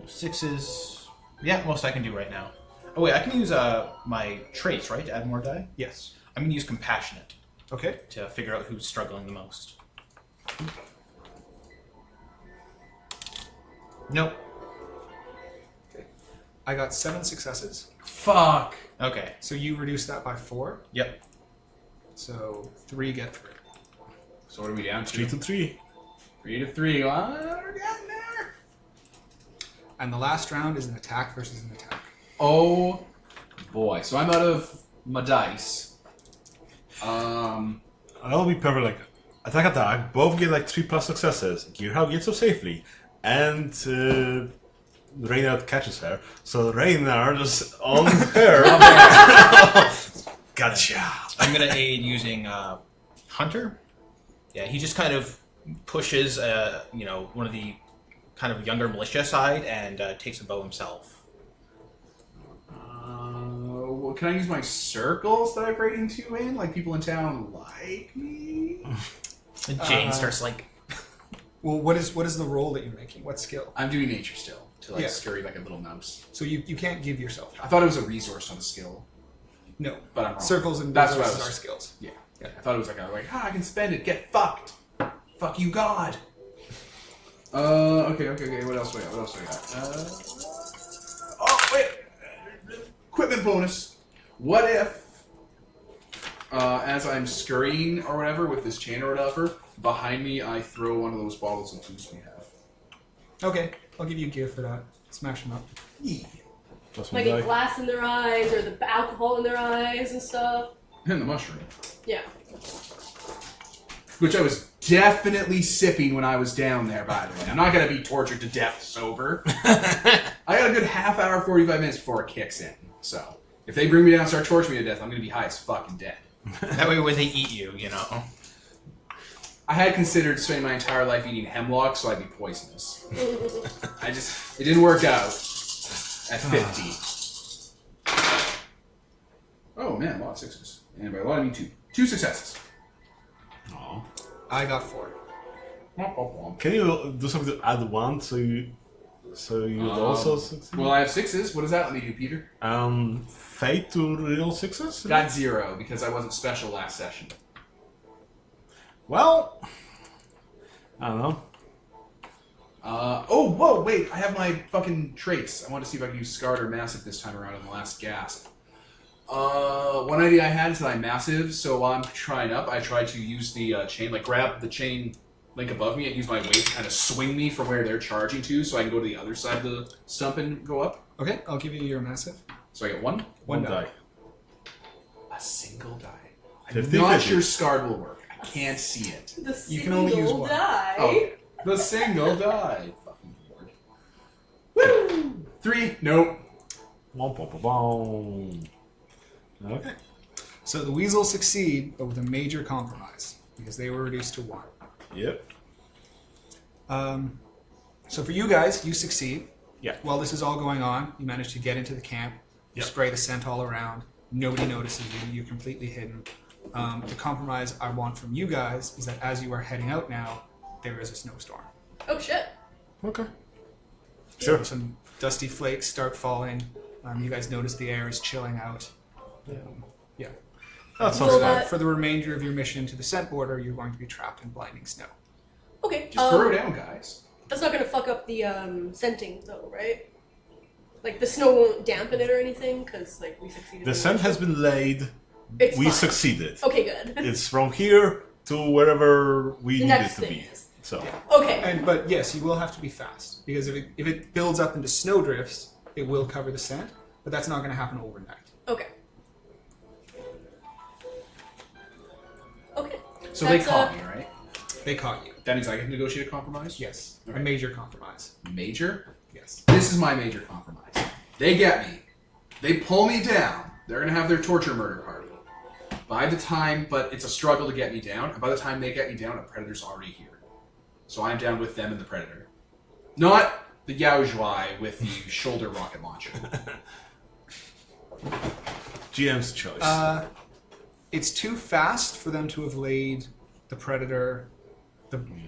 C: 6s. Yeah, most I can do right now. Oh wait, I can use my traits, right, to add more die?
B: Yes.
C: I'm going to use compassionate
B: Okay.
C: to figure out who's struggling the most. Nope.
B: I got 7 successes.
A: Fuck.
C: Okay.
B: So you reduce that by 4.
C: Yep.
B: So 3 get through.
A: So what are we down to?
D: 3 to 3.
A: 3 to 3. We're getting there.
B: And the last round is an attack versus an attack.
A: Oh boy. So I'm out of my dice.
D: That'll be perfect. Like attack. Both get like 3+ successes. Gearhau gets up safely, and Reynard catches her. So Reynard is on her. Gotcha.
C: I'm going to aid using Hunter. Yeah, he just kind of pushes, one of the kind of younger militia side and takes a bow himself.
A: Well, can I use my circles that I'm rating 2 in? Like people in town like me?
C: And Jane starts like,
B: Well, what is the roll that you're making? What skill?
A: I'm doing nature still to like
B: Yeah.
A: scurry like a little mouse.
B: So you can't give yourself
A: I thought it was a resource, not a skill.
B: No.
A: But I'm wrong.
B: Circles and
A: That's what I
B: resources
A: was-
B: are skills.
A: Yeah. I thought it was like I can spend it. Get fucked. Fuck you, God. Okay. What else do I got? Oh wait. Equipment bonus. What if, as I'm scurrying or whatever with this chain or whatever, behind me I throw one of those bottles of booze we have.
B: Okay, I'll give you a gear for that. Smash them up.
A: Yeah.
D: Plus 1
E: Like
D: die.
E: a glass in their eyes or the alcohol in their eyes and stuff.
A: And the mushroom.
E: Yeah.
A: Which I was definitely sipping when I was down there, by the way. I'm not going to be tortured to death sober. I got a good half hour, 45 minutes before it kicks in. So, if they bring me down and start torturing me to death, I'm going to be high as fucking dead.
C: that way when they eat you,
A: I had considered spending my entire life eating hemlock, so I'd be poisonous. It didn't work out at 50. Oh man, a lot of 6s. And by a lot I mean 2. 2 successes.
B: I got 4.
D: Can you do something to add 1 so you So you would also succeed?
A: Well, I have 6s. What does that let me do, Peter?
D: Fate to real 6s?
A: Got 0 because I wasn't special last session.
D: Well, I don't know.
A: Oh, whoa, wait. I have my fucking traits. I want to see if I can use Scarred or Massive this time around in the last gasp. One idea I had is that I'm massive, so while I'm trying up, I try to use the chain, like grab the chain link above me and use my weight to kind of swing me from where they're charging to, so I can go to the other side of the stump and go up.
B: Okay, I'll give you your massive.
A: So I get 1?
B: One
D: die.
A: A single die. I'm
D: 50,
A: not
D: 50.
A: sure Scarred will work. I can't see it.
E: The
B: You can only use
E: single
B: one.
E: die.
A: Oh, the single die. Fucking bored. Woo! 3? Nope.
D: Womp, womp, womp. Okay.
B: So the weasels succeed, but with a major compromise, because they were reduced to 1.
D: Yep.
B: So for you guys, you succeed.
D: Yeah.
B: While this is all going on, you manage to get into the camp. You
D: Yep.
B: spray the scent all around. Nobody notices you. You're completely hidden. The compromise I want from you guys is that as you are heading out now, there is a snowstorm.
E: Oh shit.
D: Okay.
B: So
D: Sure.
B: some dusty flakes start falling. You guys notice the air is chilling out. Yeah.
D: That
E: So
D: sounds
E: that-
D: fun.
B: For the remainder of your mission to the scent border, you're going to be trapped in blinding snow.
E: Okay.
A: Just burrow down, guys.
E: That's not gonna fuck up the scenting though, right? Like the snow won't dampen it or anything, because like we succeeded.
D: The
E: in
D: scent has been laid.
E: It's
D: We
E: fine.
D: succeeded.
E: Okay, good.
D: It's from here to wherever we
E: The
D: need it
E: next
D: to
E: thing
D: be.
E: is.
D: So,
B: And but yes, you will have to be fast because if it builds up into snow drifts, it will cover the scent. But that's not going to happen overnight.
E: Okay. Okay.
A: So they
E: That's,
A: caught me, right?
B: They caught you.
A: That means I can negotiate a compromise?
B: Yes,
A: Okay.
B: a major compromise.
A: Major?
B: Yes.
A: This is my major compromise. They get me. They pull me down. They're going to have their torture murder party. But it's a struggle to get me down. And by the time they get me down, a predator's already here. So I'm down with them and the predator. Not the Yao Zhuai with the shoulder rocket launcher.
D: GM's choice.
B: It's too fast for them to have laid the predator.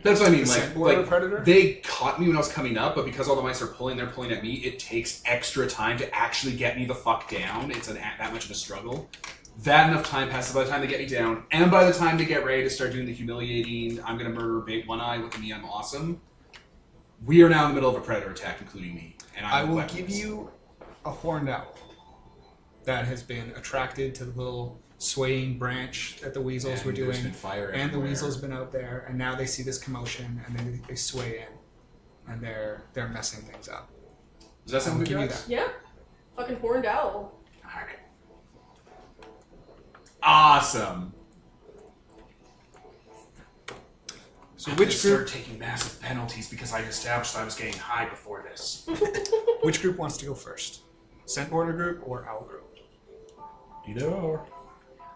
A: That's what I mean.
B: The
A: Like,
B: scent border predator?
A: They caught me when I was coming up, but because all the mice are pulling, they're pulling at me. It takes extra time to actually get me the fuck down. It's that much of a struggle. That enough time passes by the time they get me down, and by the time they get ready to start doing the humiliating, I'm gonna murder Big One Eye, look at me, I'm awesome. We are now in the middle of a predator attack, including me. And
B: I
A: I'm
B: will
A: weaponless.
B: give you a horned owl that has been attracted to the little swaying branch that the weasels
A: And
B: were
A: there's
B: doing,
A: been fire
B: and the
A: everywhere.
B: weasels been out there, and now they see this commotion, and they sway in, and they're messing things up.
A: Does that sound
B: I'll
A: good,
B: give you
A: guys?
B: that.
E: Yeah. Fucking horned owl.
A: Alright. Awesome.
B: So
A: I'm
B: which
A: gonna start
B: group?
A: taking massive penalties because I established I was getting high before this.
B: Which group wants to go first? Scent border group or owl group?
D: Either or.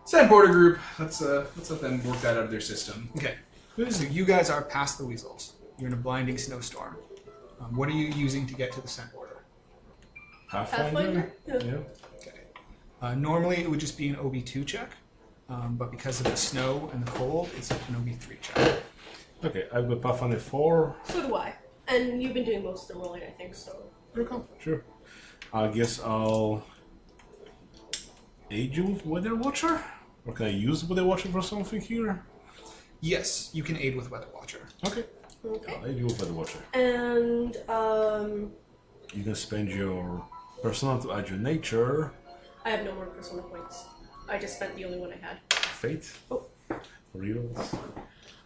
A: Send border group. Let's let them work that out of their system.
B: Okay. So you guys are past the weasels. You're in a blinding snowstorm. What are you using to get to the scent border?
E: Pathfinder? Yeah.
D: Yeah.
B: Okay. Normally it would just be an OB2 check, but because of the snow and the cold, it's an OB3 check.
D: Okay, I've got Pathfinder 4.
E: So do I. And you've been doing most of the rolling, I think, so.
D: Sure. I guess I'll aid you with Weather Watcher? Or can I use Weather Watcher for something here?
B: Yes, you can aid with Weather Watcher.
D: Okay.
E: Okay.
D: I'll aid you with Weather Watcher.
E: And,
D: You can spend your personal to add your nature,
E: I have no more personal points. I just spent the only one I had.
D: fate,
E: Oh.
D: for reals.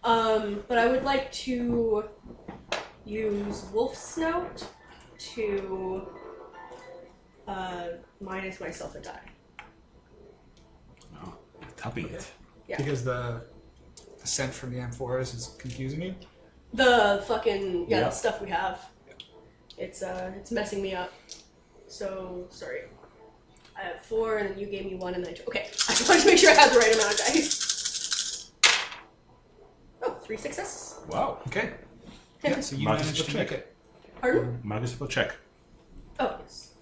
E: But I would like to use Wolf Snout to minus myself a die.
D: Oh, tapping it.
E: Yeah.
B: Because the scent from the amphoras is confusing you.
E: The fucking
D: Yeah.
E: the stuff we have. It's messing me up. So sorry. I have 4, and then you gave me 1, and then okay. I just wanted to make sure I had the right amount of dice. Oh, 3 successes.
D: Wow.
B: Okay. Yeah, so you
D: Marcus
B: managed
D: will
B: to make
D: check.
B: it.
E: Pardon?
D: Marcus will check.
E: Oh yes.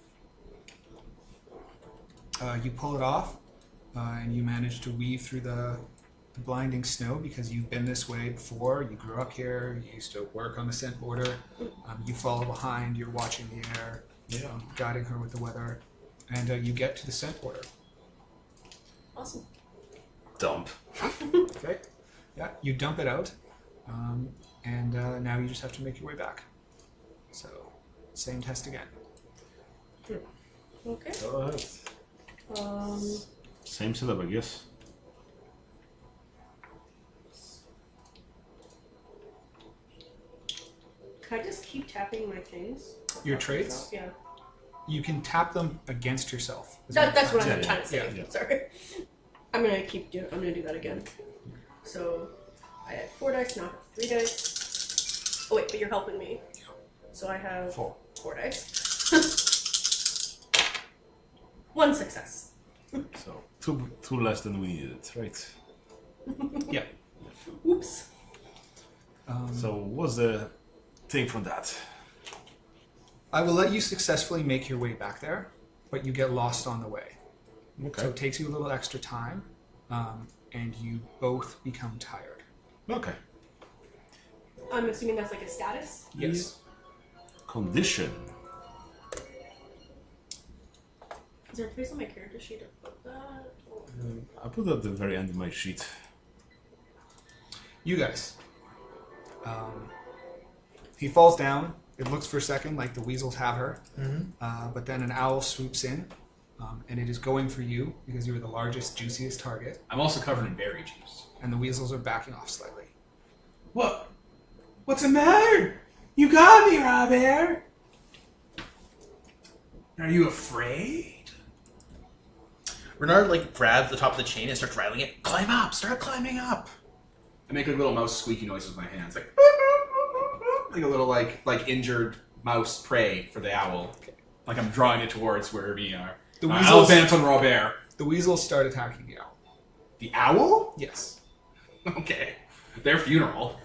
B: You pull it off, and you manage to weave through the the blinding snow because you've been this way before. You grew up here. You used to work on the scent border. You follow behind. You're watching the air, guiding her with the weather, and you get to the scent border.
E: Awesome.
D: Dump.
B: Okay. Yeah, you dump it out, and now you just have to make your way back. So, same test again.
E: Okay.
D: Go ahead. Same setup, I guess.
E: Can I just keep tapping my things?
B: Your traits?
E: Yeah.
B: You can tap them against yourself.
E: That's what
D: Yeah,
E: I'm trying to say.
B: yeah.
E: Sorry. I'm gonna do that again. So I had 4 dice, now I have 3 dice. Oh wait, but you're helping me. So I have 4 dice. 1 success.
D: So two less than we needed, right?
B: Yeah.
E: Oops.
D: So what's the thing from that?
B: I will let you successfully make your way back there, but you get lost on the way.
D: Okay.
B: So it takes you a little extra time, and you both become tired.
D: Okay.
E: I'm assuming that's like a status.
B: Yes.
D: Condition.
E: Is there a place on my character sheet about that? Or...
D: I put at the very end of my sheet.
B: You guys. He falls down. It looks for a second like the weasels have her, but then an owl swoops in, and it is going for you because you were the largest, juiciest target,
A: I'm also covered in berry juice.
B: and the weasels are backing off slightly.
A: What? What's the matter? You got me, Robert. Are you afraid?
C: Renard grabs the top of the chain and starts rattling it. Climb up! Start climbing up!
A: I make little mouse squeaky noises with my hands, like a little like injured mouse prey for the owl. Like I'm drawing it towards where we are.
B: The
A: I'll
B: weasels,
A: advance on Robert.
B: the weasels start attacking the owl.
A: The owl?
B: Yes.
A: Okay. Their funeral.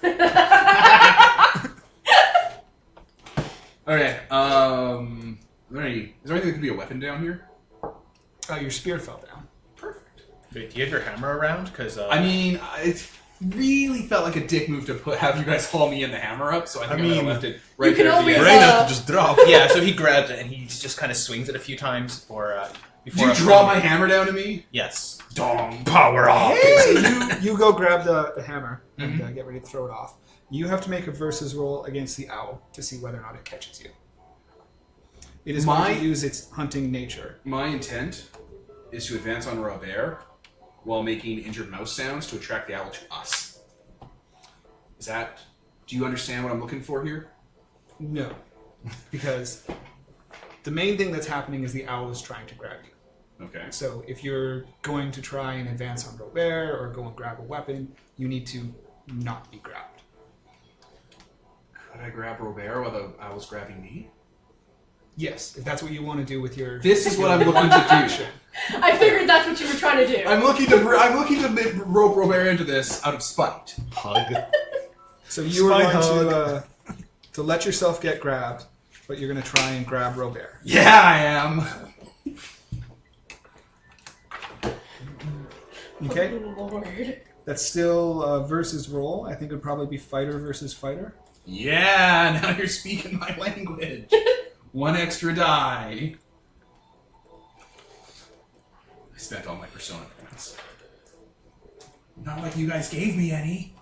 A: Okay. Is there anything that could be a weapon down here?
B: Your spear fell down.
A: Perfect.
C: Wait, do you have your hammer around? Because
A: I mean, it really felt like a dick move to have you guys haul me in the hammer up, so I think I might have left it right
E: You can
A: there at the
E: always,
A: end.
D: Reina to just drop.
C: yeah, so he grabs it and he just kind of swings it a few times before.
A: Did you draw my hammer down to me?
C: Yes.
A: Dong.
D: Power off.
B: So you go grab the hammer and get ready to throw it off. You have to make a versus roll against the owl to see whether or not it catches you. It is going to use its hunting nature.
A: My intent is to advance on Robert while making injured mouse sounds to attract the owl to us. Is that... Do you understand what I'm looking for here?
B: No. Because the main thing that's happening is the owl is trying to grab you.
A: Okay.
B: So if you're going to try and advance on Robert or go and grab a weapon, you need to not be grabbed.
A: Could I grab Robert while the owl's grabbing me?
B: Yes, if that's what you want to do with your...
A: This is what I'm looking to do.
E: I figured that's what you were trying to do.
A: I'm looking to rope Robert into this out of spite.
D: Hug.
B: So you are
D: Spy
B: going to let yourself get grabbed, but you're going to try and grab Robert.
A: Yeah, I am.
B: Okay?
E: Oh, Lord.
B: That's still versus roll. I think it would probably be fighter versus fighter.
A: Yeah, now you're speaking my language. 1 extra die. I spent all my persona points. Not like you guys gave me any.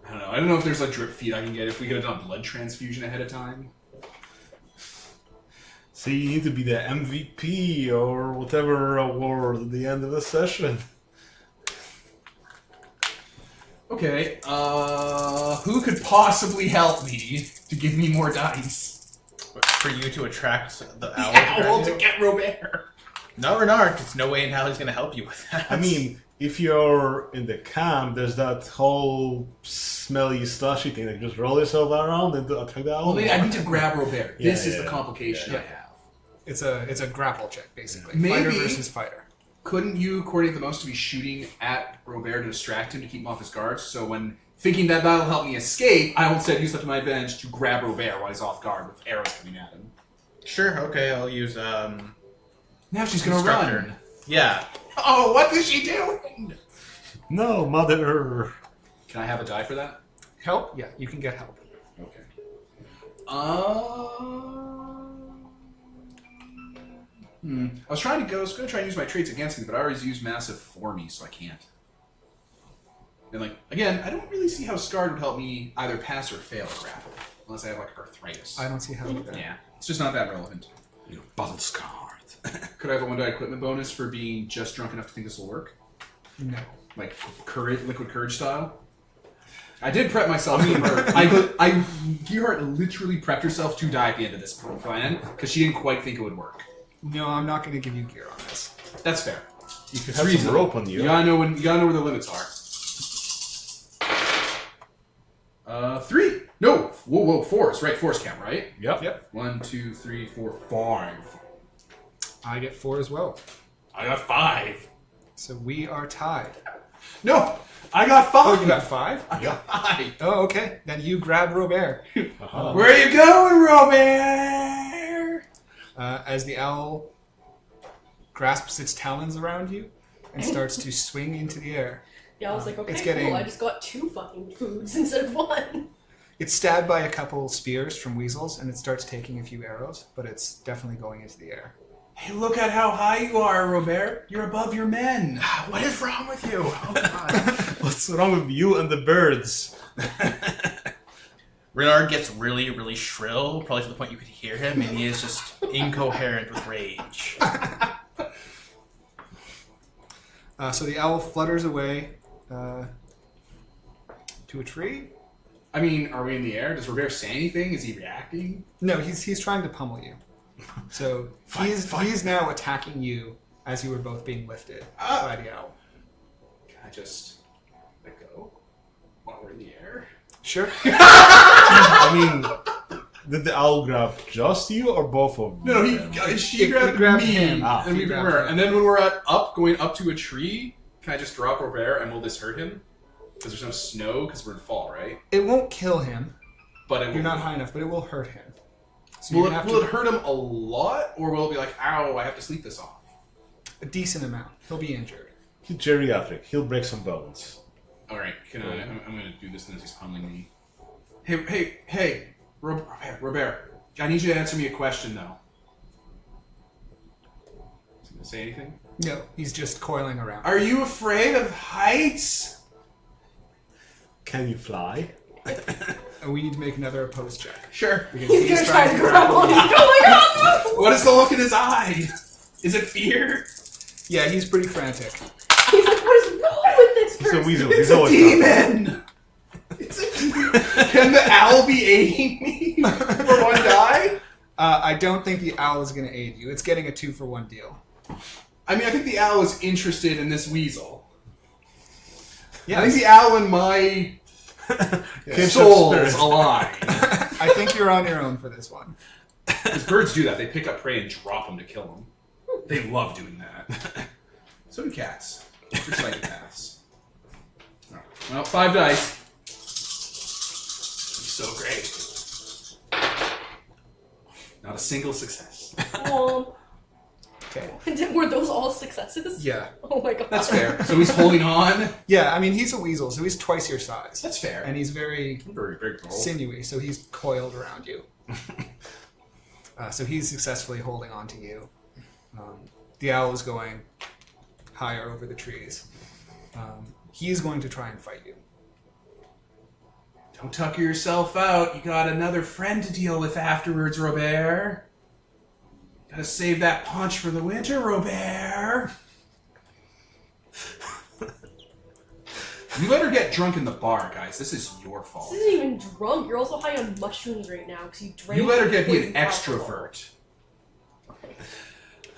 A: I don't know. I don't know if there's a drip feed I can get if we could have done a blood transfusion ahead of time.
D: See, you need to be the MVP or whatever award at the end of the session.
A: Okay, who could possibly help me to give me more dice?
C: For you to attract the owl.
A: The owl
C: to
A: to get Robert.
C: No, Renard, there's no way in hell he's going to help you with that.
D: I mean, if you're in the camp, there's that whole smelly, slushy thing. Just roll yourself around and attack the owl.
A: Well, I need to grab Robert.
D: Yeah,
A: This is the
D: yeah.
A: complication
B: Yeah.
A: I have.
B: It's a grapple check, basically.
A: Maybe-
B: Fighter versus fighter.
A: Couldn't you coordinate the most to be shooting at Robert to distract him to keep him off his guard? So when thinking that that'll help me escape, I will instead use that to my advantage to grab Robert while he's off guard with arrows coming at him.
C: Sure, okay, I'll use,
A: Now she's gonna
C: Instructor.
A: run.
C: Yeah.
A: Oh, what is she doing?
D: No, mother.
A: Can I have a die for that?
B: Help? Yeah, you can get help.
A: Okay. I was going to try and use my traits against me, but I always use massive for me, so I can't. And like, again, I don't really see how Scarred would help me either pass or fail at grapple, unless I have like arthritis.
B: I don't see how either.
A: Yeah, it's just not that relevant.
D: You're battle scarred.
A: Could I have a 1-die equipment bonus for being just drunk enough to think this will work?
B: No.
A: Like courage, liquid courage style? I did prep myself. Gearhart literally prepped herself to die at the end of this plan because she didn't quite think it would work.
B: No, I'm not going to give you gear on this.
A: That's fair.
D: You could have some rope on you.
A: You gotta know where the limits are. 3. No. Whoa. 4s. Right. 4s count. Right.
D: Yep.
A: 1, 2, 3, 4, 5.
B: I get 4 as well.
A: I got 5.
B: So we are tied.
A: No, I got 5.
B: Oh, you got 5?
A: I got 5.
B: Oh, okay. Then you grab Robert.
A: Where are you going, Robert?
B: As the owl grasps its talons around you and starts to swing into the air.
E: Yeah, I was like, okay,
B: It's getting-
E: cool. I just got 2 fucking foods instead of 1.
B: It's stabbed by a couple spears from weasels, and it starts taking a few arrows, but it's definitely going into the air.
A: Hey, look at how high you are, Robert. You're above your men.
C: What is wrong with you? Oh, God.
D: What's wrong with you and the birds?
C: Renard gets really, really shrill, probably to the point you could hear him, and he is just incoherent with rage.
B: So the owl flutters away to a tree.
A: I mean, are we in the air? Does Robert say anything? Is he reacting?
B: No, he's trying to pummel you. So he is now attacking you as you were both being lifted by the owl.
A: Can I just let go while we're in the air?
B: Sure.
D: I mean, did the owl grab just you or both of you?
A: No, she grabbed me,
B: him.
A: and we
B: Grabbed
A: were.
B: him.
A: And then when we're going up to a tree, can I just drop Robert and will this hurt him? Because there's no snow, because we're in fall, right?
B: It won't kill him.
A: But it will,
B: You're not high enough, but it will hurt him. So
A: Will
B: you're gonna have
A: it hurt him a lot, or will it be like, ow, I have to sleep this off?
B: a decent amount. He'll be injured.
D: He's geriatric. He'll break some bones.
A: All right, I'm going to do this since he's pummeling me. Hey, Robert, I need you to answer me a question, though. Is he going to say anything?
B: No, he's just coiling around.
A: Are you afraid of heights?
D: Can you fly?
B: We need to make another opposed check.
A: Sure.
B: Because
E: He's gonna try to
B: grapple
E: grapple. He's going, oh my god!
A: What is the look in his eye? Is it fear?
B: Yeah, he's pretty frantic.
E: He's like, what is wrong with this
D: He's a
E: person?
D: weasel.
A: It's
D: He's
A: a
D: always
A: demon! Can the owl be aiding me for 1 die?
B: I don't think the owl is going to aid you. It's getting a 2-for-1 deal.
A: I mean, I think the owl is interested in this weasel.
B: Yeah,
A: I think the owl and my souls align.
B: I think you're on your own for this one.
A: Because birds do that. They pick up prey and drop them to kill them. They love doing that. So do cats. They're psychopaths. Alright. Well, 5 dice. So great. Not a single success.
B: Okay.
E: Were those all successes?
B: Yeah.
E: Oh my god.
A: That's fair. So he's holding on.
B: Yeah, I mean, he's a weasel, so he's twice your size.
A: That's fair.
B: And he's very
A: Very big goal.
B: sinewy, so he's coiled around you. So he's successfully holding on to you. The owl is going higher over the trees. He's going to try and fight you.
A: Don't tucker yourself out. You got another friend to deal with afterwards, Robert. Gotta save that punch for the winter, Robert. You let her get drunk in the bar, guys. This is your fault.
E: This isn't even drunk. You're also high on mushrooms right now because you drank.
A: You let her be an
E: poison alcohol.
A: extrovert.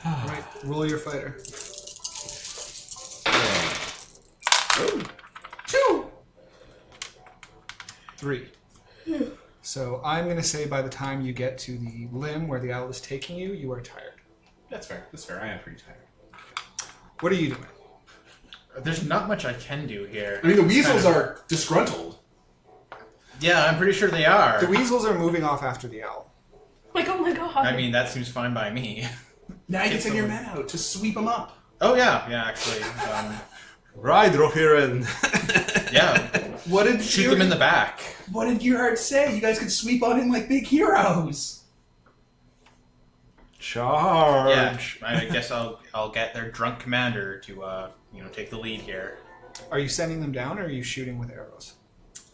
B: Alright, roll your fighter.
A: Oh.
E: 2.
B: 3. So I'm going to say by the time you get to the limb where the owl is taking you, you are tired.
A: That's fair. That's fair. I am pretty tired.
B: What are you doing?
C: There's not much I can do here.
A: I mean, the weasels
C: Kind of-
A: are disgruntled.
C: Yeah, I'm pretty sure they are.
B: The weasels are moving off after the owl.
E: Like, oh my god.
C: I mean, that seems fine by me.
A: Now you can
C: It's
A: send your
C: over.
A: men out to sweep them up.
C: Oh, yeah, actually.
D: Right, Rohirrim.
C: Yeah,
A: What did
C: shoot them in the back.
A: What did Gearhart say? You guys could sweep on him like big heroes.
D: Charge.
C: Yeah, I guess I'll get their drunk commander to take the lead here.
B: Are you sending them down, or are you shooting with arrows?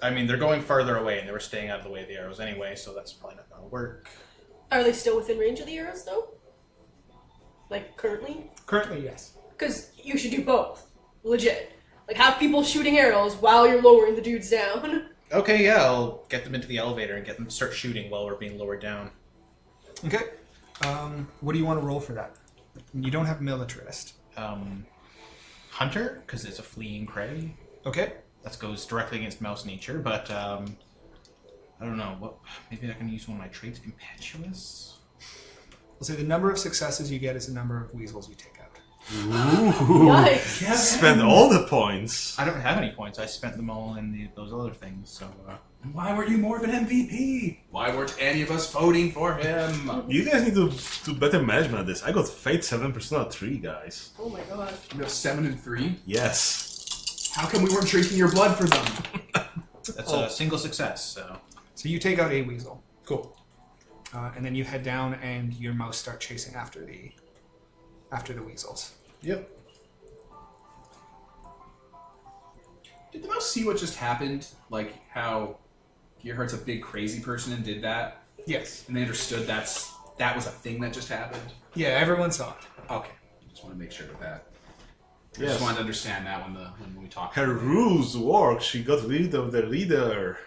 C: I mean, they're going farther away, and they were staying out of the way of the arrows anyway, so that's probably not going to work.
E: Are they still within range of the arrows, though? Like, currently?
B: Currently, yes.
E: Because you should do both. Legit. Like, have people shooting arrows while you're lowering the dudes down.
C: Okay, yeah, I'll get them into the elevator and get them to start shooting while we're being lowered down.
B: Okay. What do you want to roll for that? You don't have militarist.
C: Hunter, because it's a fleeing prey.
B: Okay.
C: That goes directly against mouse nature, but I don't know. What? Maybe I can use one of my traits, impetuous.
B: I'll say the number of successes you get is the number of weasels you take out.
D: Ooh.
E: Nice.
D: Spend all the points.
C: I don't have any points. I spent them all in those other things. So
A: Why weren't you more of an MVP? Why weren't any of us voting for him?
D: You guys need to do better management of this. I got Fate 7% out of 3, guys.
E: Oh my god.
A: You have 7 and 3.
D: Yes.
A: How come we weren't drinking your blood for them?
C: that's a single success.
B: So you take out a weasel,
A: Cool.
B: and then you head down, and your mouse start chasing after the weasels.
C: Yep.
A: Did the mouse see what just happened? Like how Gearhart's a big crazy person and did that,
B: Yes.
A: and they understood that was a thing that just happened.
B: Yeah, everyone saw it.
A: Okay, just want to make sure of that. I
D: Yes.
A: just wanted to understand that when we talked.
D: Her ruse worked. She got rid of the leader.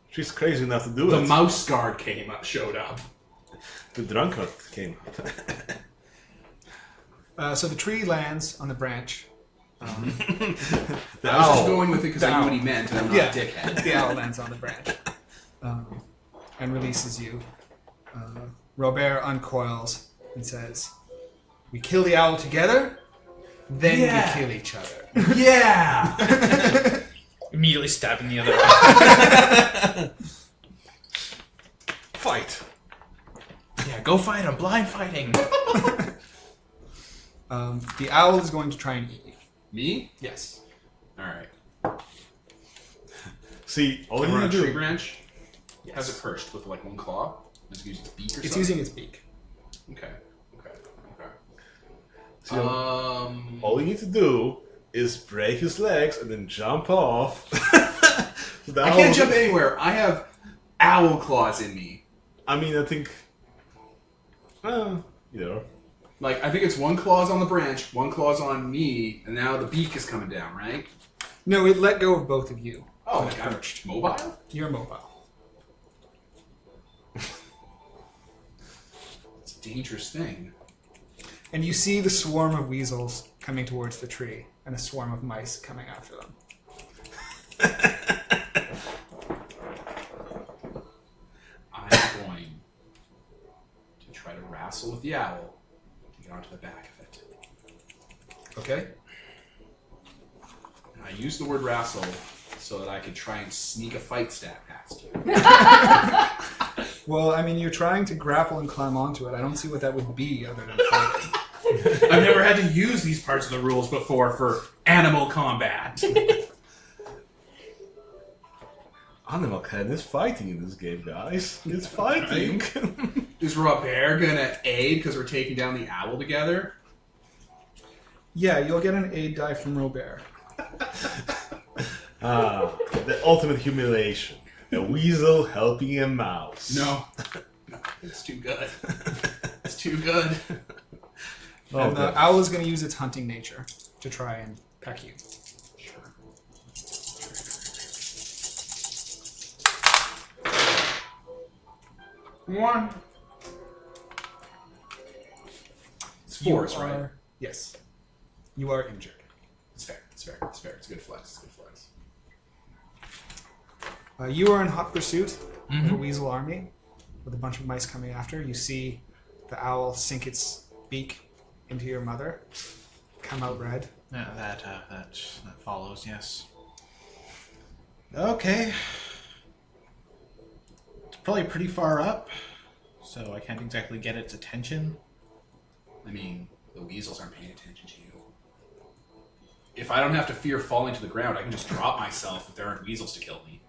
D: She's crazy enough to do
A: The
D: it.
A: Mouseguard showed up.
D: The drunkard came.
B: So the tree lands on the branch.
D: The
A: I was just
D: owl.
A: going with it because I knew what he meant, and I'm not a dickhead.
B: The owl lands on the branch and releases you. Robert uncoils and says, "We kill the owl together, then
A: Yeah.
B: we kill each other."
A: Yeah!
C: Immediately stabbing the other eye.
D: Fight.
C: Yeah, go fight him. Blind fighting.
B: The owl is going to try and eat you.
A: Me?
B: Yes.
A: Alright.
D: See, all
A: Can
D: you
A: I run
D: need
A: a
D: to
A: tree
D: do.
A: branch? How's it perched? With like one claw? Does it use its beak or something?
B: It's using its beak.
A: Okay.
D: See, all you need to do is break his legs and then jump off. So the
A: I
D: owl-
A: can't jump anywhere. I have owl claws in me.
D: I mean, I think. You know.
A: Like, I think it's one claw's on the branch, one claw's on me, and now the beak is coming down, right?
B: No, it let go of both of you.
A: Oh, like I'm mobile?
B: You're mobile.
A: It's a dangerous thing.
B: And you see the swarm of weasels coming towards the tree, and a swarm of mice coming after them.
A: I'm going to try to wrestle with the owl to get onto the back of it.
B: Okay?
A: And I use the word wrestle so that I could try and sneak a fight stat past you.
B: Well, I mean, you're trying to grapple and climb onto it. I don't see what that would be other than fighting.
A: I've never had to use these parts of the rules before for animal combat.
D: Animal Cat is fighting in this game, guys. It's fighting.
A: Is Robert gonna aid because we're taking down the owl together?
B: Yeah, you'll get an aid die from Robert.
D: The ultimate humiliation. A weasel helping a mouse.
A: No. No, it's too good. It's too good.
B: And the owl is going to use its hunting nature to try and peck you.
A: Sure. One. It's force,
B: You
A: right?
B: are- Yes. You are injured.
A: It's fair. It's fair. It's fair. It's a good flex. It's a good flex.
B: You are in hot pursuit of a weasel army with a bunch of mice coming after. You see the owl sink its beak into your mother, come out red.
C: Yeah, that follows. Yes. Okay. It's probably pretty far up, so I can't exactly get its attention.
A: I mean, the weasels aren't paying attention to you. if I don't have to fear falling to the ground, I can just drop myself if there aren't weasels to kill me.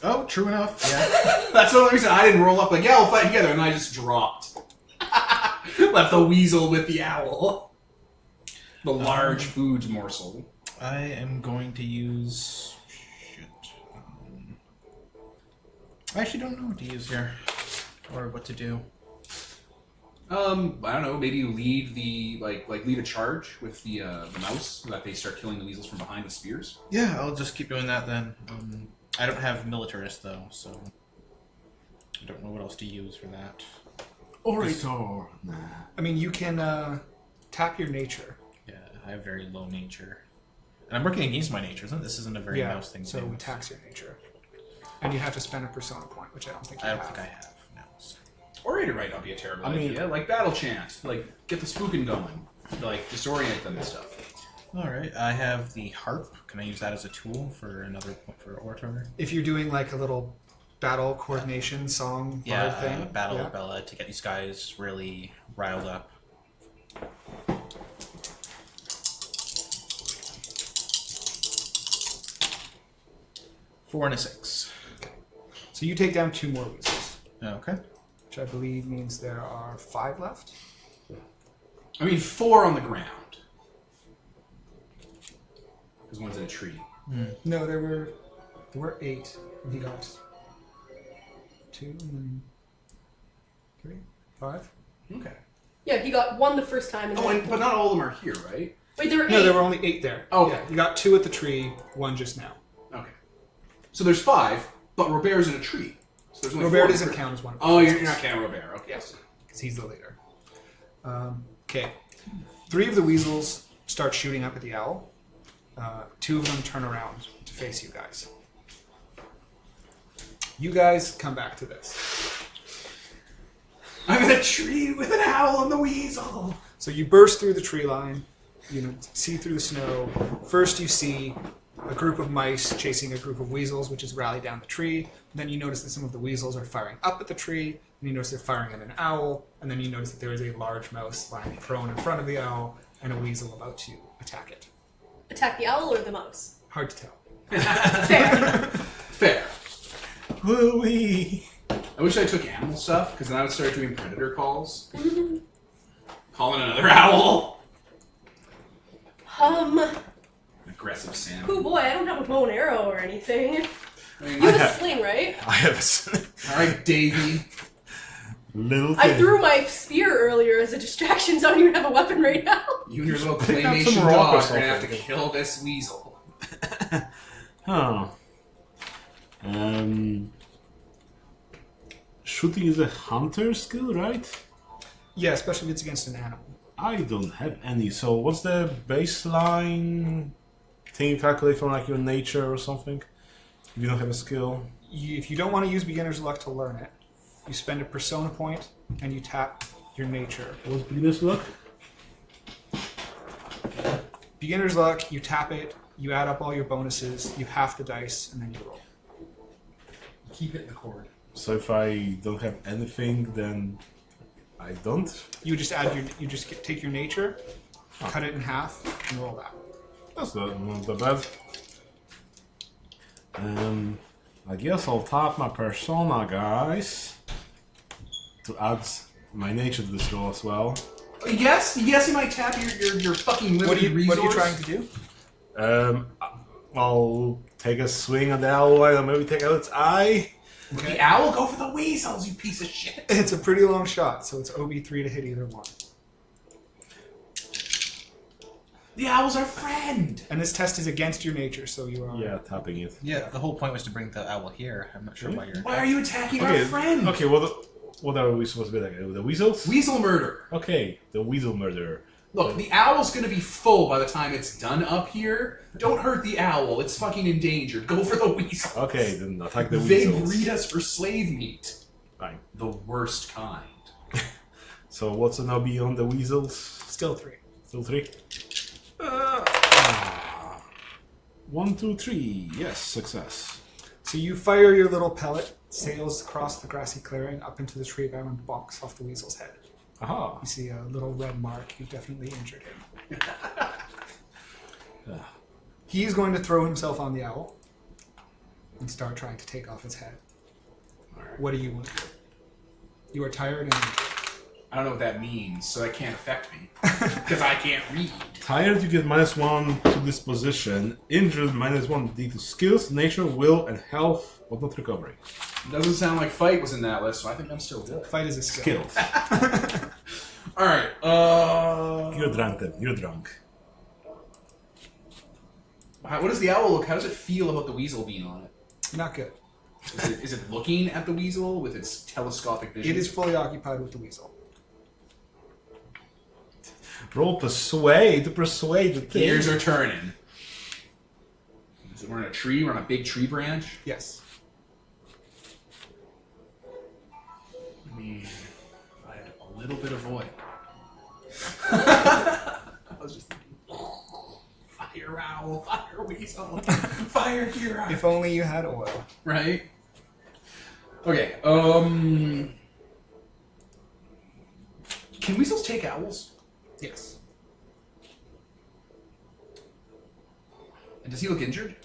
C: Oh, true enough. Yeah.
A: That's the only reason I didn't roll up like, yeah, we'll fight together, and I just dropped. Left the weasel with the owl. The large food morsel.
C: I am going to use... Shit. I actually don't know what to use here. Or what to do.
A: I don't know, maybe you lead the, like lead a charge with the mouse so that they start killing the weasels from behind with spears.
C: Yeah, I'll just keep doing that then. I don't have militarist though, so I don't know what else to use for that.
D: Orator. Nah.
B: I mean, you can tap your nature.
C: Yeah, I have very low nature. And I'm working against my nature, isn't it? This isn't a very mouse thing to
B: so
C: do.
B: it tax your nature. And you have to spend a persona point, which I don't think you
C: I
B: have.
C: don't think I have, no. So.
A: Orator might not be a terrible
D: I mean-
A: idea. Like battle chant. Like, get the spooking going. Like, disorient them and stuff.
C: Alright, I have the harp. Can I use that as a tool for for orator?
B: If you're doing like a little battle coordination song bard thing.
C: Battle
B: yeah.
C: Bella to get these guys really riled up. Four and a 6.
B: So you take down 2 more weasels,
C: Okay.
B: which I believe means there are 5 left.
A: I mean, 4 on the ground. Because one's in a tree.
B: No, there were 8, and he got 2, and then 3, 5.
A: Okay.
E: Yeah, he got 1 the first time. And
A: Oh, but not all of them are here, right?
E: wait, there were 8.
B: No, there were only 8 there.
A: Oh.
B: Yeah, you got 2 at the tree, 1 just now.
A: Okay. So there's 5, but Robert's in a tree. So there's only
B: Robert
A: 4
B: doesn't
A: here.
B: count as one.
A: Oh, you're not counting Robert. Okay.
B: Yes, because he's the leader. Okay. 3 of the weasels start shooting up at the owl. 2 of them turn around to face you guys. You guys come back to this.
A: I'm in a tree with an owl and the weasel.
B: So you burst through the tree line. You see through the snow. First, you see a group of mice chasing a group of weasels, which is rallied down the tree. Then you notice that some of the weasels are firing up at the tree. And you notice they're firing at an owl. And then you notice that there is a large mouse lying prone in front of the owl and a weasel about to attack it.
E: Attack the owl or the mouse?
B: Hard to tell.
E: Fair.
A: Fair.
D: Woo-wee.
A: I wish I took animal stuff, because then I would start doing predator calls. Calling another owl. Aggressive Sam.
E: Oh boy, I don't have a bow and arrow or anything.
A: I mean,
E: You have a sling, right?
D: I have a
A: Alright, Davey.
D: little thing.
E: I threw my spear earlier as a distraction, so I don't even have a weapon right now.
A: You and your little
D: Pick up
A: claymation
D: some rock or
A: dog are going to have to
D: something.
A: kill this weasel.
D: Huh. Shooting is a hunter skill, right?
B: Yeah, especially if it's against an animal.
D: I don't have any. So what's the baseline thing you calculate from like your nature or something? If you don't have a skill.
B: If you don't want to use beginner's luck to learn it, you spend a persona point and you tap your nature.
D: What's beginner's luck?
B: Beginner's luck, you tap it, you add up all your bonuses, you half the dice, and then you roll.
A: Keep it in the cord.
D: So if I don't have anything, then I don't.
B: You just take your nature, cut it in half, and roll that.
D: That's not that bad. I guess I'll tap my persona, guys, to add my nature to this roll as well.
A: Yes, you might tap your fucking limited resource.
B: What are you trying to do?
D: I'll take a swing at the owl and maybe take out its eye.
A: With the owl, go for the weasels, you piece of shit.
B: It's a pretty long shot, so it's OB3 to hit either one.
A: The owl's our friend.
B: And this test is against your nature, so you are...
D: Yeah, tapping it.
C: Yeah, the whole point was to bring the owl here. I'm not sure why you're...
A: Why are you attacking our
D: Okay,
A: friend?
D: okay. What are we supposed to be like? The weasels?
A: Weasel murder.
D: Okay, the weasel murderer.
A: Look, the owl's gonna be full by the time it's done up here. Don't hurt the owl. It's fucking endangered. Go for the weasel.
D: Okay, then attack the
A: They
D: weasels.
A: breed us for slave meat.
D: Fine.
A: The worst kind.
D: So what's an OB on the weasels?
B: Still 3.
D: Still 3? 1, 2, 3. Yes, success.
B: So you fire your little pellet, sails across the grassy clearing up into the tree bough and bonks off the weasel's head.
D: Aha.
B: You see a little red mark. You've definitely injured him. He's going to throw himself on the owl and start trying to take off its head.
A: Alright.
B: What do you want to do? You are tired and
A: I don't know what that means, so that can't affect me. Because I can't read.
D: Tired, you get -1 to disposition. Injured, -1 due to skills, nature, will, and health, but not recovery.
A: Doesn't sound like fight was in that list, so I think I'm still good.
B: fight is a skill.
D: Skills.
A: Alright,
D: You're drunk then. You're drunk.
A: what does the owl look? How does it feel about the weasel being on it?
B: Not good.
A: Is it looking at the weasel with its telescopic vision?
B: It is fully occupied with the weasel.
D: Roll persuade to persuade the thing.
A: Gears are turning. So we're in a tree, we're on a big tree branch.
B: Yes.
A: I mean, if I had a little bit of void. I was just thinking, fire owl, fire weasel, fire hero.
B: If only you had oil.
A: Right? Okay, can weasels take owls?
B: Yes.
A: And does he look injured?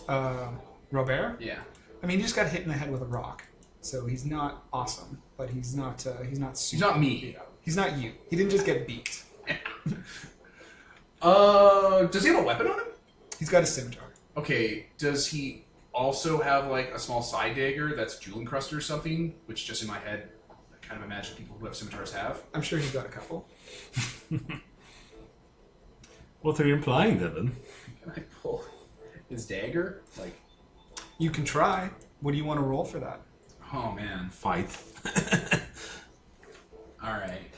B: Robert?
A: Yeah.
B: I mean, he just got hit in the head with a rock, so he's not awesome, but he's not. He's not. Super,
A: He's not me.
B: He's not you. He didn't just get beat.
A: Does he have a weapon on him?
B: He's got a scimitar.
A: Okay, does he also have like a small side dagger that's jewel encrusted or something? Which just in my head, I kind of imagine people who have scimitars have.
B: I'm sure he's got a couple.
D: What are you implying, Devin?
A: Can I pull his dagger? Like,
B: You can try. What do you want to roll for that?
A: oh man.
D: Fight.
A: Alright.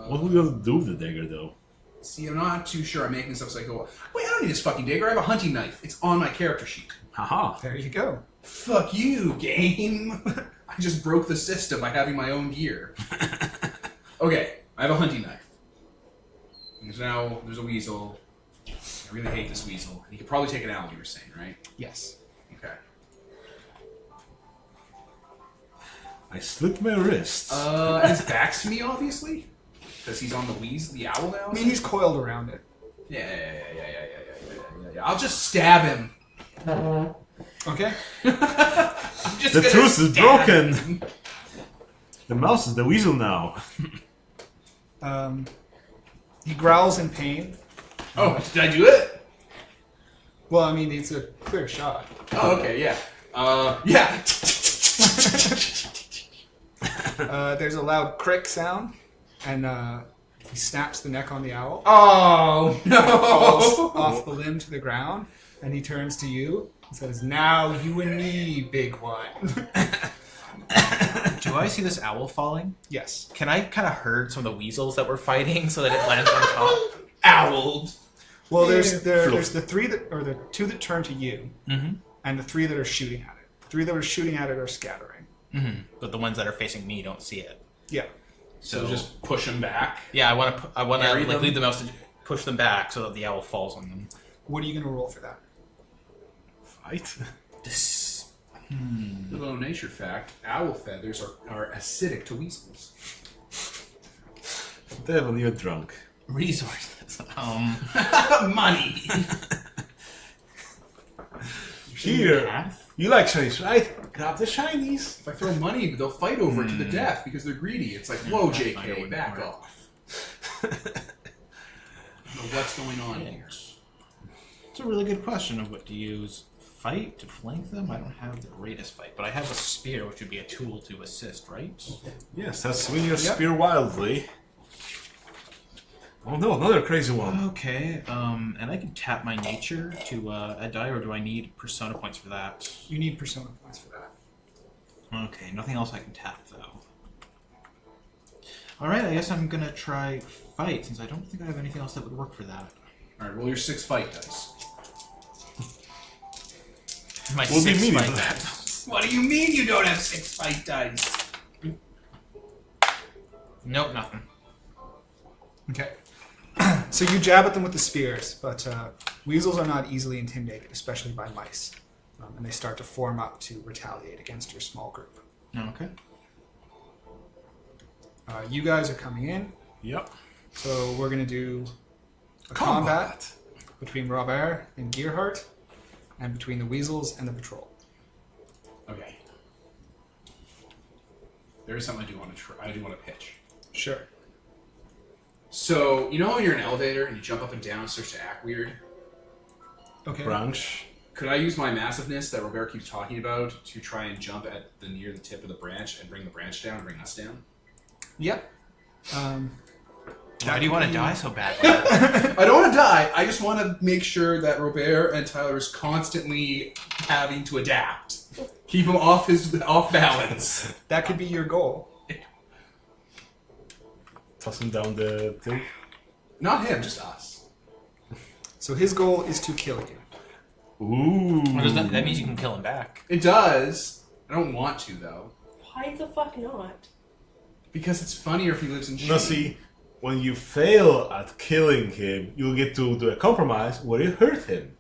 D: What would you gonna do with the dagger, though?
A: See, I'm not too sure. I'm making this up so I go, wait, I don't need this fucking dagger. I have a hunting knife. It's on my character sheet.
D: Haha.
B: There you go.
A: Fuck you, game. I just broke the system by having my own gear. Okay, I have a hunting knife. There's a weasel. I really hate this weasel. And he could probably take an owl, you were saying, right?
B: Yes.
A: Okay.
D: I slit my wrist.
A: And his back's to me, obviously? Because he's on the owl now?
B: I mean, he's coiled around it.
A: Yeah. I'll just stab him.
B: Okay.
A: Just
D: The
A: gonna
D: truth is
A: stab
D: broken.
A: him.
D: The mouse is the weasel now.
B: He growls in pain.
A: Oh, did I do it?
B: Well, I mean, it's a clear shot.
A: Oh, okay, yeah. Yeah.
B: There's a loud crick sound, and he snaps the neck on the owl.
A: Oh,
B: Falls
A: no.
B: off the limb to the ground, and he turns to you and says, "Now you and me, big one."
C: Do I see this owl falling?
B: Yes.
C: Can I kind of herd some of the weasels that we're fighting so that it lands on top?
A: Owled.
B: Well, there's the three the two that turn to you,
C: Mm-hmm.
B: and the three that are shooting at it. The three that are shooting at it are scattering.
C: Mm-hmm. But the ones that are facing me don't see it.
B: Yeah.
A: So just push him back.
C: Yeah, I want to
A: Carry them?
C: lead the mouse to push them back so that the owl falls on them.
B: What are you going to roll for that?
D: Fight?
A: Little nature fact: owl feathers are acidic to weasels.
D: Devin, you're drunk.
C: Resources.
A: Money.
D: Here. You like shinies, right? Grab the shinies.
A: If I throw money, they'll fight over it to the death because they're greedy. It's like, whoa, JK, back off. I don't know what's going on here.
C: It's a really good question of what to use. Fight to flank them? I don't have the greatest fight, but I have a spear, which would be a tool to assist, right?
D: Yes, that's swing your spear wildly. Oh no, another crazy one.
C: Okay, and I can tap my nature to a die, or do I need persona points for that?
B: You need persona points for that.
C: Okay, nothing else I can tap, though. Alright, I guess I'm gonna try fight, since I don't think I have anything else that would work for that.
A: Alright, roll your 6 fight dice.
C: My
D: We'll be
C: 6
D: meaning
C: fight
D: for that.
C: dice.
A: What do you mean you don't have 6 fight dice?
C: Nope, nothing.
B: Okay. So you jab at them with the spears, but weasels are not easily intimidated, especially by mice. And they start to form up to retaliate against your small group.
C: Okay.
B: You guys are coming in,
D: Yep.
B: so we're going to do a combat. between Robert and Gearhart, and between the Weasels and the Patrol.
A: Okay. There is something I do want to try. I do want to pitch.
B: Sure.
A: So, you know how you're in an elevator and you jump up and down and it starts to act weird?
B: Okay.
D: Branch.
A: Could I use my massiveness that Robert keeps talking about to try and jump at near the tip of the branch and bring the branch down and bring us down?
B: Yep.
C: Why do you want to die so badly?
A: I don't want to die. I just want to make sure that Robert and Tyler is constantly having to adapt. Keep him off balance.
B: That could be your goal.
D: Tossing down the thing.
A: Not him, just us.
B: So his goal is to kill you.
D: Ooh.
C: What does that means you can kill him back.
A: It does. I don't want to, though.
E: Why the fuck not?
A: Because it's funnier if he lives in shame.
D: No, see, when you fail at killing him, you'll get to do a compromise where you hurt him.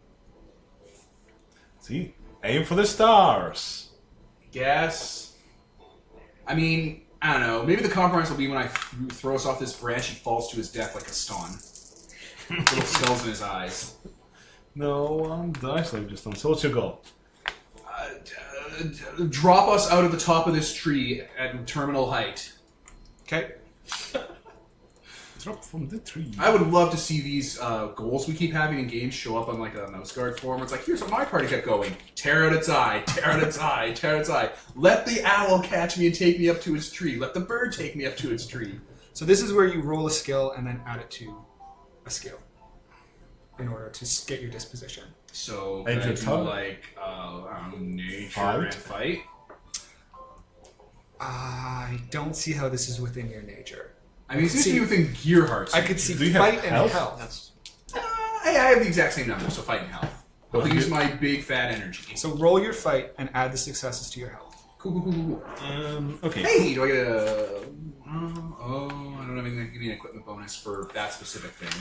D: See? Aim for the stars.
A: Guess. I mean, I don't know. Maybe the compromise will be when I throw us off this branch, he falls to his death like a stun. Little skulls in his eyes.
D: No, dice like just on. So what's your goal?
A: Drop us out of the top of this tree at terminal height.
B: Okay.
D: Drop from the tree.
A: I would love to see these goals we keep having in games show up on like a Mouseguard form. Where it's like, here's what my party kept going: tear out its eye, tear out its eye, tear out its eye. Let the owl catch me and take me up to its tree. Let the bird take me up to its tree.
B: So this is where you roll a skill and then add it to a skill in order to get your disposition.
A: So
D: And
A: can I
D: your
A: do
D: tongue?
A: like I don't know, nature
D: Fight?
A: and fight?
B: I don't see how this is within your nature.
A: I mean, it seems to
B: See-
A: be within Gearhart's.
B: I could see
D: Do you have
B: fight and
D: health?
B: health.
C: That's
A: I have the exact same number, so fight and health. I'll
D: Okay.
A: use my big fat energy.
B: So roll your fight and add the successes to your health.
A: Cool.
D: Okay.
A: Hey, do I get a? Oh, I don't have anything. Give me an equipment bonus for that specific thing.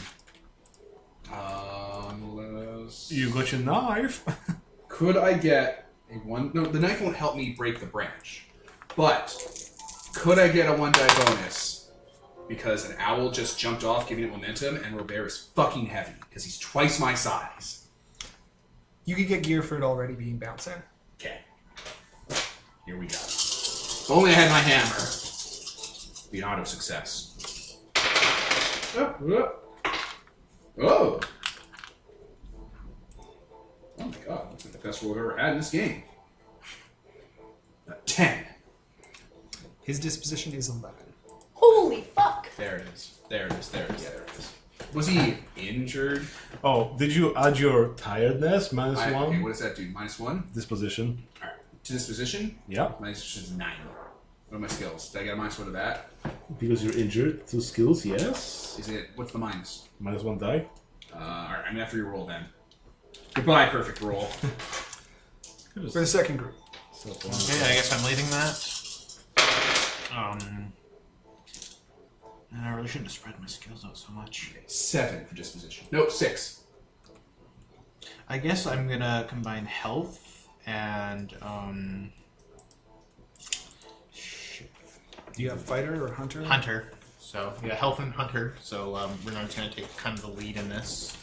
D: You got your knife.
A: Could I get a one? No, the knife won't help me break the branch. But could I get a 1 die bonus? Because an owl just jumped off, giving it momentum, and Robert is fucking heavy because he's twice my size.
B: You could get gear for it already being bouncing.
A: Okay. Here we go. If only I had my hammer. Be an auto success. Oh! Oh my god, that's like the best roll I've ever had in this game. 10.
B: His disposition is 11.
E: Holy fuck!
A: There it is. There it is. There it is. There it is. Was he injured?
D: Oh, did you add your tiredness minus
A: Okay,
D: one?
A: what does that do? -1?
D: Disposition.
A: Alright. To disposition?
D: Yeah.
A: My disposition is 9. What are my skills? Did I get a -1 to that?
D: Because you're injured. 2 skills, yes.
A: Is it, what's the minus?
D: -1 die.
A: Alright, I'm gonna have to re-roll then. Goodbye, perfect roll.
B: For the second group.
C: okay. I guess I'm leading that. And I really shouldn't have spread my skills out so much.
A: 7 for disposition. No, 6.
C: I guess I'm gonna combine health and shit.
B: Do you have fighter or hunter?
C: Hunter. So yeah, health and hunter. So Renard's gonna take kind of the lead in this.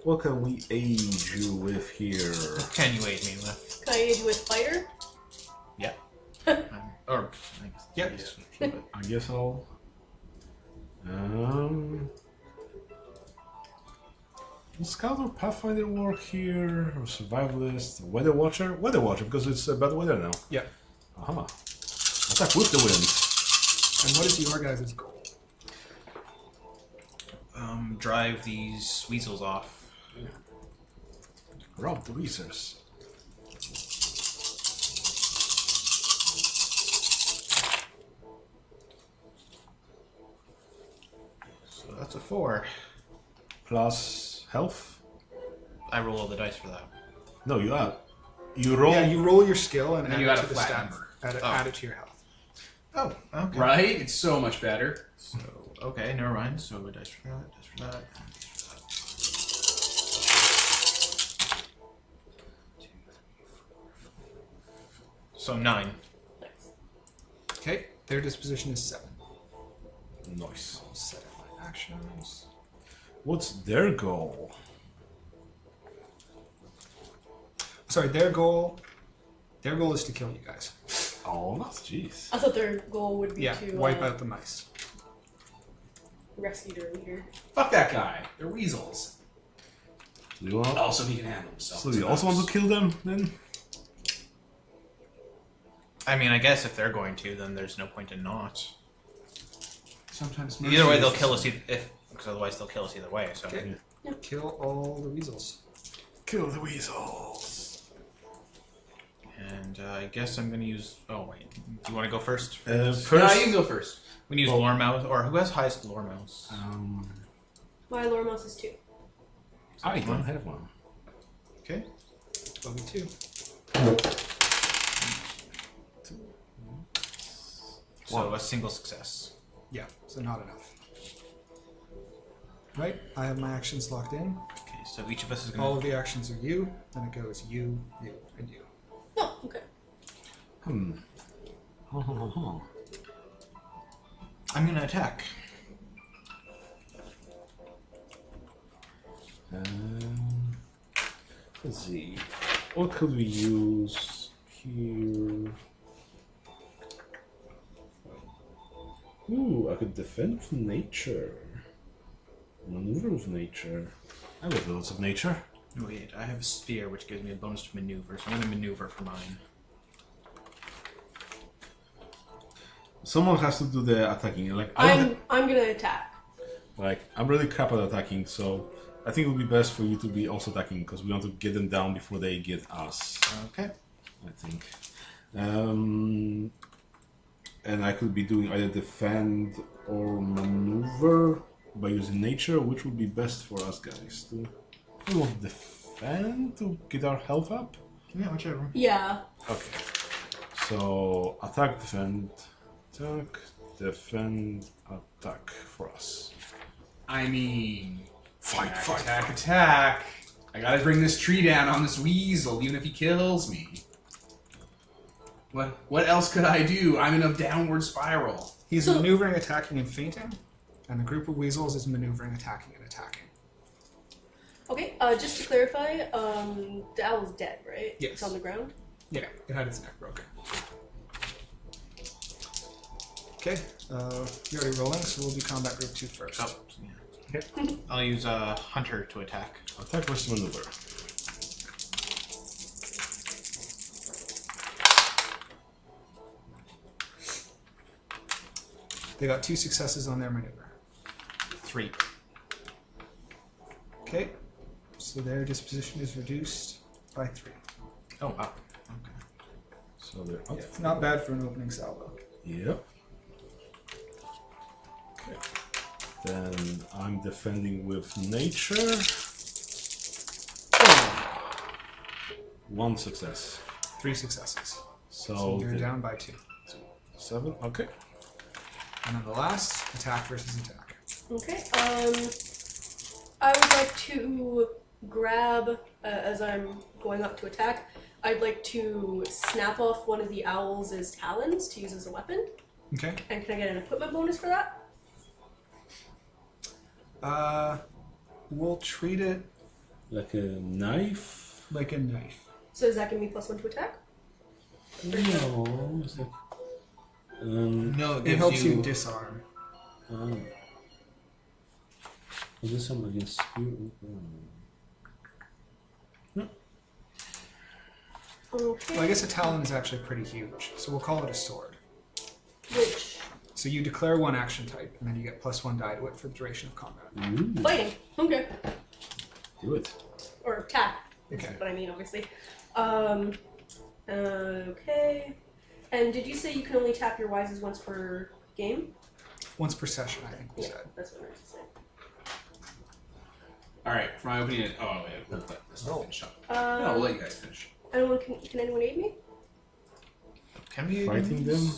D: What can we aid you with here?
C: What can you aid me with?
E: Can I aid you with fighter?
C: Yeah. Or yes.
D: I guess I'll. Will Scout or Pathfinder work here? Or Survivalist? Weather Watcher? Weather Watcher, because it's bad weather now.
B: Yeah.
D: Aha. Attack with the wind.
B: And what is your guys' goal?
C: Drive these weasels off.
D: Rob the Weezers.
C: So that's a 4.
D: Plus health?
C: I roll all the dice for that.
D: No, you add. You roll.
B: Yeah, you roll your skill and
A: And
B: add
A: you
B: it
A: add
B: to
A: a
B: the
A: flat
B: stats.
A: number.
B: Add it to your health.
C: Oh, okay.
A: Right? It's so much better.
C: So okay, never mind. So a dice for that, dice for that, and dice for that. 2, 3, 4, 5. So 9.
B: Okay, their disposition is 7.
D: Nice.
B: I'll set up my actions.
D: What's their goal?
B: Sorry, their goal is to kill you guys.
D: Oh, jeez.
E: I thought their goal would be
B: Yeah,
E: to
B: wipe out the mice.
E: rescue their leader.
A: Fuck that guy. They're weasels.
D: So you want?
A: Also, he can handle himself.
D: So you also want to kill them then?
C: I mean, I guess if they're going to, then there's no point in not.
A: Sometimes
C: Either way, they'll kill us because otherwise they'll kill us either way. So
B: Okay. Kill all the weasels.
D: Kill the weasels.
C: And I guess I'm gonna use. Oh wait, do you want to go first?
D: First,
A: Nah, you can go first.
C: We can use lore mouse, or who has highest lore mouse?
E: My lore mouse is 2.
D: I don't have one.
C: Okay.
B: Well, me too.
C: So a single success.
B: Yeah, so not enough. Right, I have my actions locked in.
C: Okay, so each of us is gonna.
B: All of the actions are you, then it goes you, you, and you.
E: Oh, okay.
C: I'm gonna attack.
D: Let's see. What could we use here? Ooh, I could defend from nature. Maneuver with nature. I have lots of nature.
C: Wait, I have a spear which gives me a bonus to maneuver, so I'm gonna maneuver for mine.
D: Someone has to do the attacking. Like I'm
E: gonna attack.
D: I'm really crap at attacking, so I think it would be best for you to be also attacking because we want to get them down before they get us.
C: Okay.
D: I think. And I could be doing either defend or maneuver by using nature, which would be best for us guys. Do we want to defend to get our health up?
C: Yeah, whichever.
E: Yeah.
D: Okay. So attack, defend, attack for us.
A: I mean,
D: Fight,
A: attack. I gotta bring this tree down on this weasel, even if he kills me. What else could I do? I'm in a downward spiral.
B: He's maneuvering, attacking, and fainting, and the group of weasels is maneuvering, attacking, and attacking.
E: Okay, just to clarify, the owl's dead, right?
B: Yes.
E: It's on the ground?
B: Yeah, it had its neck broken. Okay, you're already rolling, so we'll do combat group 2 first.
C: Oh, yeah. Okay. I'll use a hunter to attack.
D: Attack versus maneuver.
B: They got 2 successes on their maneuver.
C: 3.
B: Okay, so their disposition is reduced by 3.
C: Oh wow. Okay.
D: So they're up.
B: Yeah, not bad for an opening salvo.
D: Yep. Okay. Then I'm defending with nature. 1 success.
B: 3 successes.
D: So
B: So you're
D: the-
B: down by 2.
D: 7. Okay.
B: And then the last, attack versus attack.
E: Okay, I would like to grab, as I'm going up to attack, I'd like to snap off one of the owl's talons to use as a weapon.
B: Okay.
E: And can I get an equipment bonus for that?
B: We'll treat it
D: Like a knife?
B: like a knife.
E: So does that give me +1 to attack?
D: No. Is it?
C: No,
B: It helps you disarm.
D: Is this something against spear?
E: Okay.
B: Well, I guess a talon is actually pretty huge, so we'll call it a sword.
E: Which?
B: So you declare 1 action type, and then you get +1 die to it for the duration of combat.
D: Ooh,
E: Fighting. Okay.
D: do it.
E: Or attack.
B: Okay.
E: That's what I mean, obviously. Okay. And did you say you can only tap your wises once per game?
B: Once per session, I think we
E: Yeah,
B: said.
E: that's what I meant to say.
A: All right, for my opening. Oh wait, we'll let this finish up. No, we'll let you guys finish.
E: Anyone can anyone aid me?
C: Can we
D: Fighting them?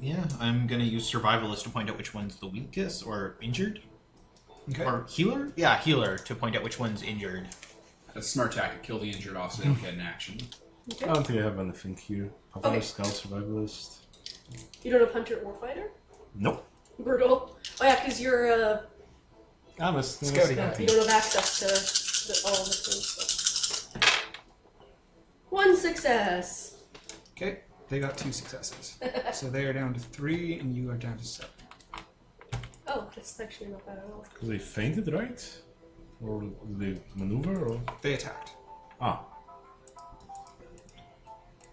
C: Yeah, I'm gonna use survivalist to point out which one's the weakest or injured.
B: Okay.
C: Or healer? Yeah, healer to point out which one's injured.
A: That's a smart tactic. Kill the injured off so they don't get an action.
E: Okay.
D: I don't think I have anything here. Hunter,
E: Okay.
D: scout, survivalist.
E: You don't have hunter or fighter?
D: Nope.
E: Brutal. Oh yeah, because you're
D: I'm a
B: Scouting.
E: yeah, you don't have access to all of the things. So. 1 success.
B: Okay, they got 2 successes. So they are down to 3, and you are down to 7.
E: Oh, that's actually not bad at all.
D: Because they fainted, right? Or did they maneuver? Or
B: They attacked.
D: ah.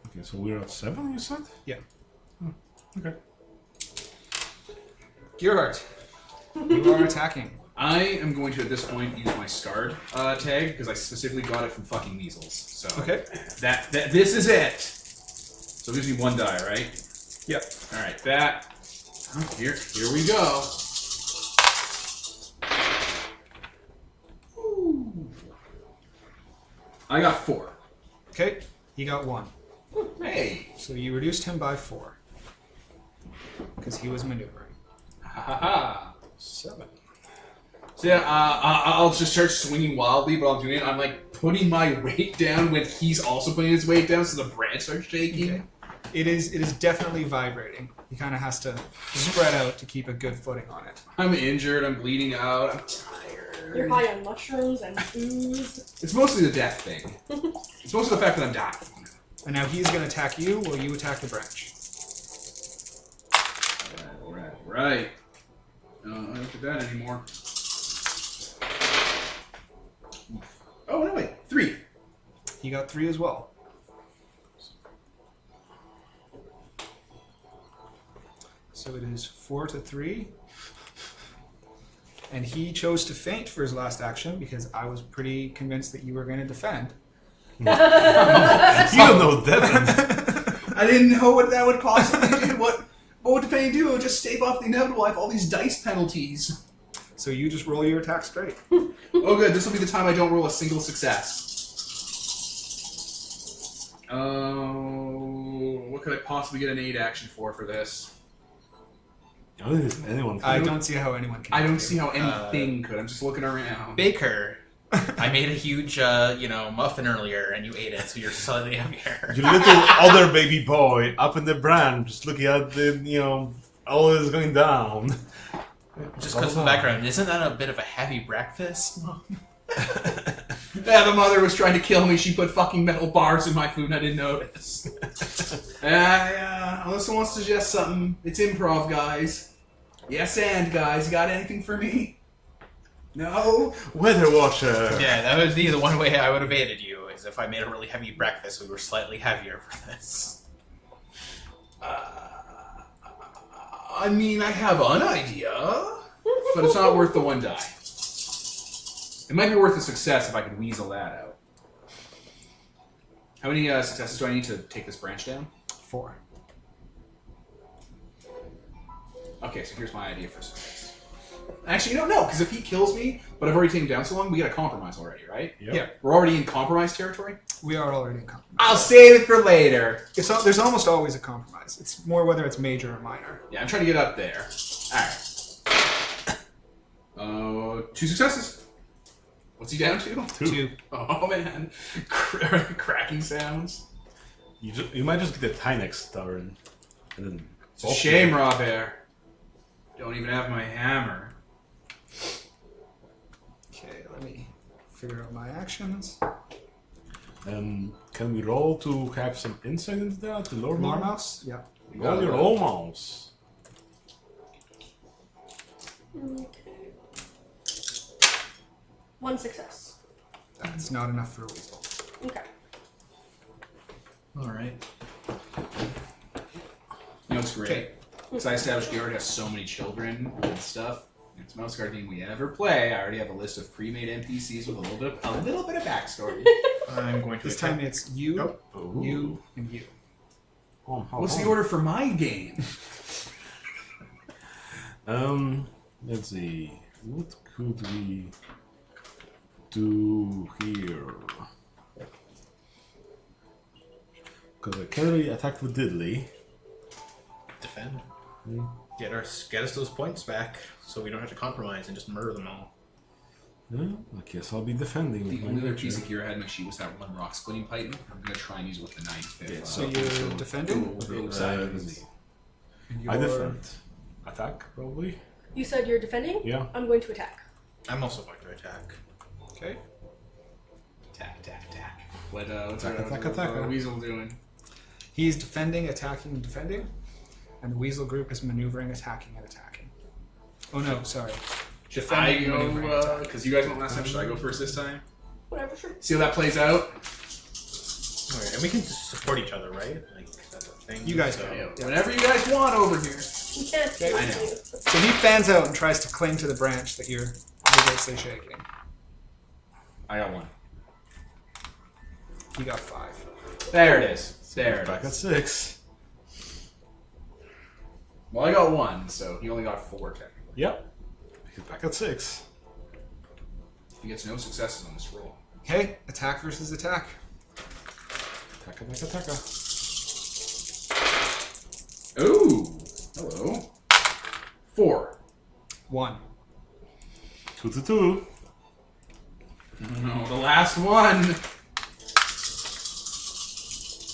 D: Okay, so we're at 7. You said?
B: Yeah.
D: Okay.
B: Gerhardt, you are attacking.
A: I am going to, at this point, use my Scarred tag, because I specifically got it from fucking measles. So
B: Okay.
A: that this is it. So it gives me 1 die, right?
B: Yep.
A: Alright, that. Oh, here we go. Ooh. I got 4.
B: Okay, he got 1.
A: Hey.
B: So you reduced him by 4. Because he was maneuvering.
A: Ha ha ha.
D: 7.
A: So yeah, I'll just start swinging wildly, but I'm doing it. I'm like putting my weight down when he's also putting his weight down, so the branch starts shaking.
B: Okay. It is definitely vibrating. He kind of has to spread out to keep a good footing on it.
A: I'm injured. I'm bleeding out. I'm tired.
E: You're high on mushrooms and ooze.
A: It's mostly the death thing. It's mostly the fact that I'm dying.
B: And now he's going to attack you while you attack the branch.
A: Right. I don't look at that anymore. Oh, no, wait. 3.
B: He got 3 as well. So it is 4 to 3. And he chose to feint for his last action because I was pretty convinced that you were going to defend.
D: You don't know that.
A: I didn't know what that would possibly do. What would defending do? It would just stave off the inevitable. I have all these dice penalties.
B: So you just roll your attack straight.
A: Oh, good. This will be the time I don't roll a single success. What could I possibly get an 8 action for this?
D: I don't think anyone can
B: I
D: do it.
B: don't see how anyone can.
A: I
B: do
A: don't
B: it.
A: see how anything could. I'm just looking around.
C: Baker, I made a huge, muffin earlier, and you ate it, so you're slightly heavier.
D: Your little other baby boy up in the branch, just looking at the, all is going down.
C: Just because of the background, isn't that a bit of a heavy breakfast?
A: Yeah, the mother was trying to kill me. She put fucking metal bars in my food and I didn't notice. Yeah, unless someone wants to suggest something, it's improv, guys. Yes, and guys, you got anything for me? No?
D: Weather Watcher.
C: Yeah, that would be the one way I would have aided you, is if I made a really heavy breakfast, we were slightly heavier for this.
A: I mean, I have an idea, but it's not worth the 1 die. It might be worth a success if I can weasel that out. How many successes do I need to take this branch down?
B: 4.
A: Okay, so here's my idea for success. Actually, no, because if he kills me, but I've already taken him down so long, we got a compromise already, right?
D: Yep.
B: Yeah,
A: We're already in compromise territory?
B: we are already in compromise.
A: I'll save it for later.
B: There's almost always a compromise. It's more whether it's major or minor.
A: Yeah, I'm trying to get up there. Alright. 2 successes. What's he down to?
B: 2.
A: Oh, man. Cracking sounds.
D: You might just get a Tynex turn. And then
A: It's a shame, Robert. Don't even have my hammer.
B: Okay, let me figure out my actions.
D: Can we roll to have some insight into that? To Lord
B: Mouse? Yeah.
D: Roll your own mouse.
E: Okay. 1 success.
B: That's not enough for a weasel.
E: Okay.
C: Alright.
A: You know what's great?
B: Okay.
A: Because I established we already have so many children and stuff. It's the most card game we ever play. I already have a list of pre-made NPCs with a little bit of backstory.
C: I'm going to
B: This
C: attack.
B: time it's you,
D: Ooh.
B: you, and you.
A: What's the order for my game?
D: Let's see. What could we do here? Because I can't really attack with Diddley.
C: Defend. Get us those points back, so we don't have to compromise and just murder them all.
D: Yeah, I guess I'll be defending.
A: The
D: with my
A: only other
D: nature.
A: piece of gear I had in my sheet was that 1 rock splitting python. I'm going to try and use it with the 9th.
D: Yeah,
B: So you're defending?
A: Go sideways.
B: And
D: I
B: you're
D: defend. Attack, probably.
E: You said you're defending?
D: Yeah.
E: I'm going to attack.
C: I'm also going to attack.
B: Okay.
A: Attack. What's
D: Attack.
A: the weasel doing?
B: He's defending, attacking, and defending. And the weasel group is maneuvering, attacking, and attacking. Oh no, sorry.
A: Should I
B: Defending, maneuvering,
A: go,
B: attacking.
A: because you guys went last time, should I go first this time?
E: Whatever, sure.
A: See how that plays out?
C: Okay, and we can just support each other, right? Like, that's a thing.
B: You guys
C: so,
B: go.
A: Whatever you guys want over here.
E: You can't
B: Okay,
E: do
A: I
E: it.
A: know.
B: So he fans out and tries to cling to the branch that you're vigorously shaking.
A: I got 1.
B: He got 5.
A: There it is. There it
D: Back at
A: is.
D: 6.
A: Well, I got 1, so he only got 4 technically.
D: Yep. He's back at 6.
A: He gets no successes on this roll.
B: Okay, attack versus attack.
D: Attack.
A: Ooh. Hello. 4.
B: 1.
D: 2 to 2.
A: No, the last one.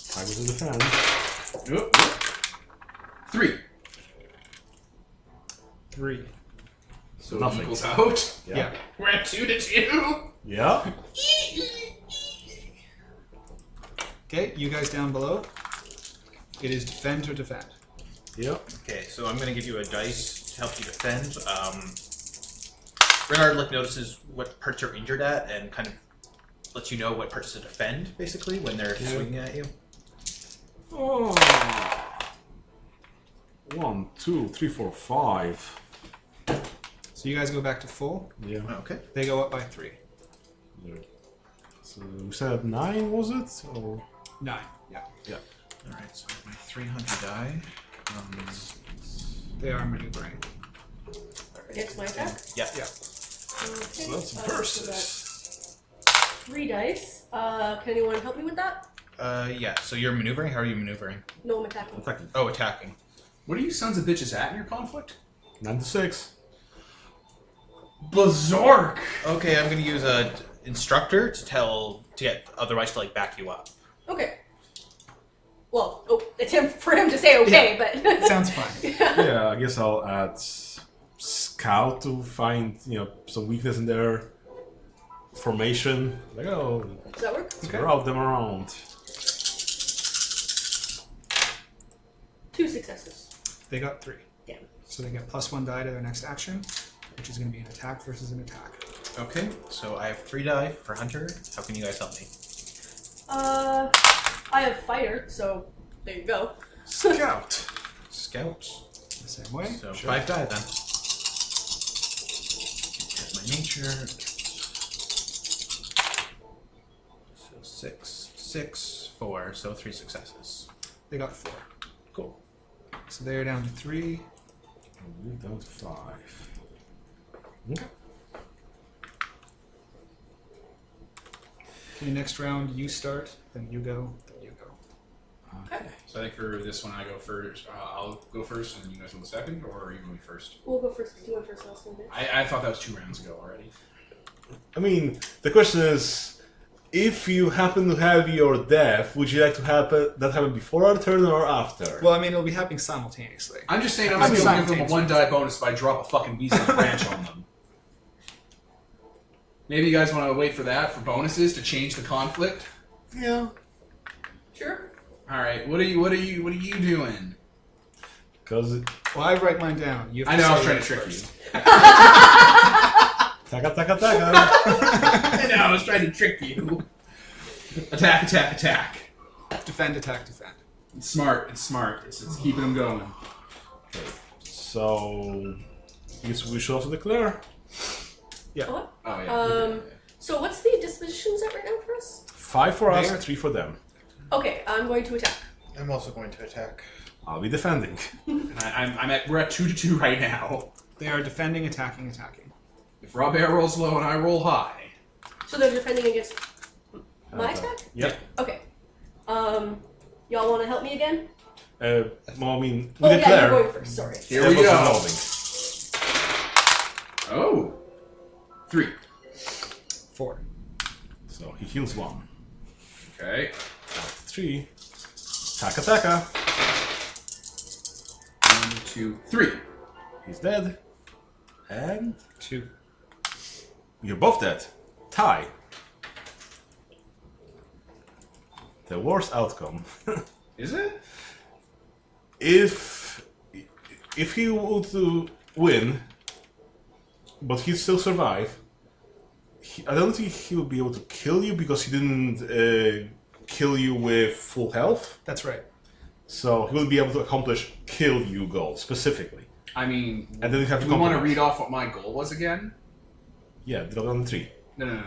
D: Attack with the defense.
A: Oop. 3.
B: 3.
A: So
D: Nothing.
A: it equals out.
B: Yeah.
A: We're at 2 to 2.
D: Yeah.
B: Okay, you guys down below. It is defend or defend.
D: Yep.
C: Okay, so I'm going to give you a dice to help you defend. Bernard notices what parts you're injured at and kind of lets you know what parts to defend, basically, when they're swinging at you.
D: Oh. 1, 2, 3, 4, 5.
B: So you guys go back to full.
D: Yeah.
C: Okay.
B: They go up by 3.
D: So we said 9, was it? Or
B: 9. Yeah.
C: Alright, so my 300 die.
B: They are maneuvering.
E: Against my attack?
C: Yeah.
B: Yeah.
E: Okay.
D: that's
E: So
D: versus.
E: that's 3 dice. Can anyone help me with that?
C: Yeah, so you're maneuvering? How are you maneuvering?
E: No, I'm attacking.
D: attack.
C: Oh, attacking.
A: What are you sons of bitches at in your conflict?
D: 9 to 6.
A: Berserk!
C: Okay, I'm going to use a instructor to get otherwise to like back you up.
E: Okay. Well, it's for him to say okay, but
B: Sounds fine.
D: Yeah, I guess I'll add scout to find some weakness in their formation. Like, oh,
E: Does that work?
B: Okay.
D: route them around.
E: 2 successes.
B: They got 3.
E: Damn.
B: So they get +1 die to their next action, which is going to be an attack versus an attack.
C: Okay, so I have 3 die for Hunter. How can you guys help me?
E: I have fighter, so there you go.
D: Scout.
C: Scout.
B: The same way.
C: So
B: Sure.
C: 5 die then. Here's my nature. So 6, 4. So 3 successes.
B: They got 4.
C: Cool.
B: So they're down to 3.
D: Move down to 5. Okay.
B: Okay, next round you start, then you go, then you go.
E: Okay.
A: So I think for this one I go first. I'll go first and then you guys go second, or are you going first?
E: We'll go first. You went first last time, didn't
A: I thought that was 2 rounds ago already.
D: I mean, the question is, if you happen to have your death, would you like to have that happen before our turn or after?
B: Well, I mean, it'll be happening simultaneously.
A: I'm just saying I'm
B: I'm
A: going to give them a
B: simultaneous.
A: 1 die bonus if I drop a fucking weasel branch on them. Maybe you guys want to wait for that, for bonuses, to change the conflict?
D: Yeah.
E: you? Sure.
A: Alright, what are you doing?
D: Because
B: Well, I write mine down. You have
A: I
B: to
A: know I was
B: say
A: trying
B: it
A: to trick
B: first.
A: you.
D: taka.
A: I know, I was trying to trick you. Attack.
B: Defend, attack, defend.
A: It's smart. It's keeping them going.
D: So, I guess we should also declare.
E: What?
A: Oh, yeah.
E: So what's the dispositions at right now for us?
D: 5 for us,
B: There.
D: 3 for them.
E: Okay, I'm going to attack.
C: I'm also going to attack.
D: I'll be defending.
A: And we're at 2 to 2 right now.
B: They are defending, attacking.
A: If Robert rolls low and I roll high.
E: So they're defending against my attack?
D: Yep.
E: Okay. Y'all want to help me again?
D: Well, I mean, we
E: Oh, yeah,
D: declare.
E: you're going first. Sorry.
A: Here we
D: Everyone's
A: go.
D: resolving.
A: Oh. 3.
B: 4.
D: So he heals 1.
A: Okay.
D: 3. Taka.
A: 1, 2, 3.
D: He's dead. And
B: 2.
D: you're both dead. Tie. The worst outcome.
A: Is it?
D: If he were to win, but he'd still survive, I don't think he would be able to kill you because he didn't kill you with full health.
B: That's right.
D: So he will be able to accomplish kill you goal specifically.
A: I mean,
D: And then you have to
A: do we want to
D: compromise.
A: read off what my goal was again?
D: Yeah, drop down the tree.
A: No.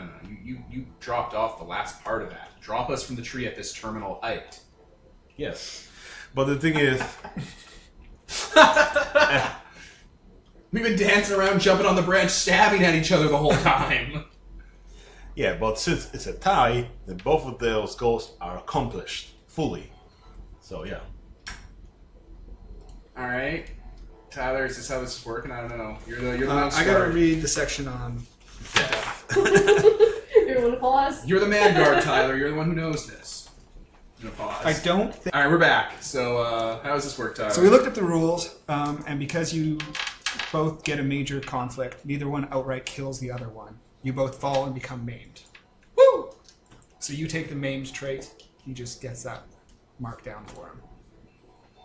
A: You dropped off the last part of that. Drop us from the tree at this terminal height.
D: Yes. But the thing is,
A: We've been dancing around, jumping on the branch, stabbing at each other the whole time.
D: yeah, but since it's a tie, then both of those goals are accomplished fully. So yeah.
A: All right, Tyler, is this how this is working? I don't know. You're the
B: I
A: Mouseguard.
B: gotta read the section on.
E: Everyone pause.
A: You're the man guard, Tyler. You're the one who knows this. I'm gonna pause.
B: I don't think.
A: All right, we're back. So how does this work, Tyler?
B: So we looked at the rules, and because you both get a major conflict, neither one outright kills the other one. You both fall and become maimed.
A: Woo!
B: So you take the maimed trait. He just gets that marked down for him.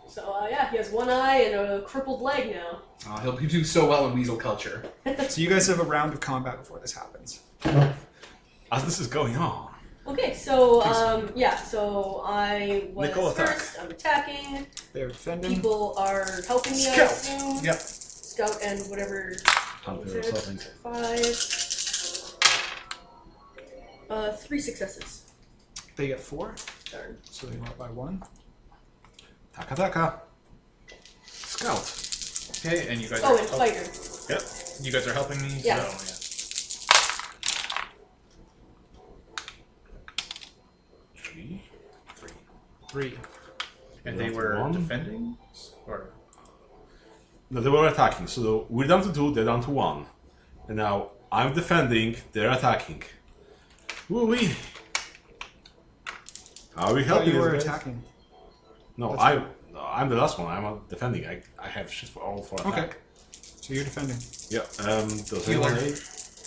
E: So yeah, he has one eye and a crippled leg now.
A: He'll do so well in weasel culture.
B: So you guys have a round of combat before this happens.
D: As this is going on,
E: Okay, so yeah, so I was
D: Nicole, attack.
E: first. I'm attacking.
B: They're defending.
E: People are helping me, I
A: Scout.
E: assume.
C: Yep.
E: Scout and whatever.
D: Hunter or something.
E: 5. 3 successes.
B: They get 4,
E: Darn.
B: so they go up by 1.
D: Taka taka. Scout.
C: Okay, and you guys
E: Oh,
C: are.
E: and fighter.
C: Yep. You guys are helping me.
E: Yeah.
C: So,
B: 3.
C: And they
D: Down to
C: were
D: 1.
C: defending, or
D: No, they were attacking. So we're down to 2, they're down to 1. And now I'm defending, they're attacking. Woo-wee. Are we
B: Oh,
D: helping
B: you were
D: these guys?
B: attacking.
D: No,
B: That's
D: I'm the last one. I'm not defending. I have shit for all for attack.
B: Okay. So you're defending.
D: Yeah. Does
C: Healer.
D: anyone aid?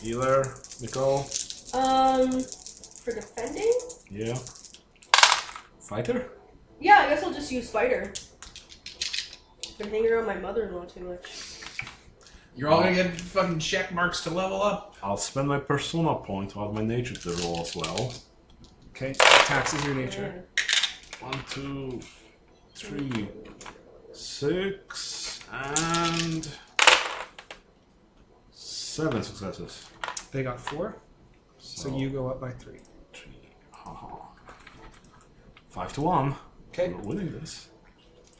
D: Healer, Nicole.
E: For defending?
D: Yeah. Fighter.
E: Yeah, I guess I'll just use fighter. Been hanging around my mother-in-law too much.
A: You're all gonna get fucking check marks to level up.
D: I'll spend my persona point to add my nature to the roll as well.
B: Okay. Attacks is your nature.
D: 1, 2, 3, 6, and 7 successes.
B: They got 4, so you go up by 3.
D: 3. Haha. 5 to 1.
B: Okay.
D: We're winning this.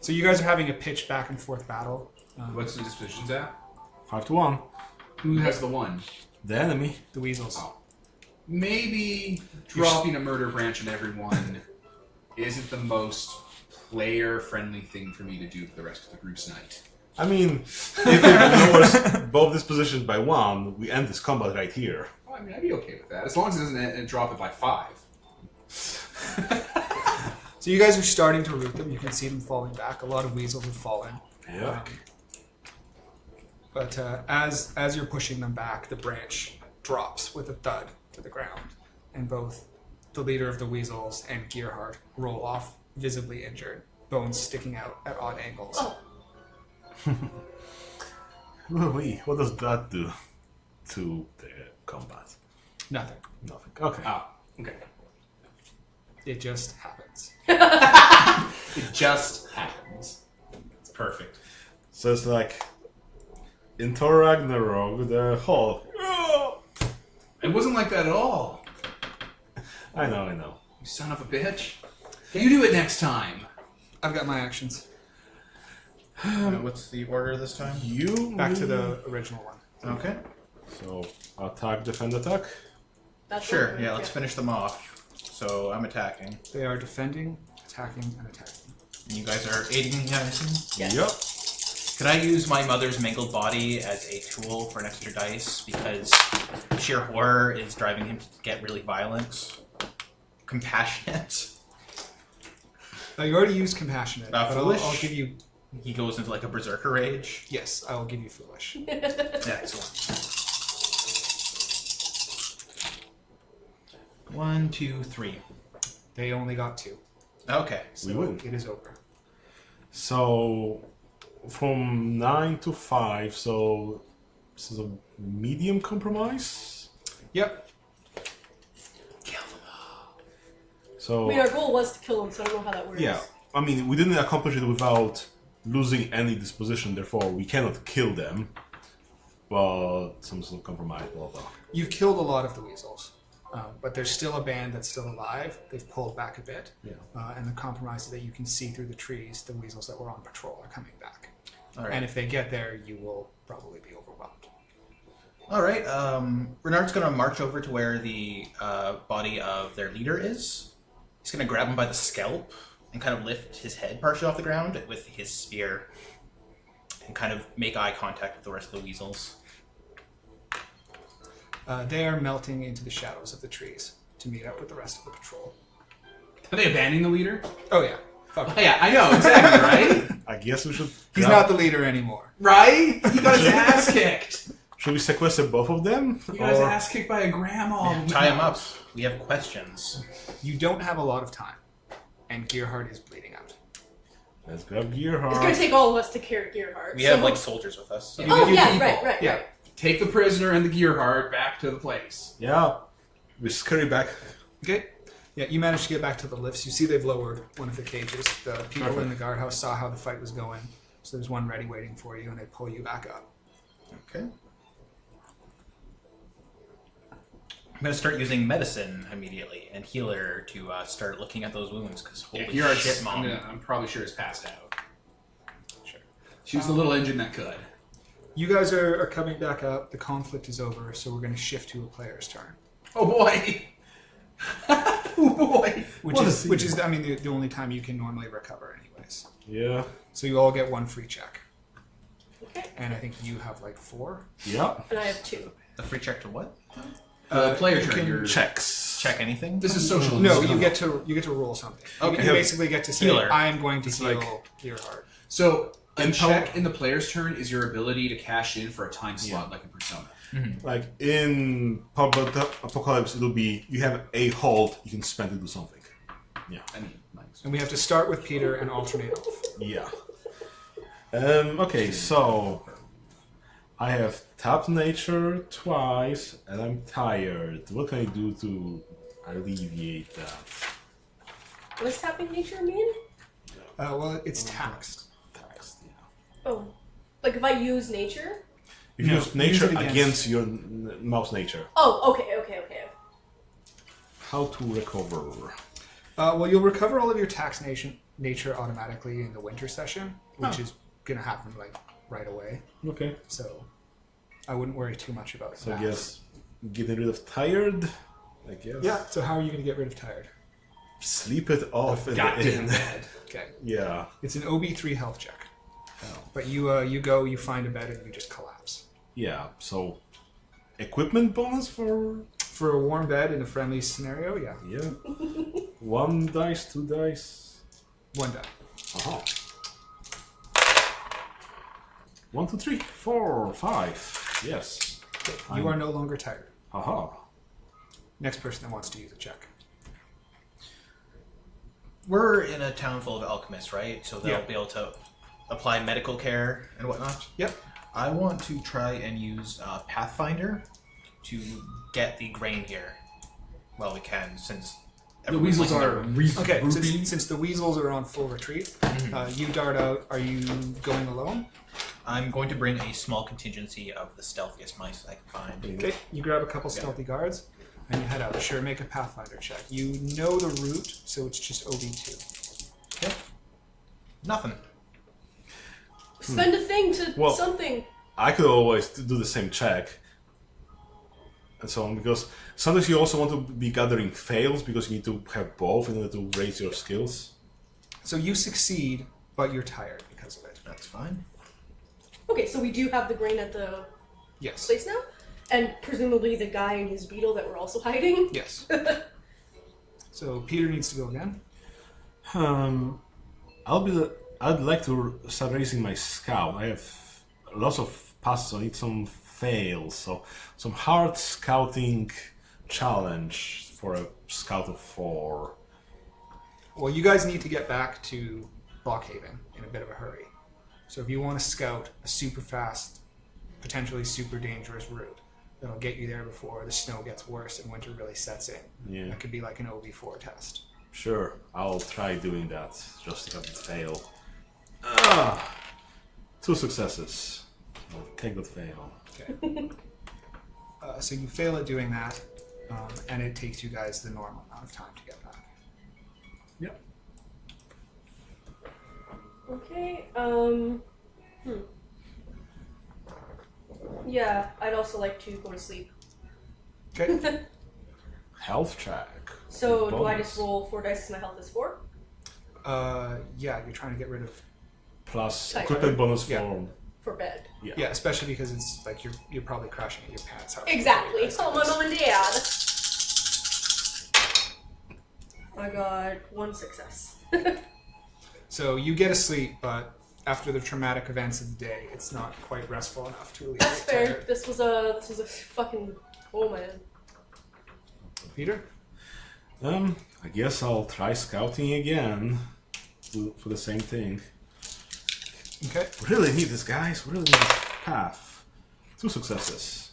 B: So you guys are having a pitch back and forth battle.
A: What's the dispositions at?
D: 5 to 1.
A: Who has the one?
D: The enemy.
B: The weasels.
A: Oh. Maybe dropping a murder branch in everyone isn't the most player-friendly thing for me to do for the rest of the group's night.
D: I mean, if it lowers both dispositions by 1, we end this combat right here.
A: Oh, I mean, I'd be okay with that, as long as it doesn't drop it by 5.
B: So you guys are starting to root them. You can see them falling back. A lot of weasels have fallen.
D: Yuck.
B: But as you're pushing them back, the branch drops with a thud to the ground, and both the leader of the weasels and Gearhart roll off, visibly injured, bones sticking out at odd angles.
E: Oh,
D: Wait, what does that do to the combat?
B: Nothing.
D: Nothing. Okay.
A: Oh, okay.
B: It just happens.
A: It just happens. It's perfect.
D: So it's like in Thor Ragnarok, the Hulk.
A: It wasn't like that at all.
D: I know.
A: You son of a bitch. You do it next time.
B: I've got my actions.
C: what's the order this time?
D: You
B: Back to
D: me.
B: the original one.
C: Okay.
D: So attack, defend, attack.
E: that's
C: Sure.
E: what-
C: Yeah. Let's finish them off. So I'm attacking.
B: They are defending, attacking, and attacking.
C: And you guys are aiding me, I assume?
E: Yes.
D: Yep.
C: Could I use my mother's mangled body as a tool for an extra dice because sheer horror is driving him to get really violent? Compassionate.
B: You already used compassionate, but
C: Foolish?
B: I'll give you
C: He goes into like a berserker rage.
B: Yes, I will give you foolish.
C: Excellent. 1, 2, 3.
B: They only got 2.
C: Okay.
B: So
D: We win.
B: it is over.
D: So, from 9 to 5, so this is a medium compromise.
B: Yep.
D: So,
E: I mean, our goal was to kill him, so I don't know how that works.
D: yeah, I mean, we didn't accomplish it without losing any disposition, therefore we cannot kill them, but some sort of compromise, blah blah.
B: You've killed a lot of the weasels, but there's still a band that's still alive. They've pulled back a bit,
D: Yeah.
B: and the compromise is that you can see through the trees the weasels that were on patrol are coming back.
C: All right.
B: And if they get there, you will probably be overwhelmed.
C: All right. Renard's going to march over to where the body of their leader is. He's going to grab him by the scalp and kind of lift his head partially off the ground with his spear and kind of make eye contact with the rest of the weasels.
B: They are melting into the shadows of the trees to meet up with the rest of the patrol.
A: Are they abandoning the leader?
B: Oh yeah. Fuck.
A: Oh, yeah, I know, exactly, right?
D: I guess we should.
B: He's not the leader anymore.
A: Right? He got his ass kicked.
D: Should we sequester both of them?
A: He got his
D: Or-
A: ass kicked by a grandma.
C: Tie him up. We have questions.
B: You don't have a lot of time, and Gearhart is bleeding out.
D: Let's grab
E: It's
D: Gearhart.
E: going to take all of us to carry Gearhart.
C: We have like soldiers with us. So.
E: Oh,
A: You
E: yeah,
A: people.
E: right.
B: Yeah.
A: Take the prisoner and the Gearhart back to the place.
D: Yeah, we scurry back.
B: Okay. Yeah, you managed to get back to the lifts. You see they've lowered one of the cages. The people in
D: Perfect.
B: the guardhouse saw how the fight was going, so there's one ready waiting for you, and they pull you back up.
C: Okay. I'm going to start using medicine immediately and healer to start looking at those wounds because holy
A: Gearhart's-
C: shit, Mom.
A: I'm probably sure is passed out.
B: Sure.
A: She was the little engine that could.
B: You guys are coming back up. The conflict is over, so we're going to shift to a player's turn.
A: Oh boy! Oh boy!
B: Which is I mean, the only time you can normally recover anyways.
D: Yeah.
B: So you all get one free check.
E: Okay.
B: And I think you have like 4.
D: Yeah.
E: And I have 2.
C: A free check to what?
A: Player
B: you
A: turn.
B: can
A: You're-
D: Checks.
C: Check anything?
A: This is social.
B: No, you get to roll something.
C: Okay.
B: You basically get to say,
C: Healer.
B: I am going to
D: It's
B: heal
D: like-
B: Gearhart.
A: So a
B: And
A: check in the player's turn is your ability to cash in for a time slot, like in Persona.
D: Like in Apocalypse, it'll be you have a hold, you can spend to do something. Yeah.
A: I mean, nice.
B: And we have to start with Peter and alternate off.
D: Yeah. Okay, so I have tapped nature twice, and I'm tired. What can I do to alleviate that?
E: What does tapping nature mean?
B: Well, it's taxed.
D: Taxed, yeah.
E: Oh. Like if I use nature?
D: If you
B: No,
D: use nature
B: use it
D: against your mouse nature,
E: Oh, okay.
D: how to recover?
B: Well, you'll recover all of your tax nature automatically in the winter session, which is going to happen like right away.
D: Okay,
B: So I wouldn't worry too much about
D: so
B: that.
D: I guess getting rid of tired. I guess.
B: Yeah. So how are you going to get rid of tired?
D: Sleep it off in the
A: Goddamn
D: inn.
A: bed.
B: Okay.
D: Yeah.
B: It's an OB3 health check.
D: Oh.
B: But you find a bed and you just collapse.
D: Yeah. So, equipment bonus for
B: For a warm bed in a friendly scenario, yeah.
D: yeah. 1 dice, 2 dice.
B: 1 die.
D: Uh-huh. 1, 2, 3, 4, 5. Yes.
B: Okay. You are no longer tired.
D: Haha.
B: Next person that wants to use a check.
C: We're in a town full of alchemists, right? So they'll
B: Yeah.
C: be able to apply medical care and whatnot.
B: Yep.
C: I want to try and use Pathfinder to get the grain here while we can, since
A: The
C: everyone's
A: weasels
C: looking
A: are
C: at-
B: Okay,
A: regrouping.
B: since the weasels are on full retreat, you dart out. Are you going alone?
C: I'm going to bring a small contingency of the stealthiest mice I can find.
B: Okay, you grab a couple stealthy guards, and you head out. Sure, make a Pathfinder check. You know the route, so it's just OB2.
C: Yep. Nothing.
E: Spend a thing to
D: Well-
E: something.
D: I could always do the same check. And so on, because sometimes you also want to be gathering fails because you need to have both in order to raise your skills.
B: So you succeed, but you're tired because of it.
C: That's fine.
E: Okay, so we do have the grain at the
B: Yes.
E: place now? And presumably the guy and his beetle that we're also hiding?
B: Yes. So Peter needs to go again.
D: I'll be the I'd like to start raising my scout. I have lots of passes. I need some fails. So some hard scouting challenge for a scout of 4.
B: Well, you guys need to get back to Blockhaven in a bit of a hurry. So if you want to scout a super fast, potentially super dangerous route that'll get you there before the snow gets worse and winter really sets in,
D: Yeah.
B: that could be like an OB4 test.
D: Sure, I'll try doing that, just to have it fail. 2 successes. I'll take that fail.
B: Okay. So you fail at doing that, and it takes you guys the normal amount of time to get back.
D: Yep.
E: Okay. Yeah, I'd also like to go to sleep.
B: Okay.
D: Health check.
E: So do I
D: Bonus.
E: just roll 4 dice because my health is 4?
B: Yeah, you're trying to get rid of.
D: Plus
E: Type.
D: equipment bonus
B: Yeah.
E: For bed.
B: Yeah, especially because it's like you're probably crashing at your parents' house.
E: Exactly. Oh, my mom and dad. I got 1 success.
B: So you get asleep, but after the traumatic events of the day, it's not quite restful enough to alleviate
E: That's fair.
B: terror.
E: This was a fucking man.
B: Peter?
D: I guess I'll try scouting again for the same thing.
B: Okay.
D: Really need this, guys. Really need this path. 2 successes.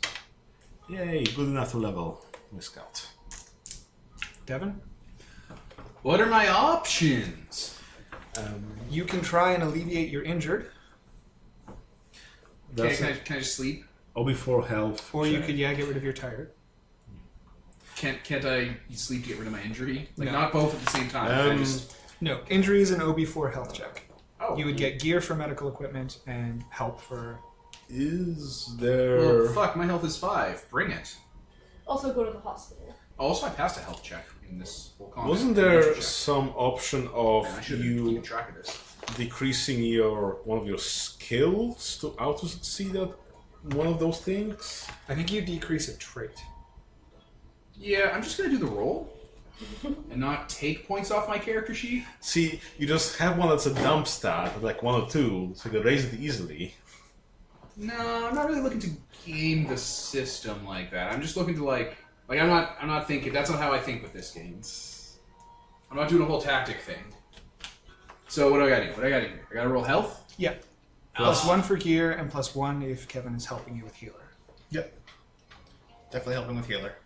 D: Yay, good enough to level my scout.
B: Devin?
A: What are my options?
B: You can try and alleviate your injured,
A: Okay,
D: That's
A: can I just sleep?
D: OB4 health.
B: or you
D: check.
B: could get rid of your tired.
A: Can't I sleep to get rid of my injury? Like,
B: No.
A: not both at the same time. Can I just...
B: No, injury is an OB4 health check.
A: Oh.
B: You would get gear for medical equipment and help for.
D: Is there...
A: Well, fuck, my health is 5. Bring it.
E: Also go to the hospital.
A: Also, I passed a health check in this whole combat.
D: Wasn't
A: Nature
D: there
A: check.
D: some option of
A: Man, I should have been
D: you
A: keeping track of this.
D: decreasing one of your skills to auto succeed at one of those things?
B: I think you decrease a trait.
A: Yeah, I'm just gonna do the roll. And not take points off my character sheet.
D: See, you just have one that's a dump stat, like 1 or 2, so you can raise it easily.
A: No, I'm not really looking to game the system like that. I'm just looking to like I'm not thinking. That's not how I think with this game. I'm not doing a whole tactic thing. So what do I got to do? What do I got to do here? I got to roll health.
B: Yeah. +1 for gear and +1 if Kevin is helping you with healer.
C: Yep. Definitely helping with healer.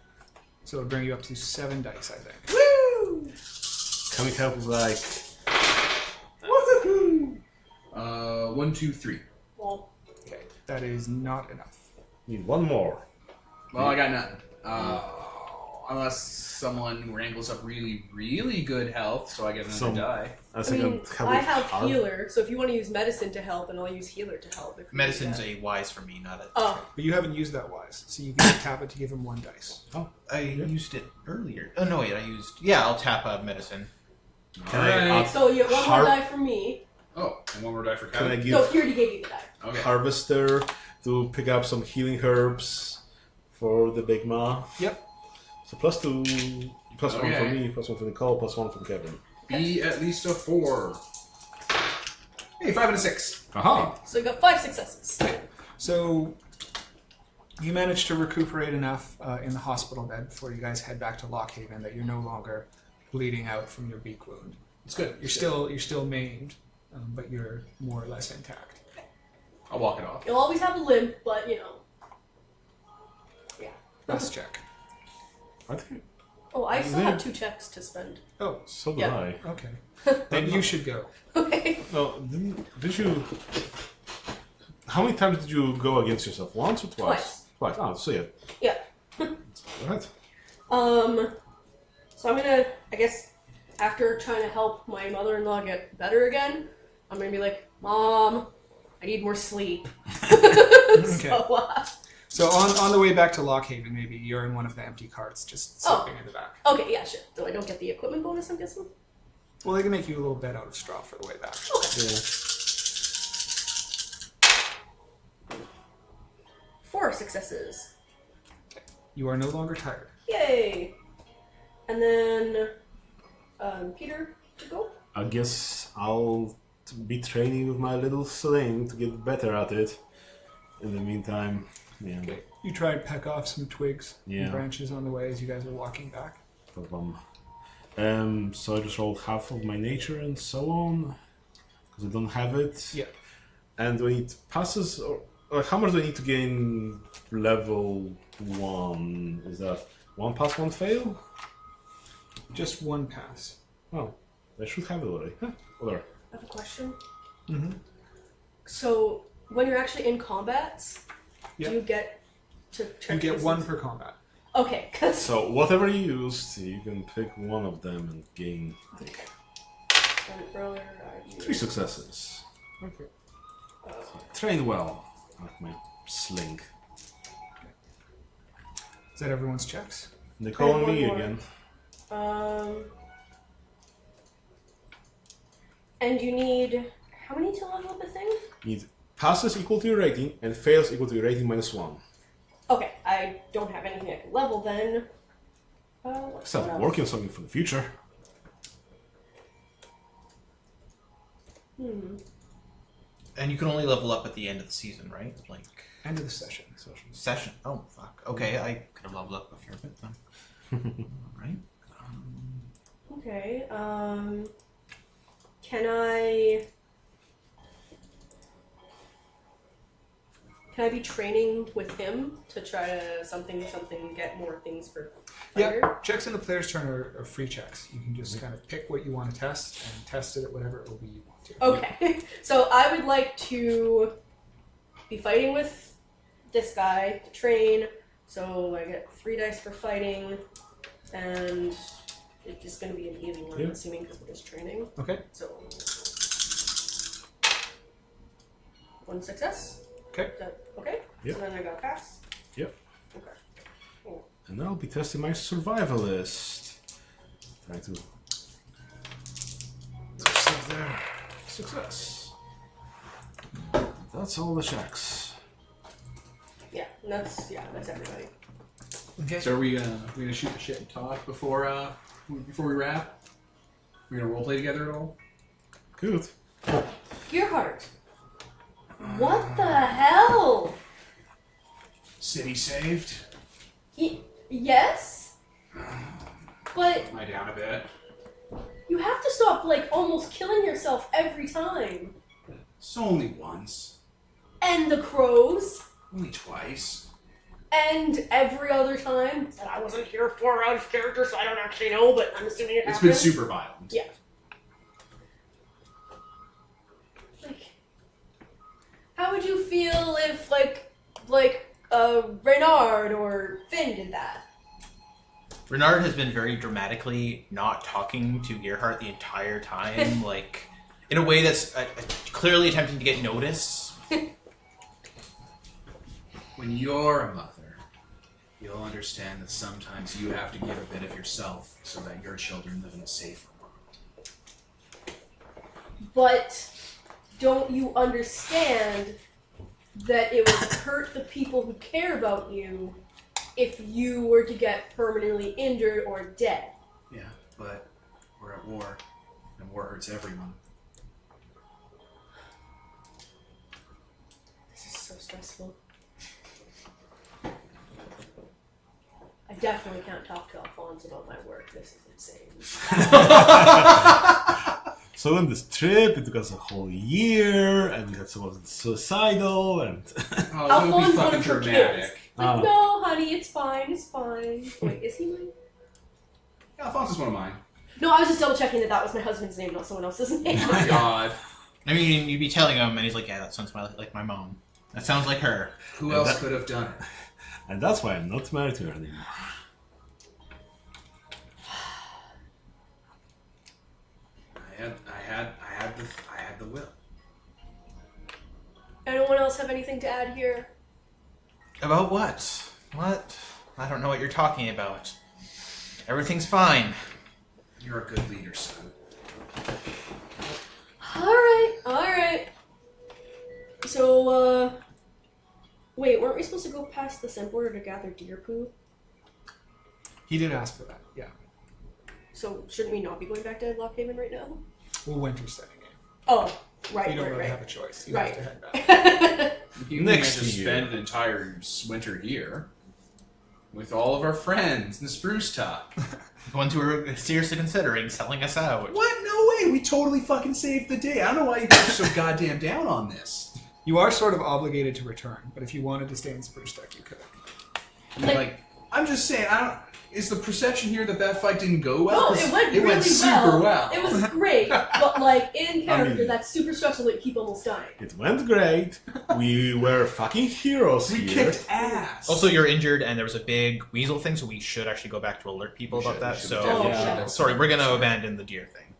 B: So it'll bring you up to 7 dice, I think.
A: Woo!
D: Can we help with, like...
A: Woohoo! 1, 2, 3.
E: Well,
B: Okay. That is not enough.
D: Need 1 more.
A: Well, I got nothing. Unless someone wrangles up really, really good health, so I get another die.
D: I
E: I mean,
D: help
E: I
D: with
E: have
D: hard-
E: healer, so if you want to use medicine to help, then I'll use healer to help. If we
C: Medicine's
E: do that.
C: a wise for me, not a.
E: Oh,
B: But you haven't used that wise, so you can tap it to give him 1 dice.
C: I used it earlier. Oh no, wait, I used. Yeah, I'll tap medicine.
D: Can I
A: Alright.
E: so you have 1
D: Har-
E: more die for me.
A: Oh, and 1 more die for
D: Can I
A: Kevin.
E: No,
D: give
E: he already gave you the die.
A: Okay.
D: Harvester to pick up some healing herbs for the Big Ma?
B: Yep.
D: So +2, +1 for
A: Okay.
D: me, +1 for Nicole, +1 for Kevin.
A: Be at least a 4. Hey, 5 and a 6.
D: Aha!
E: So you got 5 successes.
B: So you managed to recuperate enough in the hospital bed before you guys head back to Lockhaven that you're no longer bleeding out from your beak wound.
A: It's good.
B: You're still maimed, but you're more or less intact.
A: I'll walk it off.
E: You'll always have a limp, but you know. Yeah.
B: Last check.
D: I think
E: Oh, I still
D: Yeah.
E: have 2 checks to spend.
B: Oh,
D: so do
E: Yeah.
D: I.
B: okay. Then you should go.
E: Okay.
D: No, did you... How many times did you go against yourself? Once or twice? Twice. Oh, so yeah.
E: Yeah.
D: Alright.
E: So I'm gonna, I guess, after trying to help my mother-in-law get better again, I'm gonna be like, Mom, I need more sleep.
B: So on the way back to Lockhaven, maybe you're in one of the empty carts, just
E: Oh.
B: sleeping in the back.
E: Okay, yeah, sure. So I don't get the equipment bonus, I'm guessing?
B: Well, they can make you a little bed out of straw for the way back.
E: Okay.
D: Yeah.
E: 4 successes.
B: You are no longer tired.
E: Yay! And then, Peter, to go?
D: I guess I'll to be training with my little sling to get better at it. In the meantime, yeah.
B: Okay. You try and peck off some twigs
D: Yeah.
B: and branches on the way as you guys are walking back.
D: So I just rolled half of my nature and so on because I don't have it.
B: Yeah.
D: And when it passes, or how much do I need to gain level 1? Is that 1 pass, 1 fail?
B: Just one pass.
D: Oh, I should have it already. Huh, whatever.
E: I have a question.
B: Mm-hmm.
E: So, when you're actually in combats,
B: Yeah.
E: do you get to
B: You
E: check
B: get
E: these
B: one
E: things?
B: per combat.
E: Okay, because
D: So whatever you used, you can pick one of them and gain
E: earlier I
D: 3 successes.
B: Okay.
D: Train well, like my sling.
B: Is that everyone's checks?
D: They call on
E: one
D: me
E: more.
D: again.
E: And you need how many to level up a thing?
D: Need passes equal to your rating and fails equal to your rating minus 1.
E: Okay, I don't have anything I can level then. What
D: Start
E: else?
D: working on something for the future.
C: And you can only level up at the end of the season, right? Like
B: End of the session.
C: session. Oh fuck. Okay, I could have leveled up a fair bit then. Right.
E: Okay, can I be training with him to try to something get more things for fighter?
B: Yeah, checks in the player's turn are free checks. You can just kind of pick what you want to test and test it at whatever it will be you want to.
E: Okay, so I would like to be fighting with this guy to train. So I get 3 dice for fighting, and it's just going to be an easy one,
D: Yeah.
E: I'm assuming, because we're just training.
B: Okay.
E: So 1 success.
B: Okay.
E: Is that okay?
D: Yep.
E: So then I got a pass.
D: Yep.
E: Okay.
D: And I'll be testing my survivalist. Trying to save there. Success. That's all the checks.
E: Yeah, and that's everybody.
B: Okay.
A: So are we gonna shoot the shit and talk before we wrap? We're gonna roleplay together at all?
D: Good.
E: Gearhart. What the hell?
A: City saved.
E: Yes, but
A: Am I down a bit?
E: you have to stop almost killing yourself every time.
A: It's only once.
E: And the crows.
A: Only twice.
E: And every other time that I wasn't here for out of character, so I don't actually know, but I'm assuming it
A: It's
E: happened.
A: been super violent.
E: Yeah. How would you feel if Reynard or Finn did that?
C: Renard has been very dramatically not talking to Earhart the entire time, in a way that's clearly attempting to get notice.
A: When you're a mother, you'll understand that sometimes you have to give a bit of yourself so that your children live in a safer world.
E: But don't you understand that it would hurt the people who care about you if you were to get permanently injured or dead?
A: Yeah, but we're at war, and war hurts everyone.
E: This is so stressful. I definitely can't talk to Alphonse about my work. This is insane.
D: So on this trip, it took us a whole year, and we had someone suicidal, and
A: Oh, don't
E: Alphonse
A: be
E: one
A: fucking
E: of her
A: dramatic.
E: kids. Like, no, honey, it's fine, it's fine. Wait, is he mine?
A: Yeah, Alphonse is one of mine.
E: No, I was just double checking that was my husband's name, not someone else's name.
A: Oh my god.
C: I mean, you'd be telling him, and he's like, "Yeah, that sounds like my mom. That sounds like her."
A: Who else could have done it?
D: and that's why I'm not married to her anymore.
A: I had the will.
E: Anyone else have anything to add here?
C: About what? What? I don't know what you're talking about. Everything's fine.
A: You're a good leader, son.
E: Alright. So, wait, weren't we supposed to go past the Scent Border to gather deer poo?
B: He did ask for that, yeah.
E: So, shouldn't we not be going back to Lockhaven right now?
B: Well, winter's setting in.
E: Oh, Right,
B: you don't
E: right,
B: really
E: right.
B: have a choice. You
E: Right.
B: have to head back.
A: You
D: Next
A: can't just
D: year.
A: spend an entire winter here with all of our friends in the Spruce Top.
C: The ones who are seriously considering selling us out.
A: What? No way! We totally fucking saved the day. I don't know why you guys are so goddamn down on this.
B: You are sort of obligated to return, but if you wanted to stay in Spruce Deck, you could.
A: Like, I'm just saying, I don't. Is the perception here that fight didn't go well?
E: No,
A: 'Cause
E: it went really
A: super well.
E: It was great, but like in character,
D: mean-
E: that's super stressful that you keep almost dying.
D: It went great. We were fucking heroes
A: We
D: here.
A: kicked ass.
C: Also, you're injured, and there was a big weasel thing, so we should actually go back to alert people
A: We
C: about
A: should-
C: that.
A: we should
C: So,
E: definitely
A: yeah.
E: should.
C: sorry, we're gonna abandon the deer thing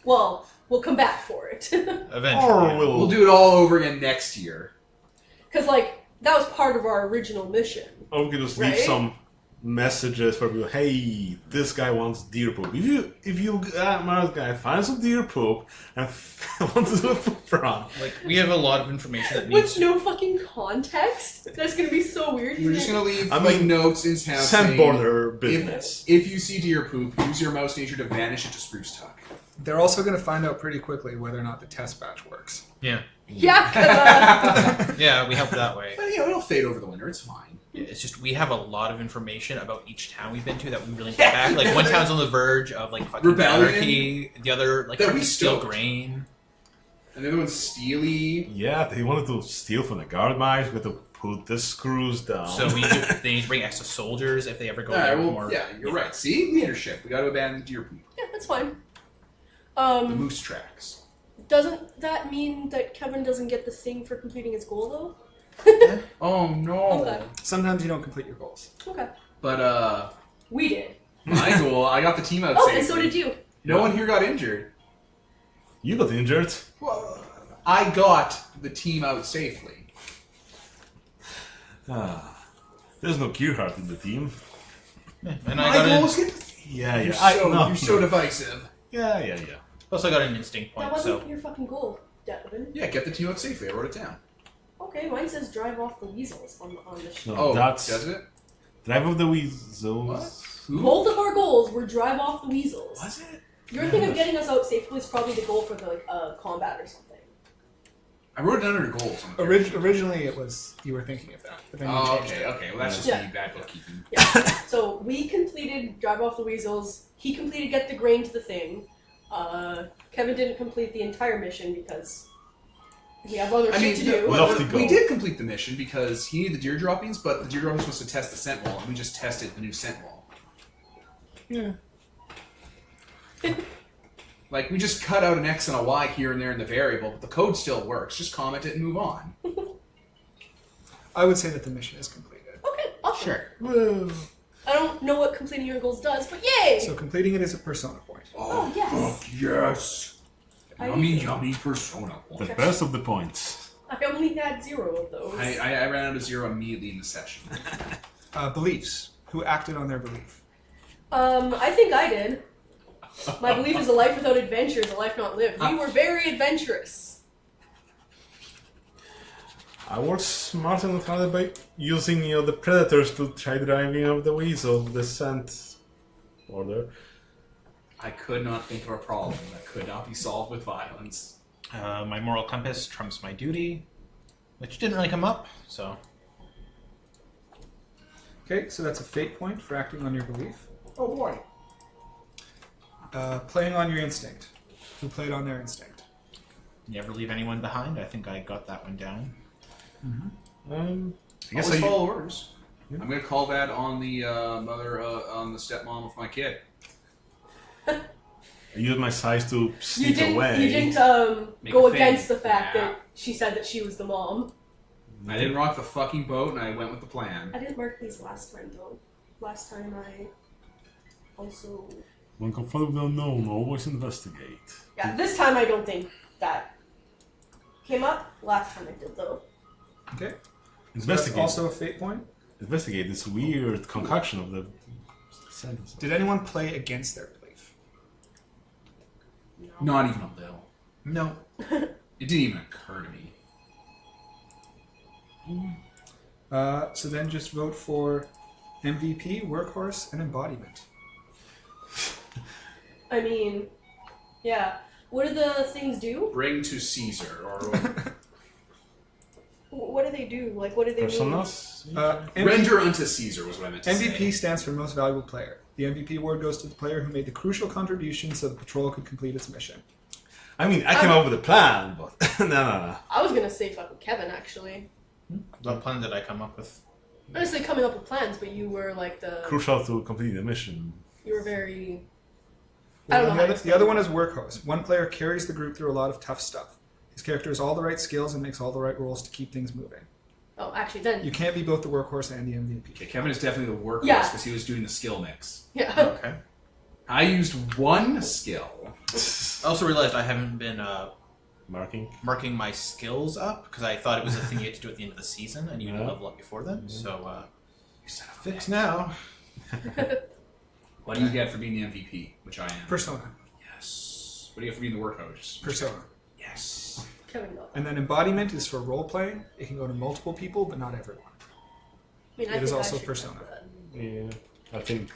E: Well, we'll come back for it.
C: eventually.
D: Or
C: yeah.
A: We'll do it all over again next year.
E: Because, like, that was part of our original mission.
D: Or we could just leave
E: Right?
D: some messages for people. Hey, this guy wants deer poop. If you Mars guy, find some deer poop and want to do a poop run.
C: Like, we have a lot of information that
E: With
C: needs.
E: no fucking context? That's gonna be so weird.
A: We're just gonna leave
D: I
A: like
D: mean,
A: notes in town
D: Sand
A: saying,
D: border business.
A: if you see deer poop, use your mouse nature to banish it to Spruce Tuck.
B: They're also going to find out pretty quickly whether or not the test batch works.
C: Yeah,
E: Yeah, 'cause,
C: yeah, we help that way.
A: But you know, it'll fade over the winter. It's fine.
C: Yeah, it's just we have a lot of information about each town we've been to that we really need back. Like one town's on the verge of like fucking
A: Rebellion.
C: anarchy. The other like
A: That
C: trying
A: we
C: to steal
A: stoked.
C: grain.
A: And the other one's Steely.
D: Yeah, they wanted to steal from the Guardmice, but to put the screws down.
C: So they need to bring extra soldiers if they ever go
A: Alright,
C: there.
A: well,
C: More.
A: yeah, you're right. See? Leadership. We gotta abandon deer poop.
E: yeah, that's fine.
A: The moose tracks.
E: Doesn't that mean that Kevin doesn't get the thing for completing his goal, though?
A: Oh, no.
E: Okay.
B: Sometimes you don't complete your goals.
E: Okay.
A: But,
E: We did.
A: my goal, I got the team out
E: Oh,
A: safely.
E: and so did you.
A: No one here got injured.
D: You got injured.
A: Well, I got the team out safely.
D: There's no Gearhart in the team.
C: And
A: My
C: I got
A: goal
C: an,
A: was good.
D: Yeah,
A: You're
D: yeah.
A: you're so divisive.
D: Yeah.
C: also got an instinct
E: That
C: point.
E: wasn't
C: So
E: your fucking goal, Devin.
A: Yeah, get the team out safely. I wrote it down.
E: Okay, mine says drive off the weasels on the sheet.
D: No,
A: Oh,
D: that's
A: does it?
D: Drive of the Weasels.
A: What? Who?
E: Both of our goals were drive off the weasels.
A: Was it?
E: Your thing of getting us out safely was probably the goal for the combat or something.
A: I wrote it under goals.
B: Originally, it was you were thinking of that, but then you
A: Oh,
B: changed
A: okay,
B: it.
A: okay. Well, that's just
E: Yeah.
A: me bad bookkeeping.
E: Yeah. So we completed drive off the weasels. He completed get the grain to the thing. Kevin didn't complete the entire mission because we have other shit to do.
D: Lofty goal.
A: we did complete the mission because he needed the deer droppings, but the deer droppings was to test the scent wall, and we just tested the new scent wall.
D: Yeah.
A: Like, we just cut out an X and a Y here and there in the variable, but the code still works. Just comment it and move on.
B: I would say that the mission is completed.
E: Okay, awesome.
D: Well,
E: I don't know what completing your goals does, but yay!
B: So completing it is a persona point.
E: Oh, yes.
A: Yes.
E: I-
A: Yummy persona.
D: the best of the points.
E: I only had 0 of those.
A: I ran out of 0 immediately in the session.
B: Beliefs. Who acted on their belief?
E: I think I did. My belief is a life without adventure is a life not lived. We were very adventurous.
D: I was smart enough by using the predators to try driving out the weasel, the scent order.
A: I could not think of a problem that could not be solved with violence.
C: my moral compass trumps my duty, which didn't really come up. So
B: Okay, so that's a fate point for acting on your belief.
A: Oh boy.
B: Playing on your instinct. Who played on their instinct?
C: never leave anyone behind. I think I got that one down.
D: I guess
A: Always
D: I
A: follow orders. I'm gonna call that on the mother, on the stepmom of my kid.
D: used my size to
E: You
D: sneak
E: didn't.
D: away.
E: You didn't
A: Make
E: go
A: a thing.
E: against the fact
A: Nah.
E: that she said that she was the mom.
A: I didn't rock the fucking boat, and I went with the plan.
E: I didn't mark these last time though. Last time I also.
D: When confronted with the unknown, always investigate.
E: Yeah, this time I don't think that came up. Last time I did though.
B: Okay. So that's
D: Investigate.
B: also a fate point.
D: Investigate this weird concoction of the sentence.
B: Did anyone play against their belief?
A: Not even a little.
C: No.
A: It didn't even occur to me.
B: So then just vote for MVP, workhorse, and embodiment.
E: I mean, yeah. What do the things do?
A: Bring to Caesar, or
E: What do they do? Like, what do they
D: Personas?
A: render unto Caesar was what I meant to
B: MVP
A: say.
B: stands for Most Valuable Player. The MVP award goes to the player who made the crucial contribution so the patrol could complete its mission.
D: I mean, I came up with a plan, but no.
E: I was gonna say fucking Kevin, actually.
C: What plan did I come up with?
E: I was like coming up with plans, but you were like
D: Crucial to complete the mission.
E: you were very. I don't know.
B: The
E: how
B: other, the other one is Workhorse. One player carries the group through a lot of tough stuff. His character has all the right skills and makes all the right rolls to keep things moving.
E: Oh, actually, then.
B: You can't be both the Workhorse and the MVP.
A: Okay, Kevin is definitely the workhorse
E: Yeah.
A: because he was doing the skill mix.
E: Yeah.
C: Okay.
A: I used one skill.
C: I also realized I haven't been
D: Marking.
C: my skills up because I thought it was a thing you had to do at the end of the season and you had to level up before then. So, fix now.
A: What do you get for being the MVP, which I am?
B: Persona.
A: Yes. What do you get for being the workhorse?
B: Persona.
A: Yes.
E: Kevin got.
B: And then embodiment is for role playing. It can go to multiple people, but not everyone.
E: I mean, I
B: It is
E: think I
B: also
E: should
B: Persona.
E: have that.
D: Yeah, I think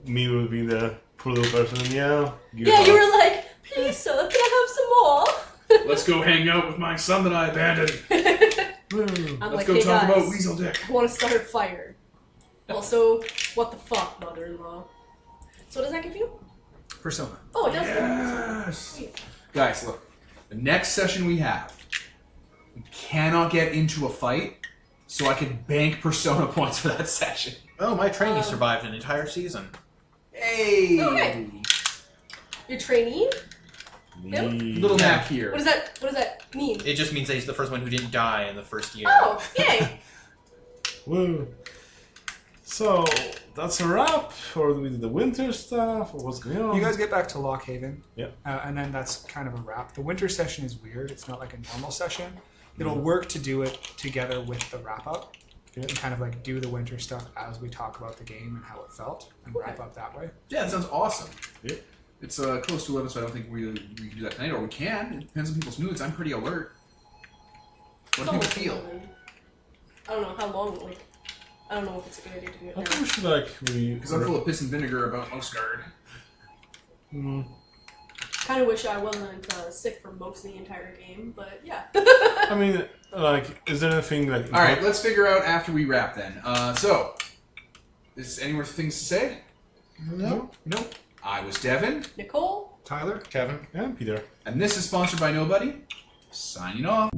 D: me would be the poor little person. Yeah.
E: Yeah, you were like, please, sir, can I have some more?
A: Let's go hang out with my son that I abandoned.
E: I'm
A: Let's
E: like,
A: go
E: hey
A: talk
E: guys,
A: about Weasel Dick.
E: I want to start a fire. Also, what the fuck, mother-in-law? So what does that give you?
B: Persona.
E: Oh, it does.
A: Yes.
E: Sweet.
A: Guys, look. The next session we have, we cannot get into a fight, so I can bank Persona points for that session.
C: Oh, my trainee survived an entire season.
A: Hey!
E: Okay. Your trainee?
A: Little Mac here.
E: What does that mean?
C: It just means that he's the first one who didn't die in the first year.
E: Oh, yay!
D: Woo. So that's a wrap, or do we do the winter stuff, or what's going on?
B: You guys get back to Lockhaven.
D: Yeah.
B: And then that's kind of a wrap. The winter session is weird. It's not like a normal session. It'll work to do it together with the wrap up. And kind of like do the winter stuff as we talk about the game and how it felt and wrap up that way.
A: Yeah, that sounds awesome.
D: Yeah.
A: It's close to 11, so I don't think we can do that tonight, or we can. It depends on people's moods. I'm pretty alert. What do people feel?
E: I don't know how long, like, I don't know if it's a good idea to do it
D: I
E: now.
D: think we should
A: Because I'm full of piss and vinegar about Mouseguard.
E: Kind of wish I wasn't sick for most of the entire game, but yeah.
D: I mean, like, is there anything like?
A: All right, let's figure out after we wrap then. So, is any more things to say?
C: No.
B: Nope.
A: I was Devin,
E: Nicole?
B: Tyler?
C: Kevin?
D: Yeah, Peter.
A: and this is sponsored by Nobody. Signing off.